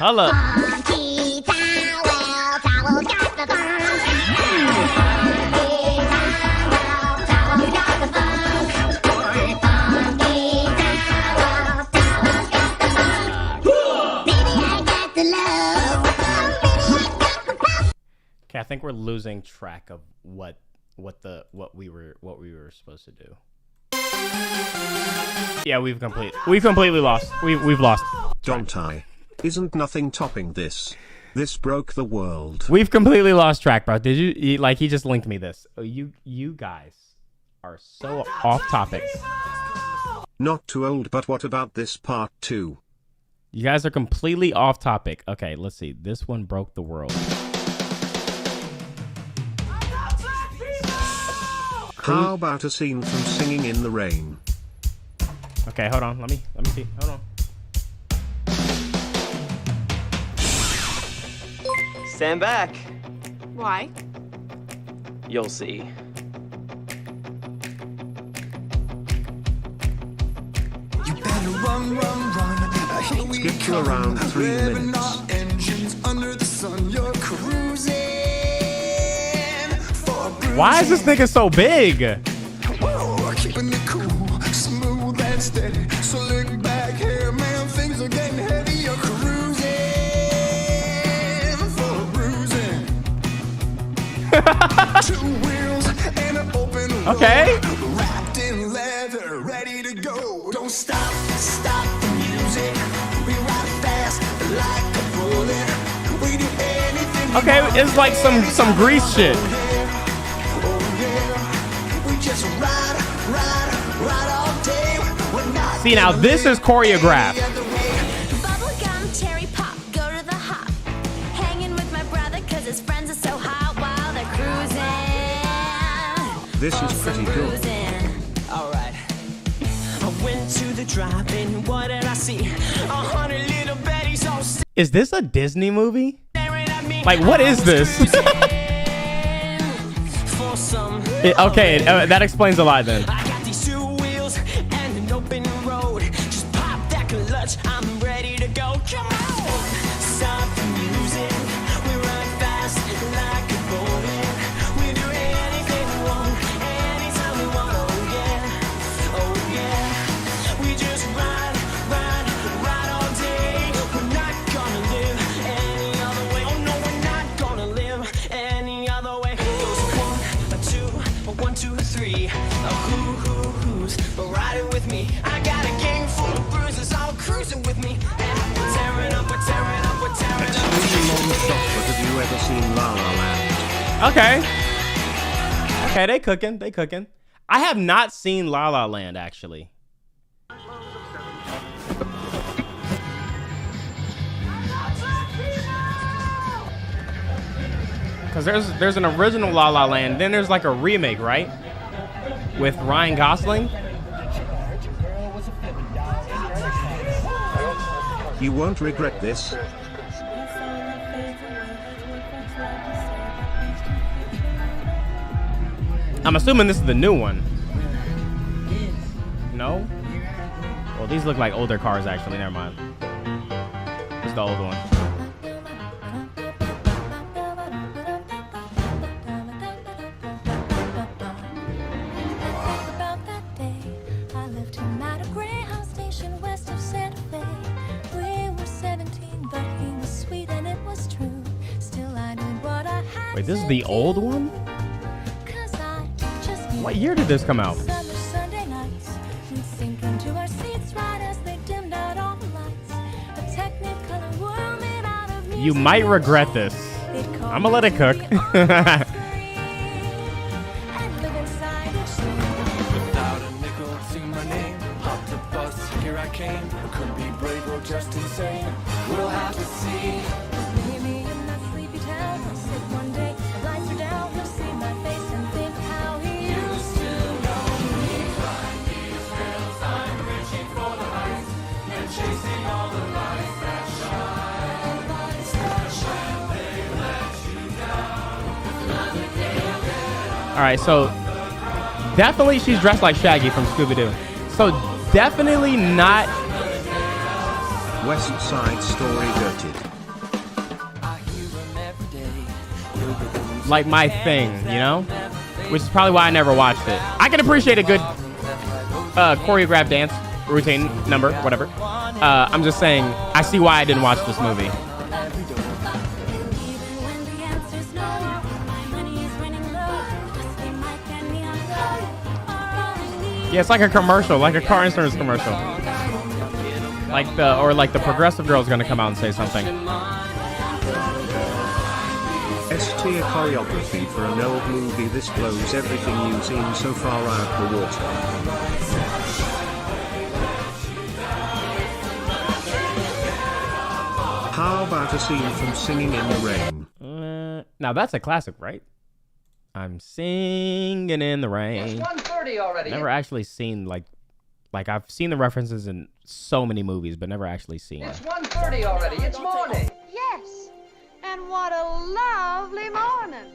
Hello. Okay, I think we're losing track of what we were supposed to do. Yeah, we've completely lost. We've lost. Dontai. Isn't nothing topping this. This broke the world. We've completely lost track, bro. Did you like? He just linked me this. Oh, you guys are so off topic. Not too old, but what about this part 2? You guys are completely off topic. Okay, let's see. This one broke the world. How about a scene from Singing in the Rain? Okay, hold on. Let me see. Hold on. Stand back. Why? You'll see. You better run, run, run. Skip to around 3 minutes. Engines under the sun, you're cruising. Why is this nigga so big? Whoa, keeping it cool, smooth and steady. So look back here, man, things are getting heavy. You're cruising for bruising. 2 wheels and an open road. Okay. Wrapped in leather, ready to go. Don't stop, stop the music. We ride fast like a bullet. We do anything. Okay, it's like some Grease shit. See, now this is choreographed. Bubblegum, cherry pop, go to the hop. Hanging with my brother cause his friends are so hot while they're cruising. This is pretty good. Alright. I went to the drive-in, what did I see? 100 little Betty's all Is this a Disney movie? Like, what is this? Okay, that explains a lot then. I got these 2 wheels and an open road. Just pop that clutch, I'm ready to go. Come on! Stop the music. We run fast like a bullet. We do anything we want, anytime we want. Oh yeah, oh yeah. We just ride, ride, ride all day. We're not gonna live any other way. Oh no, we're not gonna live any other way. Goes 1, 2, 3. Who's but riding with me? I got a gang full of bruises all cruising with me. And we're tearing up, we're tearing up, we're tearing up. But have you ever seen La La Land? Okay, they cooking. I have not seen La La Land actually. Because there's an original La La Land, then there's like a remake, right? With Ryan Gosling. You won't regret this. I'm assuming this is the new one. No? Well, these look like older cars actually, never mind. It's the old one. Wait, this is the old one? What year did this come out? You might regret this. I'm gonna let it cook. Just insane. We'll have to see. Meet me in that sleepy town. I'll sit one day, the lights are down. You'll see my face and think how he used to know me. Behind these rails, I'm reaching for the heights and chasing all the lights that shine. When they let you down, another day again. All right, so definitely she's dressed like Shaggy from Scooby-Doo. So definitely not West Side Story goated. like my thing, you know? Which is probably why I never watched it. I can appreciate a good choreographed dance routine number, whatever. I'm just saying, I see why I didn't watch this movie. Yeah, it's like a commercial, like a car insurance commercial. Like the Progressive Girl's gonna come out and say something. S-tier choreography for an old movie. This blows everything you've seen so far out the water. How about a scene from Singing in the Rain? Now that's a classic, right? I'm singing in the rain. It's 1:30 already. Never actually seen like I've seen the references in so many movies, but never actually seen It's it. 1:30 already. It's morning. Yes, and what a lovely morning.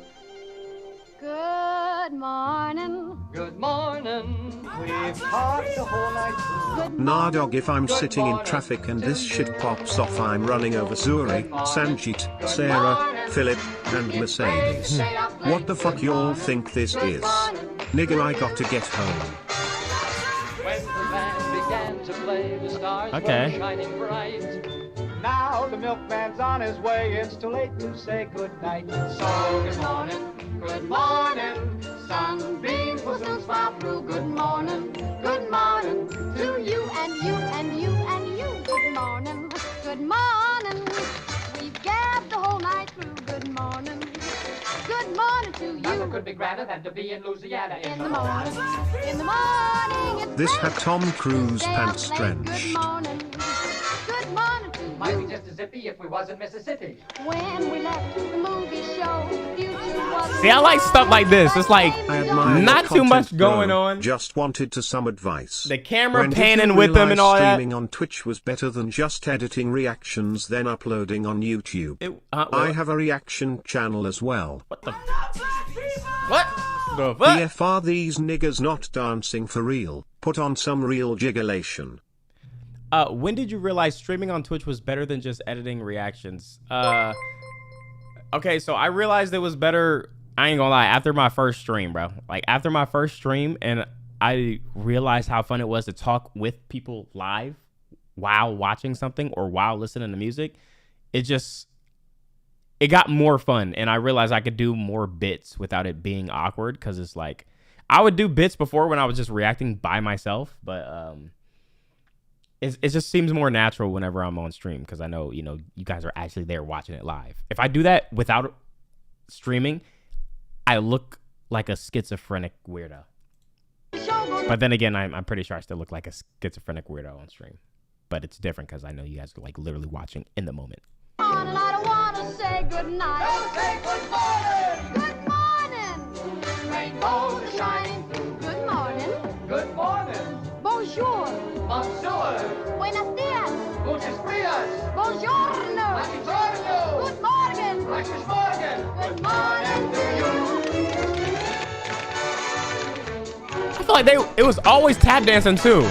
Good morning. Good morning. We've talked the whole night through. Nah dog, if I'm sitting in traffic and this shit pops off, I'm running over Zuri, Sanjit, Sarah, Philip, and Mercedes. What the fuck y'all think this is? Nigga, I got to get home. When the band began to play, the stars Okay. were shining bright. Now the milkman's on his way. It's too late to say goodnight. So good morning. Good morning. Sunbeams will soon smile through. Good morning. Good morning to you And you and you and you. Good morning. Good morning. We've gabbed the whole night through. Good morning. Good morning to you. Nothing could be grander than to be in Louisiana In the morning. In the morning. It's This had Tom Cruise Stay up pants late. drenched. Good morning. Good morning to you. Might be just as zippy if we was in Mississippi. When we left the movie show, the future was See, I like stuff like this. It's like I admire not your too much content, bro. going on. Just wanted to some advice. The camera When did panning you with them and realize all that. streaming on Twitch was better than just editing reactions then uploading on YouTube. I have a reaction channel as well. What the? What? The fuck? BF, are these niggas not dancing for real? Put on some real jigulation. When did you realize streaming on Twitch was better than just editing reactions? Okay, so I realized it was better, I ain't gonna lie, after my first stream, bro. Like, after my first stream, and I realized how fun it was to talk with people live while watching something or while listening to music. It got more fun, and I realized I could do more bits without it being awkward, because it's like, I would do bits before when I was just reacting by myself, but, it just seems more natural whenever I'm on stream because I know, you guys are actually there watching it live. If I do that without streaming, I look like a schizophrenic weirdo. But then again, I'm pretty sure I still look like a schizophrenic weirdo on stream. But it's different because I know you guys are like literally watching in the moment. on and I don't want to say goodnight. Don't say good morning. Good morning. Rainbows are shining through. Good morning. Good morning. Bonjour. Bonjour. Buenos dias. Gutes dias. Buongiorno. Buongiorno. Good morning. Gutes morgen. Good morning to you. I feel like it was always tap dancing too.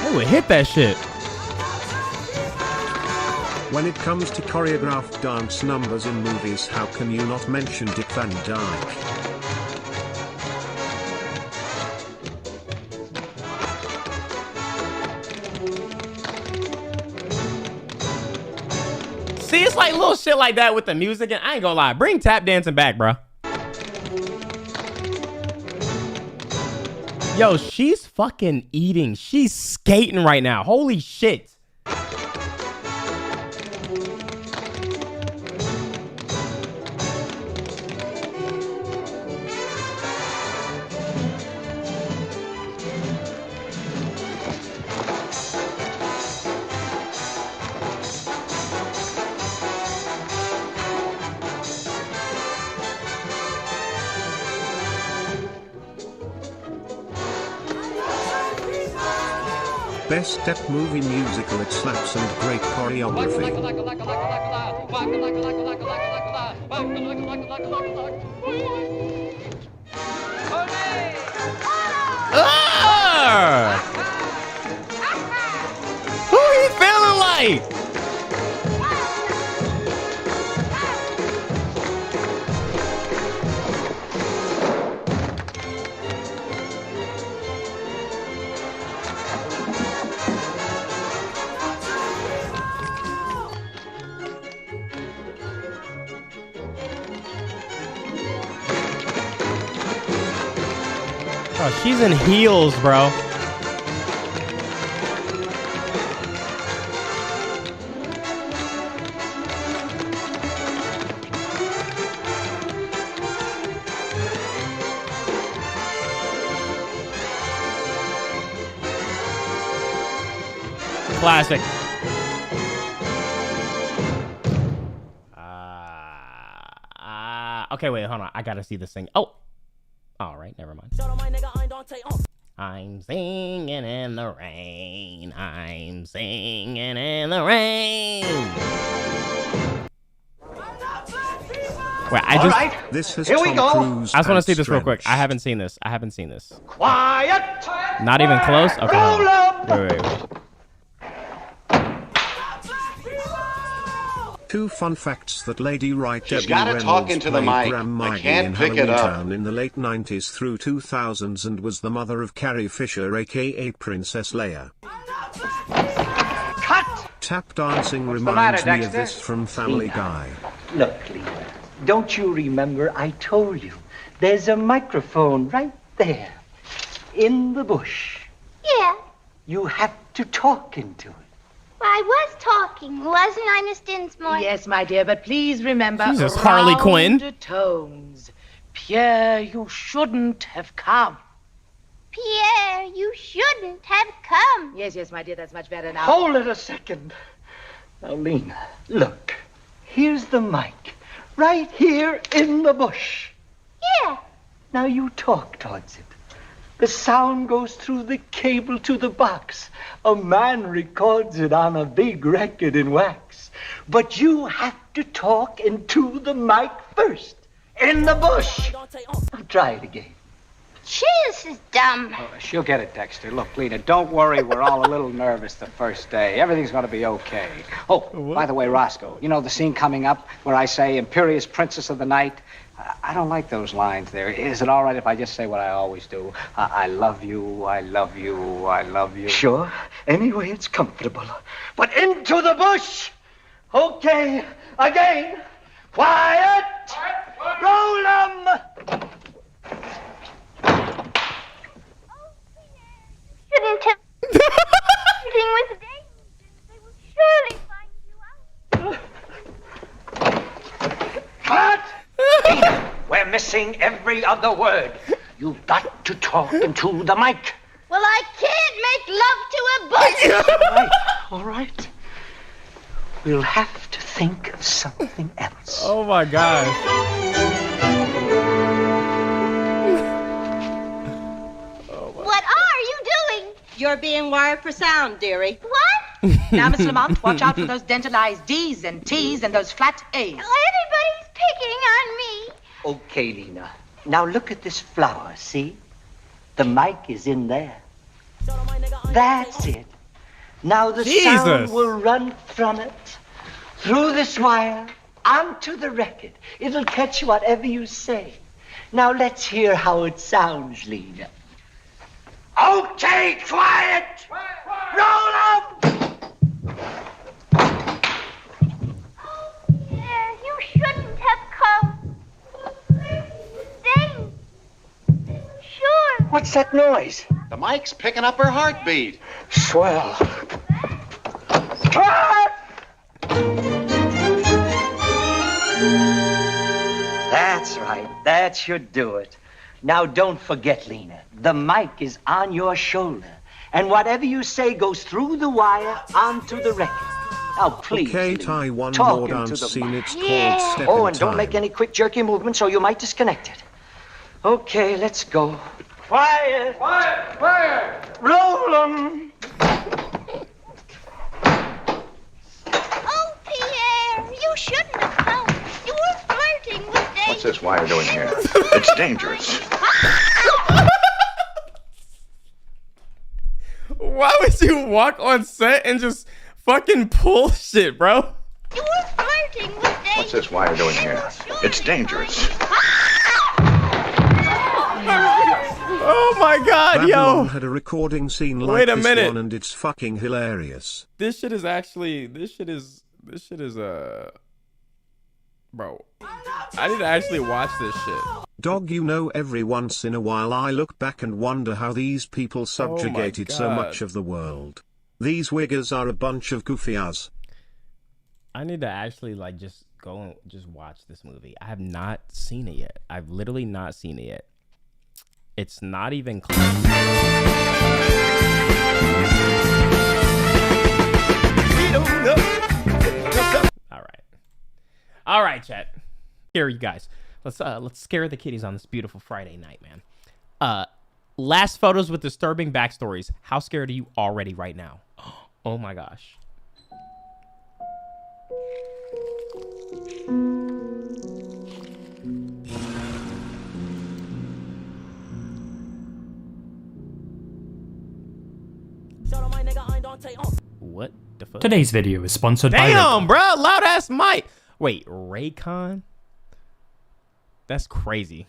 They would hit that shit. When it comes to choreographed dance numbers in movies, how can you not mention Dick Van Dyke? See, it's like little shit like that with the music, and I ain't gonna lie, bring tap dancing back, bro. Yo, she's fucking eating. She's skating right now. Holy shit. Best step movie musical, it slaps and great choreography. Who are you feeling like? Oh, she's in heels, bro. classic. Okay, wait, hold on. I gotta see this thing. Oh, all right, never mind. I'm singing in the rain. I'm singing in the rain. Wait, This is Here we Tom go. Cruise I just want to and see this real quick. Stretch. I haven't seen this. Quiet! Not even close? Okay. Roll up! Wait. Two fun facts that Lady Wright She's Debbie gotta Reynolds talk into the played mic. Grandma I Maggie can't in pick it Halloween up. Town in the late 90s through 2000s and was the mother of Carrie Fisher aka Princess Leia. Cut! Tap dancing the reminds matter, me of Dexter? this from Family Guy. Look, Lena, don't you remember I told you there's a microphone right there in the bush? Yeah, You have to talk into it. I was talking, wasn't I, Miss Dinsmore? Yes, my dear, but please remember Jesus, Harley Quinn. tones. Pierre, you shouldn't have come. Pierre, you shouldn't have come. Yes, my dear, that's much better now. Hold it a second. Now, Lena, look. Here's the mic. Right here in the bush. Yeah. Now you talk towards it. The sound goes through the cable to the box. A man records it on a big record in wax. But you have to talk into the mic first. In the bush. Now try it again. Gee, this is dumb. Oh, she'll get it, Dexter. Look, Lena, don't worry. We're all a little nervous the first day. Everything's going to be okay. Oh, by the way, Roscoe, you know the scene coming up where I say, Imperious Princess of the Night? I don't like those lines there. Is it all right if I just say what I always do? I love you, I love you, I love you. Sure. Anyway, it's comfortable. But into the bush. Okay. Again. Quiet. Roll 'em. Shouldn't have. Flirting with Daisy. They will surely find you out. Cut! Lena, we're missing every other word. You've got to talk into the mic. Well, I can't make love to a bush. All right. We'll have to think of something else. Oh my gosh. What are you doing? You're being wired for sound, dearie. What? Now, Miss Lamont, watch out for those dentalized D's and T's and those flat A's. Everybody's picking on me. Okay, Lena. Now look at this flower, see? The mic is in there. That's it. Now the sound will run from it, through this wire, onto the record. It'll catch whatever you say. Now let's hear how it sounds, Lena. Okay, quiet! Roll up! Yeah, you shouldn't have come. Stay. Sure. What's that noise? The mic's picking up her heartbeat. Swell. That's right. That should do it. Now don't forget, Lena, the mic is on your shoulder. And whatever you say goes through the wire onto the record. Now please, Okay, Lena, Ty, one talk more into dance the scene. mic. It's called Step Oh, in and don't Time. make any quick jerky movements or you might disconnect it. Okay, let's go. Quiet! Quiet! Quiet! Roll 'em! Oh, Pierre, you shouldn't have come. You were flirting with Daisy. What's this wire doing here? It's dangerous. Why would you walk on set and just fucking pull shit, bro? You were flirting with Daisy. What's this wire doing here? It's dangerous. Oh my god, Babylon yo. had a recording scene like Wait a this minute. one and it's fucking hilarious. This shit is actually, bro. I need to actually watch this shit. Dog, you know, every once in a while I look back and wonder how these people subjugated so God. much of the world. These wiggers are a bunch of goofias. I need to actually like just go and just watch this movie. I have not seen it yet. I've literally not seen it yet. It's not even close. All right, chat. Here, you guys. Let's scare the kitties on this beautiful Friday night, man. Last photos with disturbing backstories. How scared are you already right now? Oh my gosh. What the fuck? Today's video is sponsored by Damn, bro, loud ass mic. Wait, Raycon? That's crazy.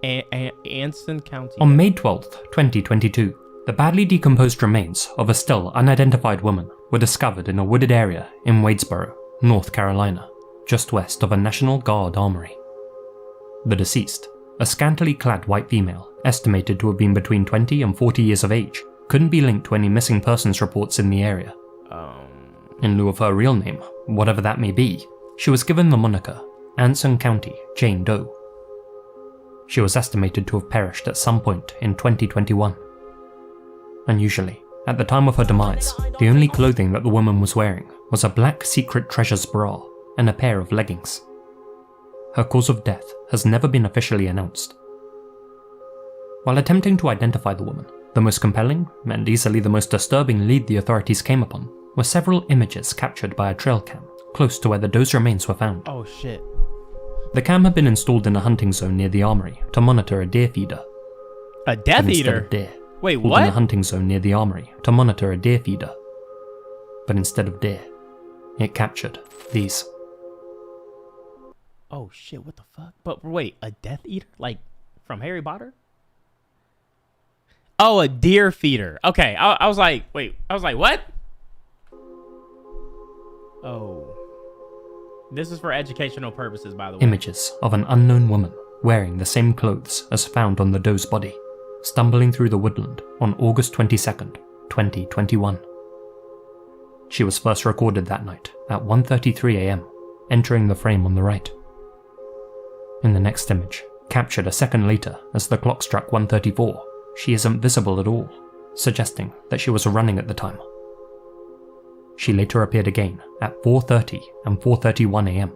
Anson County. On May 12th, 2022, the badly decomposed remains of a still unidentified woman were discovered in a wooded area in Wadesboro, North Carolina, just west of a National Guard armory. The deceased, a scantily clad white female, estimated to have been between 20 and 40 years of age, couldn't be linked to any missing persons reports in the area. In lieu of her real name, whatever that may be, she was given the moniker Anson County Jane Doe. She was estimated to have perished at some point in 2021. Unusually, at the time of her demise, the only clothing that the woman was wearing was a black Secret Treasures bra and a pair of leggings. Her cause of death has never been officially announced. While attempting to identify the woman, the most compelling, and easily the most disturbing lead the authorities came upon were several images captured by a trail cam close to where the doe's remains were found. Oh shit. The cam had been installed in a hunting zone near the armory to monitor a deer feeder. A Death But instead Eater? of deer, Wait, installed what? in a hunting zone near the armory to monitor a deer feeder. But instead of deer, it captured these. Oh shit, what the fuck? But wait, a Death Eater? Like from Harry Potter? Oh, a deer feeder. Okay, I was like, wait, I was like, what? Oh. This is for educational purposes, by the way. Images of an unknown woman wearing the same clothes as found on the doe's body, stumbling through the woodland on August 22nd, 2021. She was first recorded that night at 1:33 AM, entering the frame on the right. In the next image, captured a second later as the clock struck 1:34, she isn't visible at all, suggesting that she was running at the time. She later appeared again at 4:30 and 4:31 AM,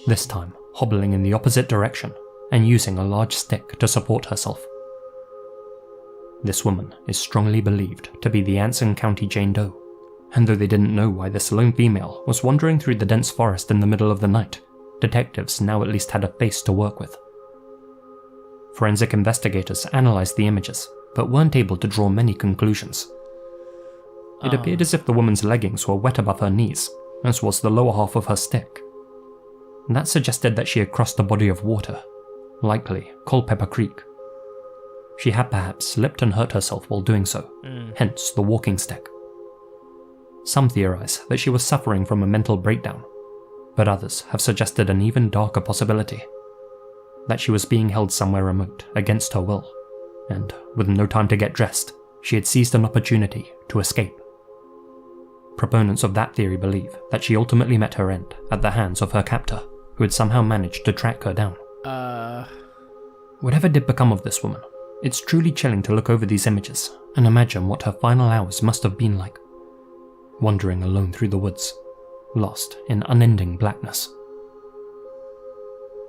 this time hobbling in the opposite direction and using a large stick to support herself. This woman is strongly believed to be the Anson County Jane Doe, and though they didn't know why this lone female was wandering through the dense forest in the middle of the night, detectives now at least had a face to work with. Forensic investigators analysed the images, but weren't able to draw many conclusions. It appeared as if the woman's leggings were wet above her knees, as was the lower half of her stick. That suggested that she had crossed a body of water, likely Culpeper Creek. She had perhaps slipped and hurt herself while doing so, hence the walking stick. Some theorize that she was suffering from a mental breakdown, but others have suggested an even darker possibility, that she was being held somewhere remote against her will, and with no time to get dressed, she had seized an opportunity to escape. Proponents of that theory believe that she ultimately met her end at the hands of her captor, who had somehow managed to track her down. Whatever did become of this woman, it's truly chilling to look over these images and imagine what her final hours must have been like. Wandering alone through the woods, lost in unending blackness.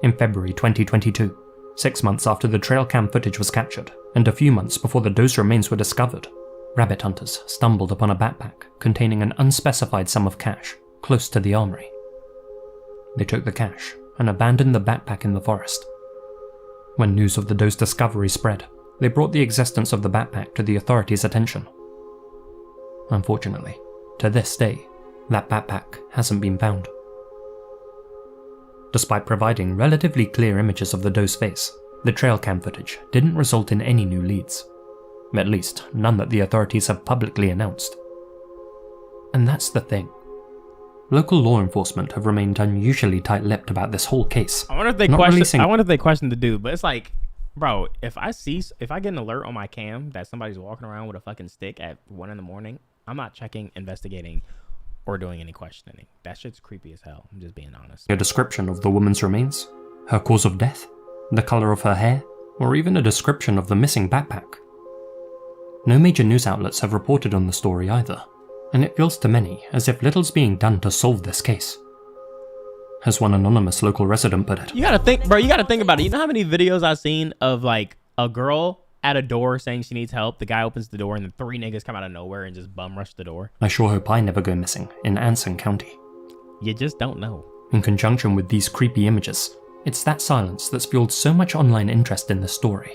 In February 2022, 6 months after the trail cam footage was captured, and a few months before the doe's remains were discovered, rabbit hunters stumbled upon a backpack containing an unspecified sum of cash close to the armory. They took the cash and abandoned the backpack in the forest. When news of the doe's discovery spread, they brought the existence of the backpack to the authorities' attention. Unfortunately, to this day, that backpack hasn't been found. Despite providing relatively clear images of the doe's face, the trail cam footage didn't result in any new leads. At least, none that the authorities have publicly announced. And that's the thing. Local law enforcement have remained unusually tight-lipped about this whole case. I wonder if they question the dude, but it's like, bro, if I get an alert on my cam that somebody's walking around with a fucking stick at 1 a.m, I'm not checking, investigating, or doing any questioning. That shit's creepy as hell. I'm just being honest. A description of the woman's remains, her cause of death, the color of her hair, or even a description of the missing backpack. No major news outlets have reported on the story either, and it feels to many as if little's being done to solve this case. As one anonymous local resident put it, You gotta think, bro. You gotta think about it. You know how many videos I've seen of like a girl at a door saying she needs help? The guy opens the door and then 3 niggas come out of nowhere and just bum rush the door. I sure hope I never go missing in Anson County. You just don't know. In conjunction with these creepy images, it's that silence that's fueled so much online interest in this story.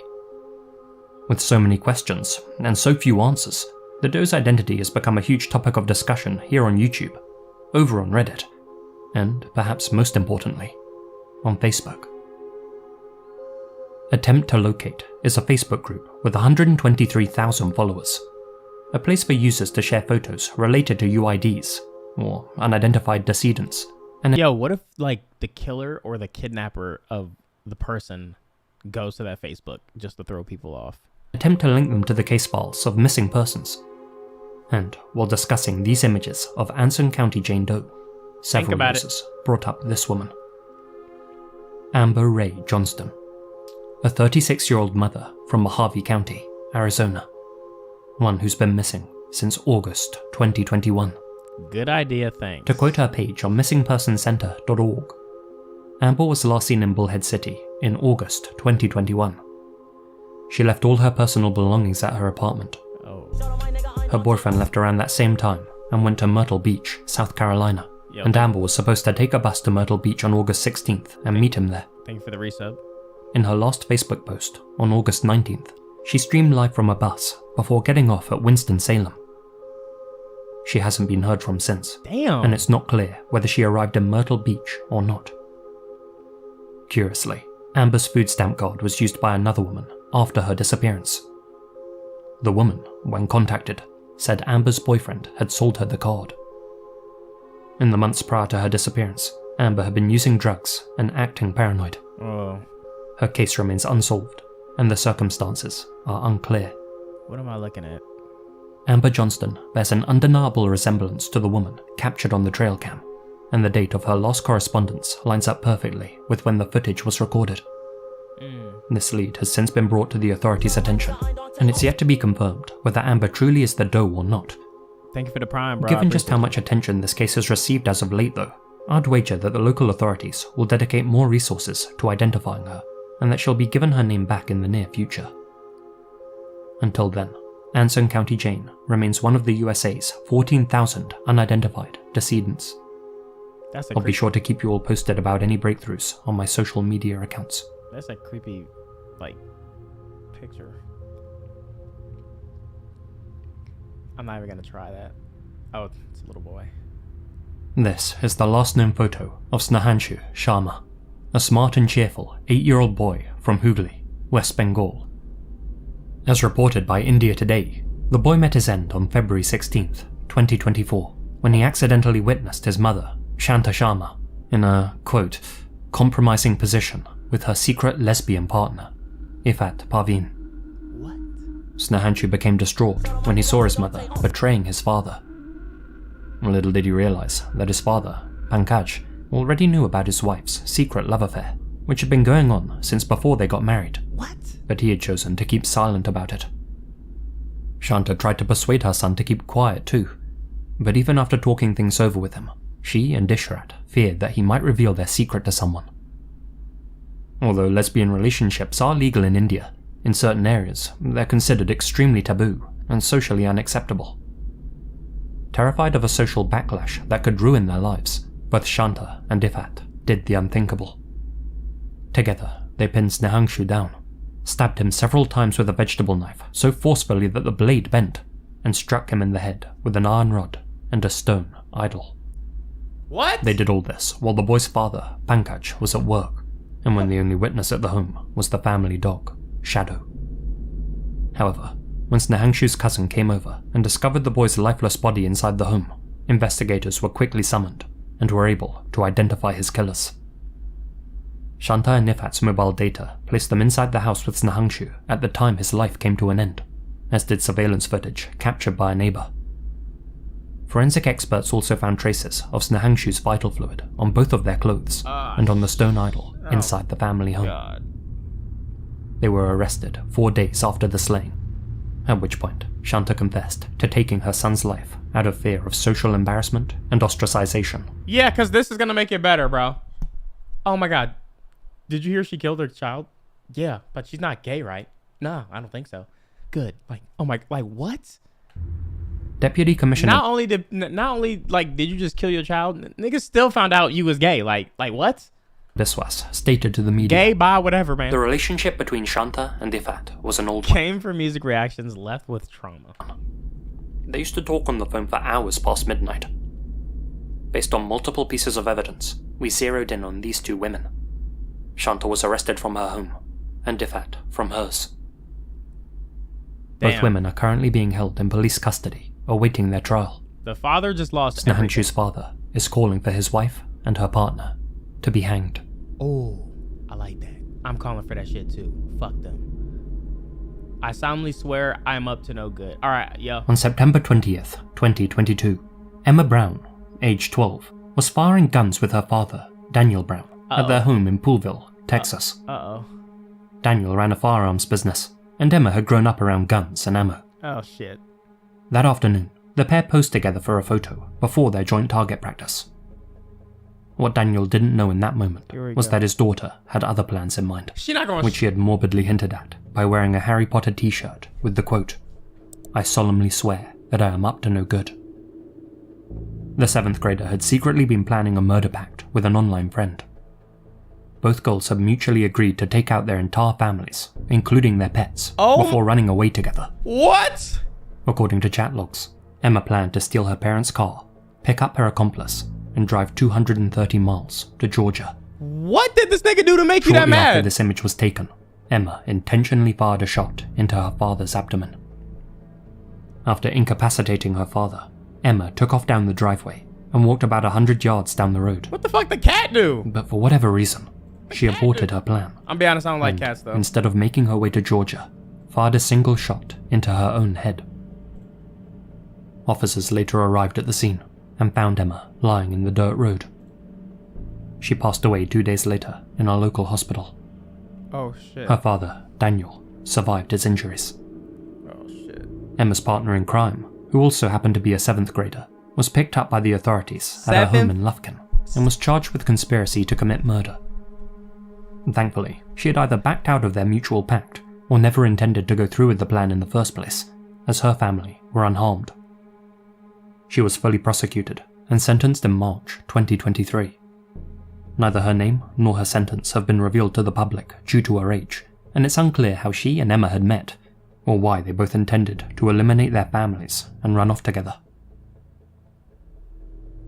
With so many questions and so few answers, the doe's identity has become a huge topic of discussion here on YouTube, over on Reddit, and perhaps most importantly, on Facebook. Attempt to Locate is a Facebook group with 123,000 followers, a place for users to share photos related to UIDs, or unidentified decedents. And Yo, what if like the killer or the kidnapper of the person goes to that Facebook just to throw people off? Attempt to link them to the case files of missing persons. And while discussing these images of Anson County Jane Doe, several users brought up this woman. Amber Ray Johnston, a 36-year-old mother from Mojave County, Arizona, one who's been missing since August 2021. Good idea, thanks. To quote her page on missingpersoncenter.org, Amber was last seen in Bullhead City in August 2021. She left all her personal belongings at her apartment. Her boyfriend left around that same time and went to Myrtle Beach, South Carolina, and Amber was supposed to take a bus to Myrtle Beach on August 16th and meet him there. Thank you for the resub. In her last Facebook post, on August 19th, she streamed live from a bus before getting off at Winston-Salem. She hasn't been heard from since, Damn. and it's not clear whether she arrived in Myrtle Beach or not. Curiously, Amber's food stamp card was used by another woman after her disappearance. The woman, when contacted, said Amber's boyfriend had sold her the card. In the months prior to her disappearance, Amber had been using drugs and acting paranoid. Oh. Her case remains unsolved, and the circumstances are unclear. What am I looking at? Amber Johnston bears an undeniable resemblance to the woman captured on the trail cam, and the date of her last correspondence lines up perfectly with when the footage was recorded. This lead has since been brought to the authorities' attention, and it's yet to be confirmed whether Amber truly is the doe or not. Thank you for the prime, bro. Given just how much attention this case has received as of late though, I'd wager that the local authorities will dedicate more resources to identifying her, and that she'll be given her name back in the near future. Until then, Anson County Jane remains one of the USA's 14,000 unidentified decedents. I'll be sure to keep you all posted about any breakthroughs on my social media accounts. That's a creepy, like, picture. I'm not even gonna try that. Oh, it's a little boy. This is the last known photo of Snahanshu Sharma, a smart and cheerful 8-year-old boy from Hooghly, West Bengal. As reported by India Today, the boy met his end on February 16th, 2024, when he accidentally witnessed his mother, Shanta Sharma, in a, quote, compromising position with her secret lesbian partner, Ifat Parveen. What? Snahanshu became distraught when he saw his mother betraying his father. Little did he realize that his father, Pankaj, already knew about his wife's secret love affair, which had been going on since before they got married. What? But he had chosen to keep silent about it. Shanta tried to persuade her son to keep quiet too, but even after talking things over with him, she and Ishrat feared that he might reveal their secret to someone. Although lesbian relationships are legal in India, in certain areas they're considered extremely taboo and socially unacceptable. Terrified of a social backlash that could ruin their lives, both Shanta and Ifat did the unthinkable. Together, they pinned Snahanshu down, stabbed him several times with a vegetable knife so forcefully that the blade bent, and struck him in the head with an iron rod and a stone idol. What? They did all this while the boy's father, Pankaj, was at work, and when the only witness at the home was the family dog, Shadow. However, when Snahanshu's cousin came over and discovered the boy's lifeless body inside the home, investigators were quickly summoned and were able to identify his killers. Shanta and Nifat's mobile data placed them inside the house with Snahanshu at the time his life came to an end, as did surveillance footage captured by a neighbor. Forensic experts also found traces of Snahanshu's vital fluid on both of their clothes and on the stone idol inside the family home. God. They were arrested 4 days after the slaying, At which point, Shanta confessed to taking her son's life out of fear of social embarrassment and ostracization. Yeah, because this is going to make it better, bro. Oh my God. Did you hear she killed her child? Yeah, but she's not gay, right? No, I don't think so. Good. Like, oh my, like what? Deputy Commissioner... Not only did you just kill your child, niggas still found out you was gay. Like what? Biswas stated to the media, gay, bi, whatever, man. The relationship between Shanta and Ifat was an old one. Came for music reactions, left with trauma. They used to talk on the phone for hours past midnight. Based on multiple pieces of evidence, we zeroed in on these two women. Shanta was arrested from her home, and Ifat from hers. Damn. Both women are currently being held in police custody, awaiting their trial. The father just lost Snahanshu's father is calling for his wife and her partner to be hanged. Oh, I like that. I'm calling for that shit too. Fuck them. I solemnly swear I'm up to no good. Alright, yo. On September 20th, 2022, Emma Brown, age 12, was firing guns with her father, Daniel Brown, at their home in Poolville, Texas. Daniel ran a firearms business, and Emma had grown up around guns and ammo. Oh shit. That afternoon, the pair posed together for a photo before their joint target practice. What Daniel didn't know in that moment was that his daughter had other plans in mind, which she had morbidly hinted at by wearing a Harry Potter t-shirt with the quote, "I solemnly swear that I am up to no good." The 7th grader had secretly been planning a murder pact with an online friend. Both girls had mutually agreed to take out their entire families, including their pets, before running away together. What? According to chat logs, Emma planned to steal her parents' car, pick up her accomplice, and drive 230 miles to Georgia. What did this nigga do to make you that mad? After this image was taken, Emma intentionally fired a shot into her father's abdomen. After incapacitating her father, Emma took off down the driveway and walked about 100 yards down the road. What the fuck the cat do? But for whatever reason, she aborted her plan. I'll be honest, I don't like cats though. Instead of making her way to Georgia, fired a single shot into her own head. Officers later arrived at the scene and found Emma lying in the dirt road. She passed away 2 days later in a local hospital. Oh shit. Her father, Daniel, survived his injuries. Oh shit. Emma's partner in crime, who also happened to be a 7th grader, was picked up by the authorities at her home in Lufkin and was charged with conspiracy to commit murder. Thankfully, she had either backed out of their mutual pact or never intended to go through with the plan in the first place, as her family were unharmed. She was fully prosecuted and sentenced in March 2023. Neither her name nor her sentence have been revealed to the public due to her age, and it's unclear how she and Emma had met, or why they both intended to eliminate their families and run off together.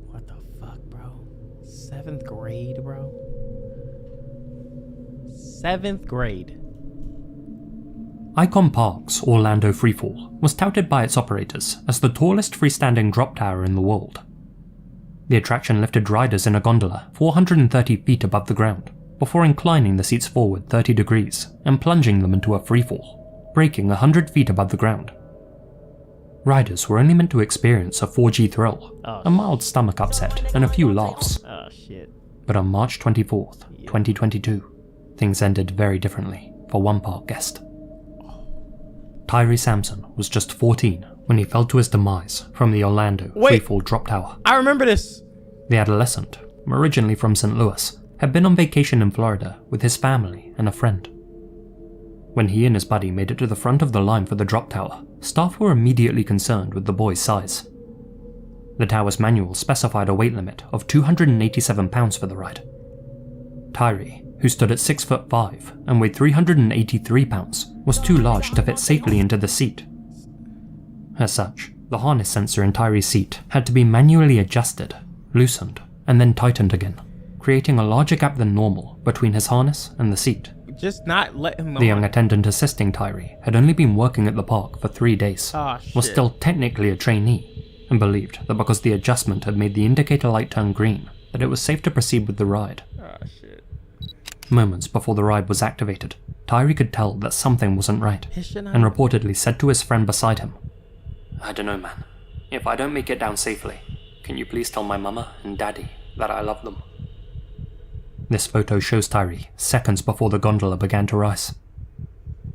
What the fuck, bro? 7th grade, bro? 7th grade. Icon Park's Orlando Freefall was touted by its operators as the tallest freestanding drop tower in the world. The attraction lifted riders in a gondola 430 feet above the ground, before inclining the seats forward 30 degrees and plunging them into a freefall, breaking 100 feet above the ground. Riders were only meant to experience a 4G thrill, a mild stomach upset, and a few laughs. Oh shit. But on March 24th, 2022, things ended very differently for one park guest. Tyree Sampson was just 14 when he fell to his demise from the Orlando Freefall drop tower. I remember this. The adolescent, originally from St. Louis, had been on vacation in Florida with his family and a friend. When he and his buddy made it to the front of the line for the drop tower, staff were immediately concerned with the boy's size. The tower's manual specified a weight limit of 287 pounds for the ride. Tyree, who stood at 6'5" and weighed 383 pounds, was too large to fit safely into the seat. As such, the harness sensor in Tyree's seat had to be manually adjusted, loosened, and then tightened again, creating a larger gap than normal between his harness and the seat. Just not let him know. The young attendant assisting Tyree had only been working at the park for 3 days, was still technically a trainee, and believed that because the adjustment had made the indicator light turn green, that it was safe to proceed with the ride. Moments before the ride was activated, Tyree could tell that something wasn't right, and reportedly said to his friend beside him, "I don't know, man. If I don't make it down safely, can you please tell my mama and daddy that I love them?" This photo shows Tyree seconds before the gondola began to rise.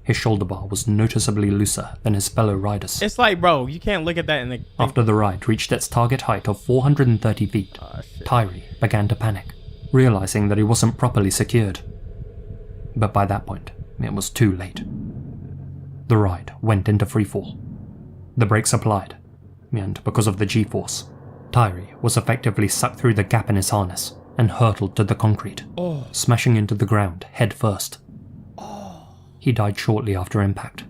His shoulder bar was noticeably looser than his fellow riders. It's like, bro, you can't look at that and think. After the ride reached its target height of 430 feet, Tyree began to panic, realizing that he wasn't properly secured. But by that point, it was too late. The ride went into freefall. The brakes applied, and because of the G-force, Tyree was effectively sucked through the gap in his harness and hurtled to the concrete, smashing into the ground head first. He died shortly after impact.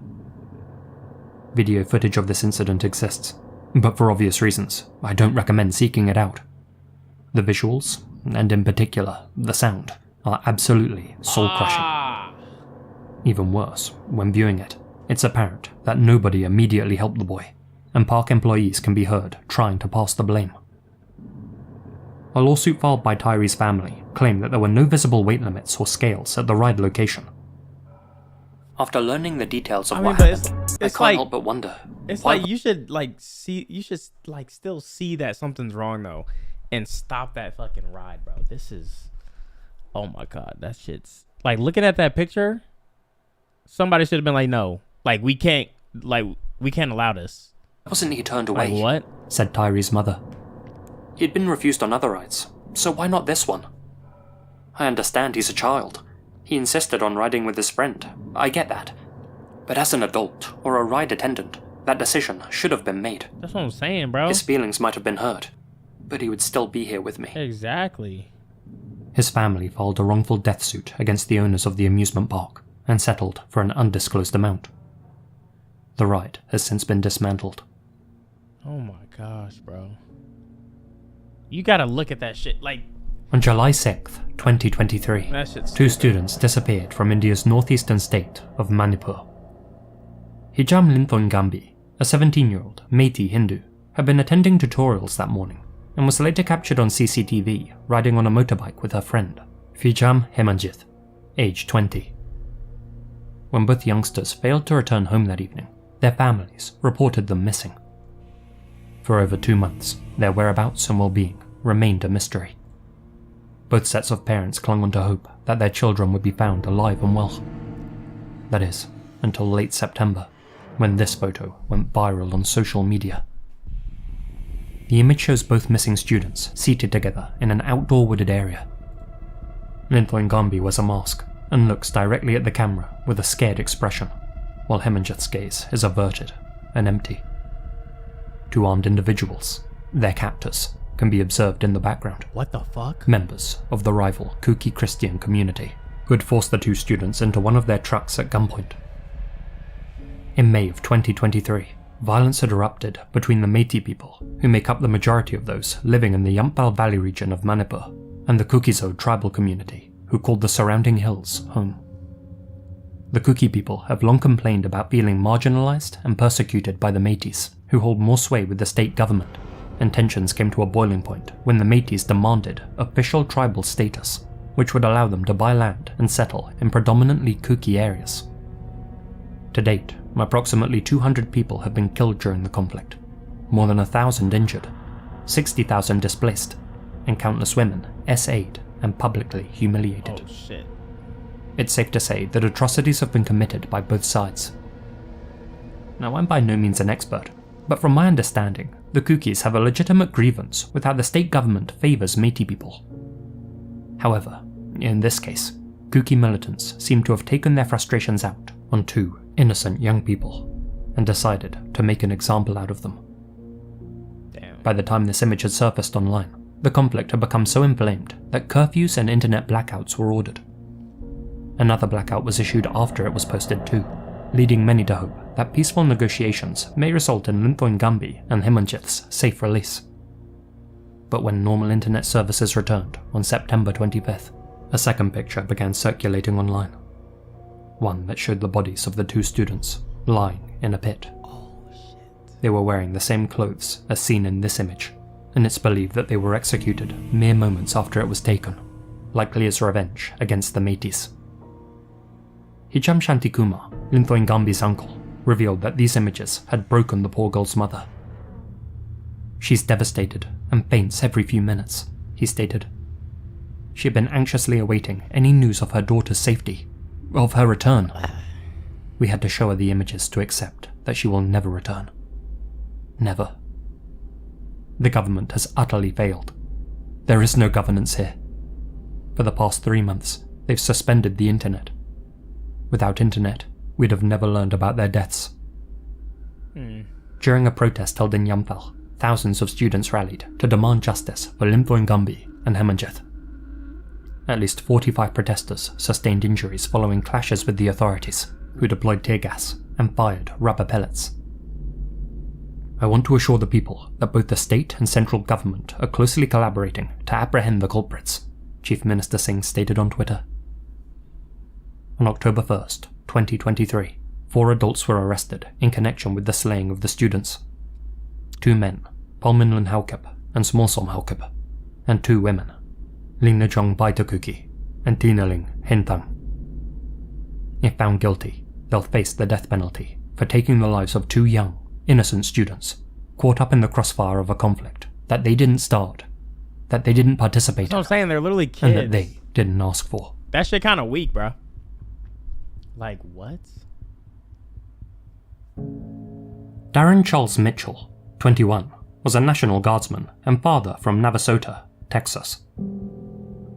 Video footage of this incident exists, but for obvious reasons, I don't recommend seeking it out. The visuals, and in particular, the sound, are absolutely soul-crushing. Even worse, when viewing it, it's apparent that nobody immediately helped the boy, and park employees can be heard trying to pass the blame. A lawsuit filed by Tyree's family claimed that there were no visible weight limits or scales at the ride location. After learning the details of what happened, I can't help but wonder. It's like you should still see that something's wrong though, and stop that fucking ride, bro. This is, oh my god, that shit's like looking at that picture. Somebody should have been like, no, like we can't allow this. Wasn't he turned away? Like what? Said Tyree's mother. He'd been refused on other rides, so why not this one? I understand he's a child. He insisted on riding with his friend. I get that. But as an adult, or a ride attendant, that decision should have been made. That's what I'm saying, bro. His feelings might have been hurt, but he would still be here with me. Exactly. His family filed a wrongful death suit against the owners of the amusement park and settled for an undisclosed amount. The ride has since been dismantled. Oh my gosh, bro. You gotta look at that shit, like... On July 6th, 2023, two students disappeared from India's northeastern state of Manipur. Hijam Linthongambi, a 17-year-old Meitei Hindu, had been attending tutorials that morning and was later captured on CCTV riding on a motorbike with her friend, Vijam Hemanjith, aged 20. When both youngsters failed to return home that evening, their families reported them missing. For over 2 months, their whereabouts and well-being remained a mystery. Both sets of parents clung on to hope that their children would be found alive and well. That is, until late September, when this photo went viral on social media. The image shows both missing students seated together in an outdoor wooded area. Linthongambi wears a mask and looks directly at the camera with a scared expression, while Hemanjith's gaze is averted and empty. Two armed individuals, their captors, can be observed in the background. What the fuck? Members of the rival Kuki Christian community who had forced the two students into one of their trucks at gunpoint. In May of 2023, violence had erupted between the Meitei people, who make up the majority of those living in the Yambal Valley region of Manipur, and the Kukizo tribal community, who called the surrounding hills home. The Kuki people have long complained about feeling marginalized and persecuted by the Meiteis, who hold more sway with the state government, and tensions came to a boiling point when the Meiteis demanded official tribal status, which would allow them to buy land and settle in predominantly Kuki areas. To date, approximately 200 people have been killed during the conflict, more than 1,000 injured, 60,000 displaced, and countless women essayed and publicly humiliated. Oh shit. It's safe to say that atrocities have been committed by both sides. Now, I'm by no means an expert, but from my understanding, the Kukis have a legitimate grievance with how the state government favours Meitei people. However, in this case, Kuki militants seem to have taken their frustrations out on two innocent young people and decided to make an example out of them. Damn. By the time this image had surfaced online, the conflict had become so inflamed that curfews and internet blackouts were ordered. Another blackout was issued after it was posted too, leading many to hope that peaceful negotiations may result in Linthongambi and Hemanjith's safe release. But when normal internet services returned on September 25th, a second picture began circulating online. One that showed the bodies of the two students lying in a pit. Oh shit. They were wearing the same clothes as seen in this image, and it's believed that they were executed mere moments after it was taken, likely as revenge against the Meiteis. Hijam Shantikumar, Linthongambi's uncle, revealed that these images had broken the poor girl's mother. She's devastated and faints every few minutes, he stated. She had been anxiously awaiting any news of her daughter's safety, of her return. We had to show her the images to accept that she will never return. Never. The government has utterly failed. There is no governance here. For the past 3 months, they've suspended the internet. Without internet, we'd have never learned about their deaths. During a protest held in Yamphal, thousands of students rallied to demand justice for Limthoi Ngumbi and Hemanjith. At least 45 protesters sustained injuries following clashes with the authorities, who deployed tear gas and fired rubber pellets. I want to assure the people that both the state and central government are closely collaborating to apprehend the culprits, Chief Minister Singh stated on Twitter. On October 1st, 2023, 4 adults were arrested in connection with the slaying of the students. 2 men, Palminlan Haukip and Smallsom Haukip, and 2 women, Lingnajong Baitakuki and Tinaling Hintang. If found guilty, they'll face the death penalty for taking the lives of 2 young, innocent students caught up in the crossfire of a conflict that they didn't start, that they didn't participate in. That's what I'm saying, they're literally kids. And that they didn't ask for. That shit kind of weak, bro. Like, what? Darren Charles Mitchell, 21, was a National Guardsman and father from Navasota, Texas.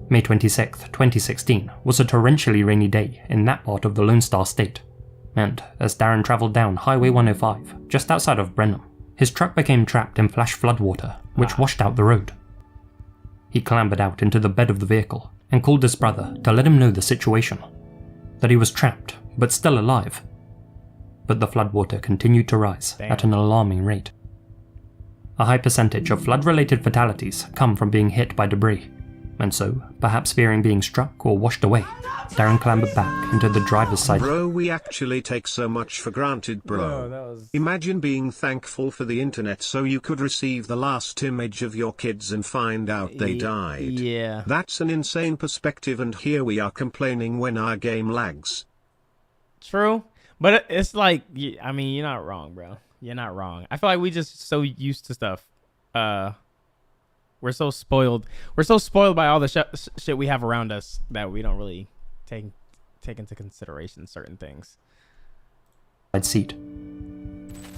May 26, 2016 was a torrentially rainy day in that part of the Lone Star State, and as Darren travelled down Highway 105 just outside of Brenham, his truck became trapped in flash floodwater which washed out the road. He clambered out into the bed of the vehicle and called his brother to let him know the situation, that he was trapped but still alive. But the floodwater continued to rise at an alarming rate. A high percentage of flood-related fatalities come from being hit by debris, and so, perhaps fearing being struck or washed away, Darren clambered back into the driver's side. Bro, we actually take so much for granted, bro. Imagine being thankful for the internet so you could receive the last image of your kids and find out they died. Yeah. That's an insane perspective, and here we are complaining when our game lags. True. But it's like, I mean, you're not wrong, bro. You're not wrong. I feel like we just so used to stuff. We're so spoiled. We're so spoiled by all the shit we have around us that we don't really take into consideration certain things. Seat.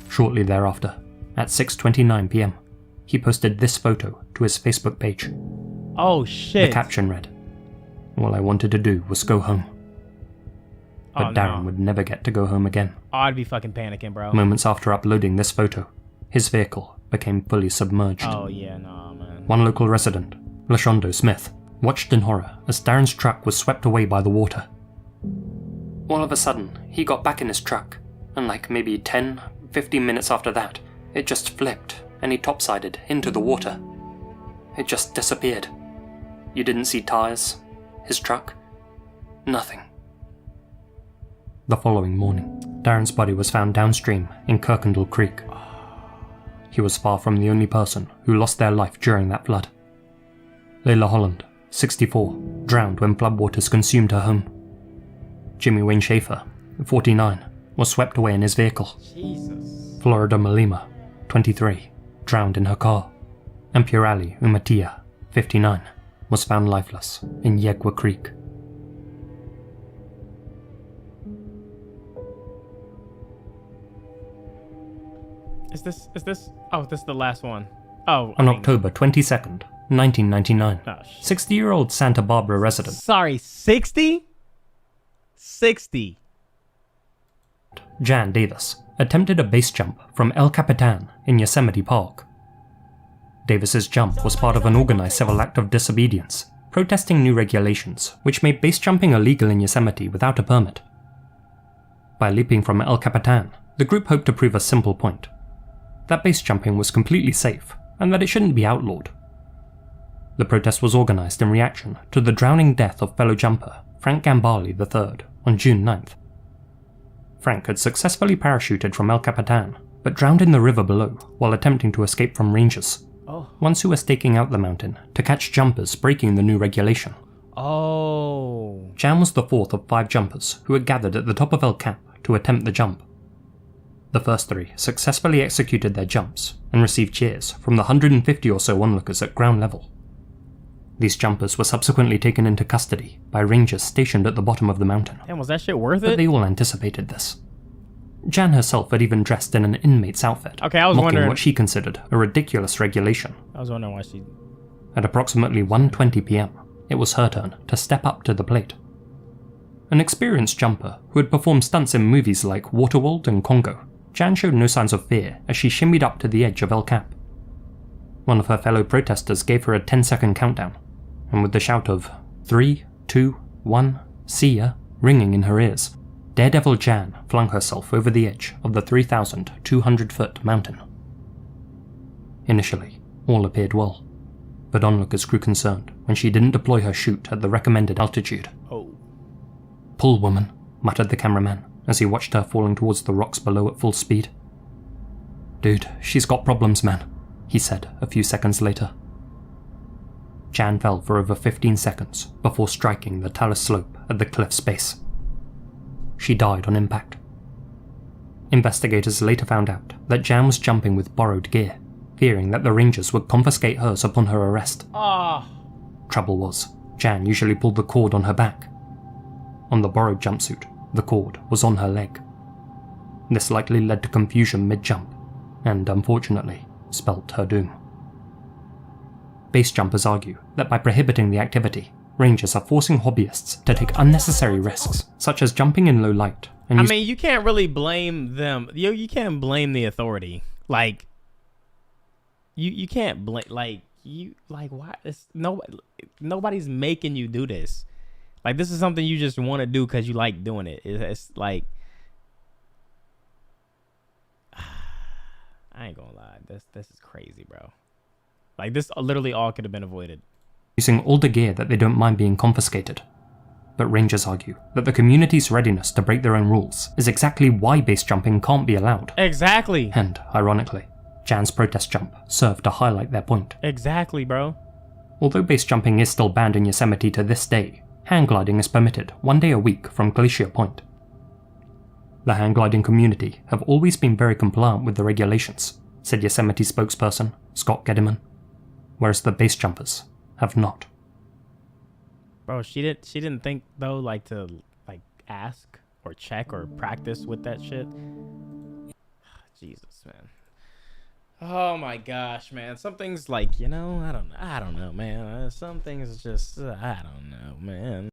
Shortly thereafter, at 6:29 p.m., he posted this photo to his Facebook page. Oh shit. The caption read, "All I wanted to do was go home." But Darren would never get to go home again. Oh, I'd be fucking panicking, bro. Moments after uploading this photo, his vehicle became fully submerged. Oh yeah, no, man. One local resident, Lashondo Smith, watched in horror as Darren's truck was swept away by the water. All of a sudden, he got back in his truck, and like maybe 10-15 minutes after that, it just flipped and he topsided into the water. It just disappeared. You didn't see tires, his truck, nothing. The following morning, Darren's body was found downstream in Kirkendall Creek. He was far from the only person who lost their life during that flood. Layla Holland, 64, drowned when floodwaters consumed her home. Jimmy Wayne Schaefer, 49, was swept away in his vehicle. Jesus. Florida Malima, 23, drowned in her car. And Purali Umatia, 59, was found lifeless in Yegwa Creek. Is this? Oh, this is the last one. Oh. On October 22nd, 1999, Oh, 60-year-old Santa Barbara resident. Sorry, 60? 60. Jan Davis attempted a base jump from El Capitan in Yosemite Park. Davis's jump was part of an organized civil act of disobedience, protesting new regulations which made base jumping illegal in Yosemite without a permit. By leaping from El Capitan, the group hoped to prove a simple point: that base jumping was completely safe and that it shouldn't be outlawed. The protest was organized in reaction to the drowning death of fellow jumper Frank Gambale III on June 9th. Frank had successfully parachuted from El Capitan, but drowned in the river below while attempting to escape from rangers, ones who were staking out the mountain to catch jumpers breaking the new regulation. Oh. Jan was the fourth of 5 jumpers who had gathered at the top of El Cap to attempt the jump. The first 3 successfully executed their jumps and received cheers from the 150 or so onlookers at ground level. These jumpers were subsequently taken into custody by rangers stationed at the bottom of the mountain. Damn, was that shit worth but it? they all anticipated this. Jan herself had even dressed in an inmate's outfit, Okay, I was mocking wondering what she considered a ridiculous regulation. I was wondering why she... At approximately 1:20 p.m, it was her turn to step up to the plate. An experienced jumper who had performed stunts in movies like Waterworld and Congo, Jan showed no signs of fear as she shimmied up to the edge of El Cap. One of her fellow protesters gave her a 10-second countdown, and with the shout of 3, 2, 1, see ya ringing in her ears, Daredevil Jan flung herself over the edge of the 3,200-foot mountain. Initially, all appeared well, but onlookers grew concerned when she didn't deploy her chute at the recommended altitude. Oh. "Pull, woman," muttered the cameraman as he watched her falling towards the rocks below at full speed. "Dude, she's got problems, man," he said a few seconds later. Jan fell for over 15 seconds before striking the talus slope at the cliff's base. She died on impact. Investigators later found out that Jan was jumping with borrowed gear, fearing that the Rangers would confiscate hers upon her arrest. Trouble was, Jan usually pulled the cord on her back. On the borrowed jumpsuit, the cord was on her leg. This likely led to confusion mid-jump, and unfortunately, spelt her doom. Base jumpers argue that by prohibiting the activity, Rangers are forcing hobbyists to take unnecessary risks, such as jumping in low light. And I mean, you can't really blame them. You can't blame the authority. Like, you can't blame, like, why? Nobody's making you do this. Like, this is something you just want to do because you like doing it. It's like, I ain't gonna lie. This is crazy, bro. Like, this literally all could have been avoided. Using all the gear that they don't mind being confiscated. But Rangers argue that the community's readiness to break their own rules is exactly why base jumping can't be allowed. Exactly. And, ironically, Jan's protest jump served to highlight their point. Exactly, bro. Although base jumping is still banned in Yosemite to this day, hang gliding is permitted 1 day a week from Glacier Point. The hang gliding community have always been very compliant with the regulations, said Yosemite spokesperson Scott Gediman, whereas the base jumpers have not. Bro, she didn't think though, like, to like ask or check or practice with that shit. Jesus, man. Oh my gosh, man. Some things, like, you know, I don't know, man. Some things just, I don't know, man.